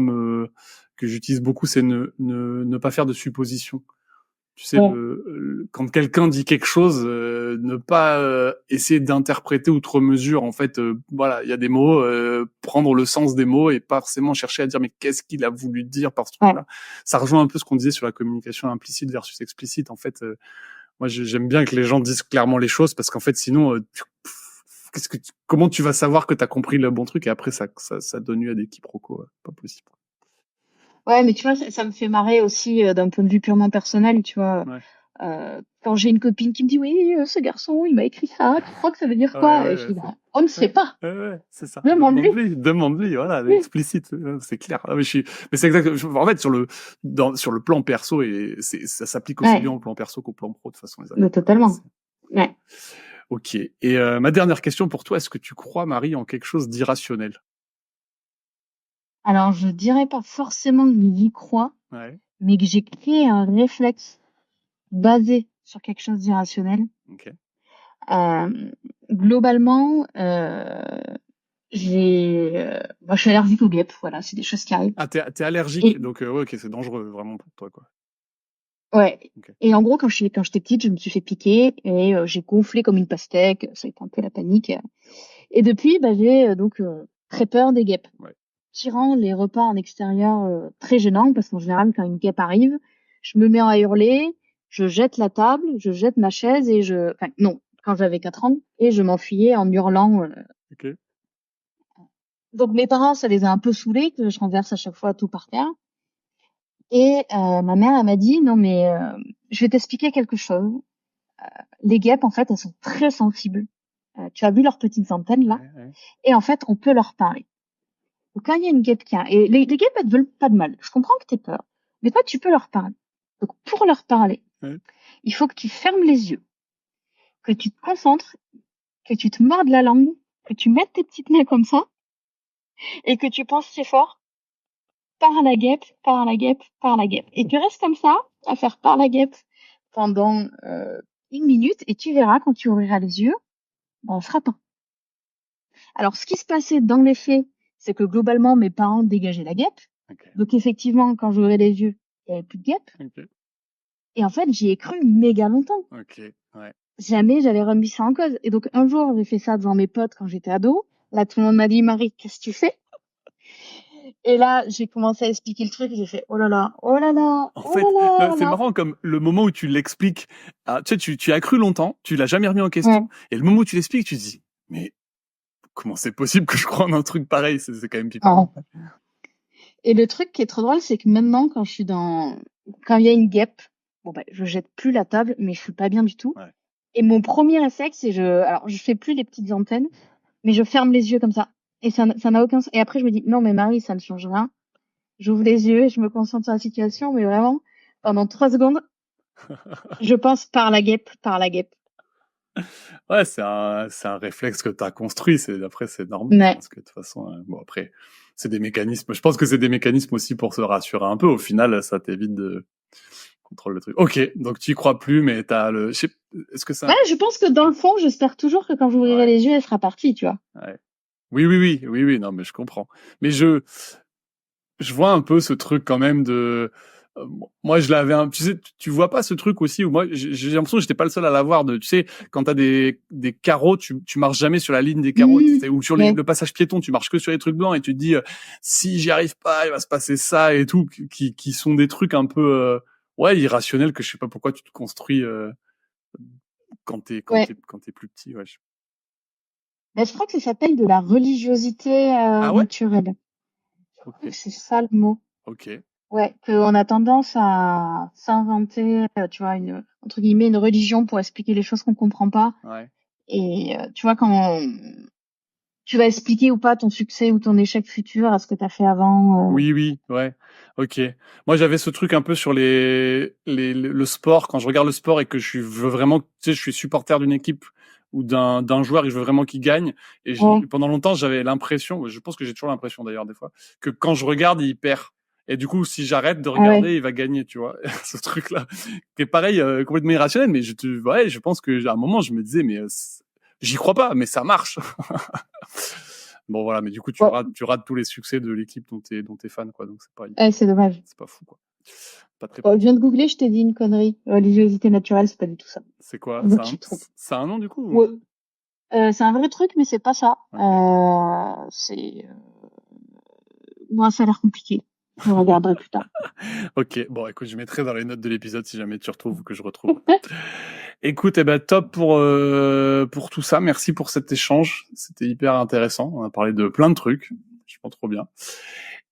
que j'utilise beaucoup, c'est ne pas faire de suppositions. Tu sais, ouais, quand quelqu'un dit quelque chose, ne pas essayer d'interpréter outre mesure. En fait, voilà, il y a des mots, prendre le sens des mots et pas forcément chercher à dire mais qu'est-ce qu'il a voulu dire par ce ouais. truc-là. Ça rejoint un peu ce qu'on disait sur la communication implicite versus explicite. En fait, moi j'aime bien que les gens disent clairement les choses parce qu'en fait sinon, comment tu vas savoir que tu as compris le bon truc et après ça donne lieu à des quiproquos, pas possible. Ouais, mais tu vois, ça me fait marrer aussi d'un point de vue purement personnel, tu vois. Ouais. Quand j'ai une copine qui me dit, oui, ce garçon, il m'a écrit ça, tu crois que ça veut dire quoi? Et je Ouais, dis, bah, on ne sait ouais, pas. c'est ça. Demande-lui. Demande-lui, voilà, Oui. explicite, c'est clair. Ah, mais c'est exact. En fait, sur le plan perso et ça s'applique aussi bien Ouais, au plan perso qu'au plan pro de toute façon les mais accords. totalement. Ouais. Ok. Et ma dernière question pour toi, est-ce que tu crois, Marie, en quelque chose d'irrationnel? Alors, je dirais pas forcément que j'y crois, Ouais. mais que j'ai créé un réflexe basé sur quelque chose d'irrationnel. Ok. Euh, Globalement, moi, je suis allergique aux guêpes. Voilà, c'est des choses qui arrivent. Ah, t'es allergique, Et donc ouais, ok, c'est dangereux vraiment pour toi, quoi. ouais. Ok. Et en gros, quand j'étais petite, je me suis fait piquer et j'ai gonflé comme une pastèque. Ça a été un peu la panique. Et depuis, bah, j'ai donc très peur des guêpes. Ouais. Qui rend les repas en extérieur très gênants parce qu'en général, quand une guêpe arrive, je me mets à hurler, je jette la table, je jette ma chaise enfin non, quand j'avais 4 ans, et je m'enfuyais en hurlant. Ok. Donc mes parents, ça les a un peu saoulés que je renverse à chaque fois tout par terre. Et ma mère, elle m'a dit, non mais je vais t'expliquer quelque chose. Les guêpes, en fait, elles sont très sensibles. Tu as vu leurs petites antennes là, Ouais. et en fait, on peut leur parler. Donc quand il y a une guêpe qui a, et les guêpes, elles ne veulent pas de mal. Je comprends que tu aies peur, mais toi, tu peux leur parler. Donc pour leur parler, Ouais. il faut que tu fermes les yeux, que tu te concentres, que tu te mordes la langue, que tu mettes tes petites mains comme ça, et que tu penses très fort, par la guêpe, par la guêpe, par la guêpe. Et tu restes comme ça, à faire par la guêpe pendant 1 minute, et tu verras quand tu ouvriras les yeux, on fera pas. Alors, ce qui se passait dans les faits, c'est que globalement, mes parents dégageaient la guêpe. Ok. Donc, effectivement, quand j'ouvrais les yeux, il n'y avait plus de guêpe. Ok. Et en fait, j'y ai cru méga longtemps. Ok. Ouais. Jamais j'allais remis ça en cause. Et donc, un jour, j'ai fait ça devant mes potes quand j'étais ado. Là, tout le monde m'a dit, Marie, qu'est-ce que tu fais? Et là, j'ai commencé à expliquer le truc et j'ai fait, oh là là, oh là là, En oh là fait, là, non, oh c'est là. marrant comme le moment où tu l'expliques, tu sais, tu as cru longtemps, tu l'as jamais remis en Ouais, question, et le moment où tu l'expliques, tu te dis, mais comment c'est possible que je croie en un truc pareil? C'est quand même piquant. Alors, et le truc qui est trop drôle, c'est que maintenant, quand il y a une guêpe, bon, bah, je jette plus la table, mais je suis pas bien du tout. Ouais. Et mon premier réflexe, c'est alors, je fais plus les petites antennes, mais je ferme les yeux comme ça. Et ça n'a aucun sens. Et après, je me dis, non, mais Marie, ça ne change rien. J'ouvre les yeux et je me concentre sur la situation, mais vraiment, pendant 3 secondes, je pense par la guêpe. Ouais, c'est un réflexe que tu as construit. Après, c'est normal. Ouais. Parce que de toute façon, bon, après, c'est des mécanismes. Je pense que c'est des mécanismes aussi pour se rassurer un peu. Au final, ça t'évite de contrôler le truc. Ok, donc tu y crois plus, mais t'as le. Est-ce que ça. Ouais, je pense que dans le fond, j'espère toujours que quand j'ouvrirai les yeux, elle sera partie, tu vois. Ouais. Oui, non, mais je comprends. Mais je vois un peu ce truc quand même de. Moi, je l'avais tu sais, tu vois pas ce truc aussi où moi, j'ai l'impression que j'étais pas le seul à l'avoir tu sais, quand t'as des carreaux, tu marches jamais sur la ligne des carreaux, ou sur le passage piéton, tu marches que sur les trucs blancs et tu te dis, si j'y arrive pas, il va se passer ça et tout, qui sont des trucs un peu, irrationnels que je sais pas pourquoi tu te construis, quand t'es plus petit, ouais. Mais je crois que ça s'appelle de la religiosité naturelle. Okay. C'est ça le mot. Ok. Ouais, qu'on a tendance à s'inventer, tu vois, entre guillemets, une religion pour expliquer les choses qu'on comprend pas. Ouais. Et tu vois, quand tu vas expliquer ou pas ton succès ou ton échec futur à ce que tu as fait avant. Oui, ouais. Ok. Moi, j'avais ce truc un peu sur le sport. Quand je regarde le sport et que je veux vraiment, tu sais, je suis supporter d'une équipe ou d'un joueur et je veux vraiment qu'il gagne. Et pendant longtemps, j'avais l'impression, je pense que j'ai toujours l'impression d'ailleurs des fois, que quand je regarde, il perd. Et du coup, si j'arrête de regarder, il va gagner, tu vois. Ce truc-là, qui est pareil, complètement irrationnel, mais je pense que à un moment, je me disais, mais j'y crois pas, mais ça marche. Bon, voilà, mais du coup, tu rates tous les succès de l'équipe dont t'es fan, quoi. Donc, c'est pas. C'est dommage. C'est pas fou, quoi. Pas très. Je viens de googler, je t'ai dit une connerie. Religiosité naturelle, c'est pas du tout ça. C'est quoi? Ça a un nom, du coup? Ouais. C'est un vrai truc, mais c'est pas ça. Okay. Moi, ça a l'air compliqué. Je regarderai plus tard. Ok, bon, écoute, je mettrai dans les notes de l'épisode si jamais tu retrouves ou que je retrouve. Écoute, top pour tout ça. Merci pour cet échange. C'était hyper intéressant. On a parlé de plein de trucs. Je pense trop bien.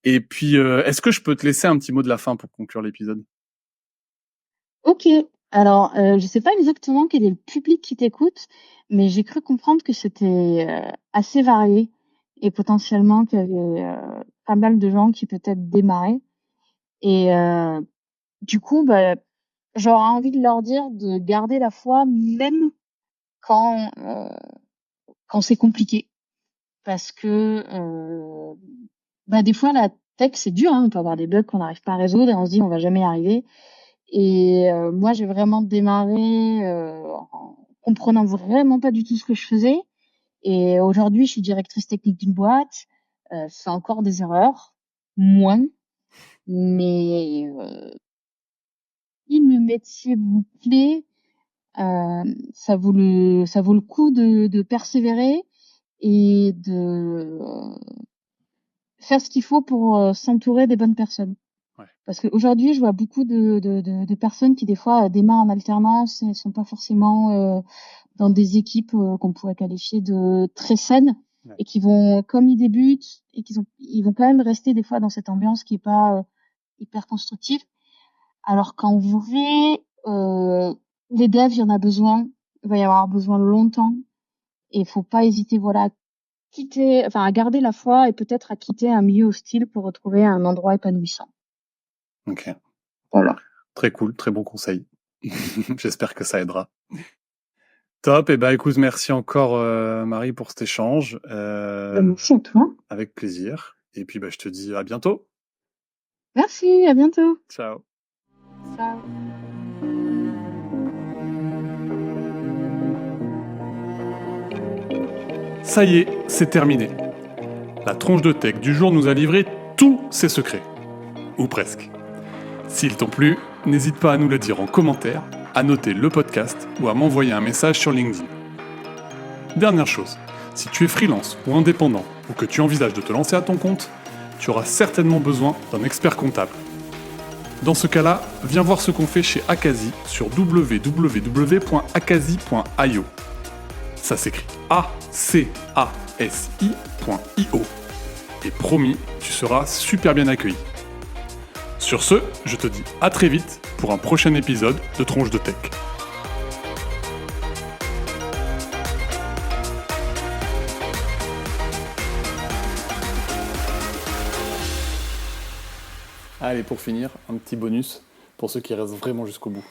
Et puis, est-ce que je peux te laisser un petit mot de la fin pour conclure l'épisode? Ok. Alors, je sais pas exactement quel est le public qui t'écoute, mais j'ai cru comprendre que c'était assez varié et potentiellement qu'il y avait pas mal de gens qui peut-être démarraient. Et du coup, j'aurais envie de leur dire de garder la foi même quand c'est compliqué. Parce que des fois, la tech, c'est dur. On peut avoir des bugs qu'on n'arrive pas à résoudre et on se dit on va jamais y arriver. Et moi, j'ai vraiment démarré en comprenant vraiment pas du tout ce que je faisais. Et aujourd'hui, je suis directrice technique d'une boîte. Je fais encore des erreurs, moins. Mais si le métier vous plaît, ça vaut le coup de persévérer et de faire ce qu'il faut pour s'entourer des bonnes personnes. Ouais. Parce qu'aujourd'hui, je vois beaucoup de personnes qui des fois démarrent en alternance et sont pas forcément dans des équipes qu'on pourrait qualifier de très saines, et qui vont, comme ils débutent, et ils vont quand même rester des fois dans cette ambiance qui est pas hyper constructive. Alors qu'en vrai, les devs, il y en a besoin, il va y avoir besoin longtemps, et il faut pas hésiter, à garder la foi et peut-être à quitter un milieu hostile pour retrouver un endroit épanouissant. Ok. Voilà. Très cool, très bon conseil. J'espère que ça aidera. Top, et écoute, merci encore Marie pour cet échange. Merci à toi. Avec plaisir. Et puis je te dis à bientôt. Merci, à bientôt. Ciao. Ciao. Ça y est, c'est terminé. La tronche de tech du jour nous a livré tous ses secrets. Ou presque. S'ils t'ont plu, n'hésite pas à nous le dire en commentaire, à noter le podcast ou à m'envoyer un message sur LinkedIn. Dernière chose, si tu es freelance ou indépendant ou que tu envisages de te lancer à ton compte, tu auras certainement besoin d'un expert comptable. Dans ce cas-là, viens voir ce qu'on fait chez Akazi sur www.akazi.io. Ça s'écrit ACASI.io. Et promis, tu seras super bien accueilli. Sur ce, je te dis à très vite pour un prochain épisode de Tronche de Tech. Allez, pour finir, un petit bonus pour ceux qui restent vraiment jusqu'au bout.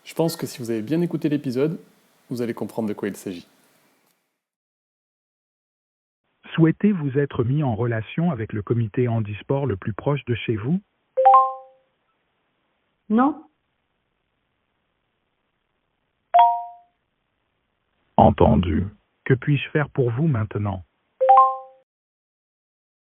Je pense que si vous avez bien écouté l'épisode, vous allez comprendre de quoi il s'agit. Souhaitez-vous être mis en relation avec le comité handisport le plus proche de chez vous? Non. Entendu. Que puis-je faire pour vous maintenant?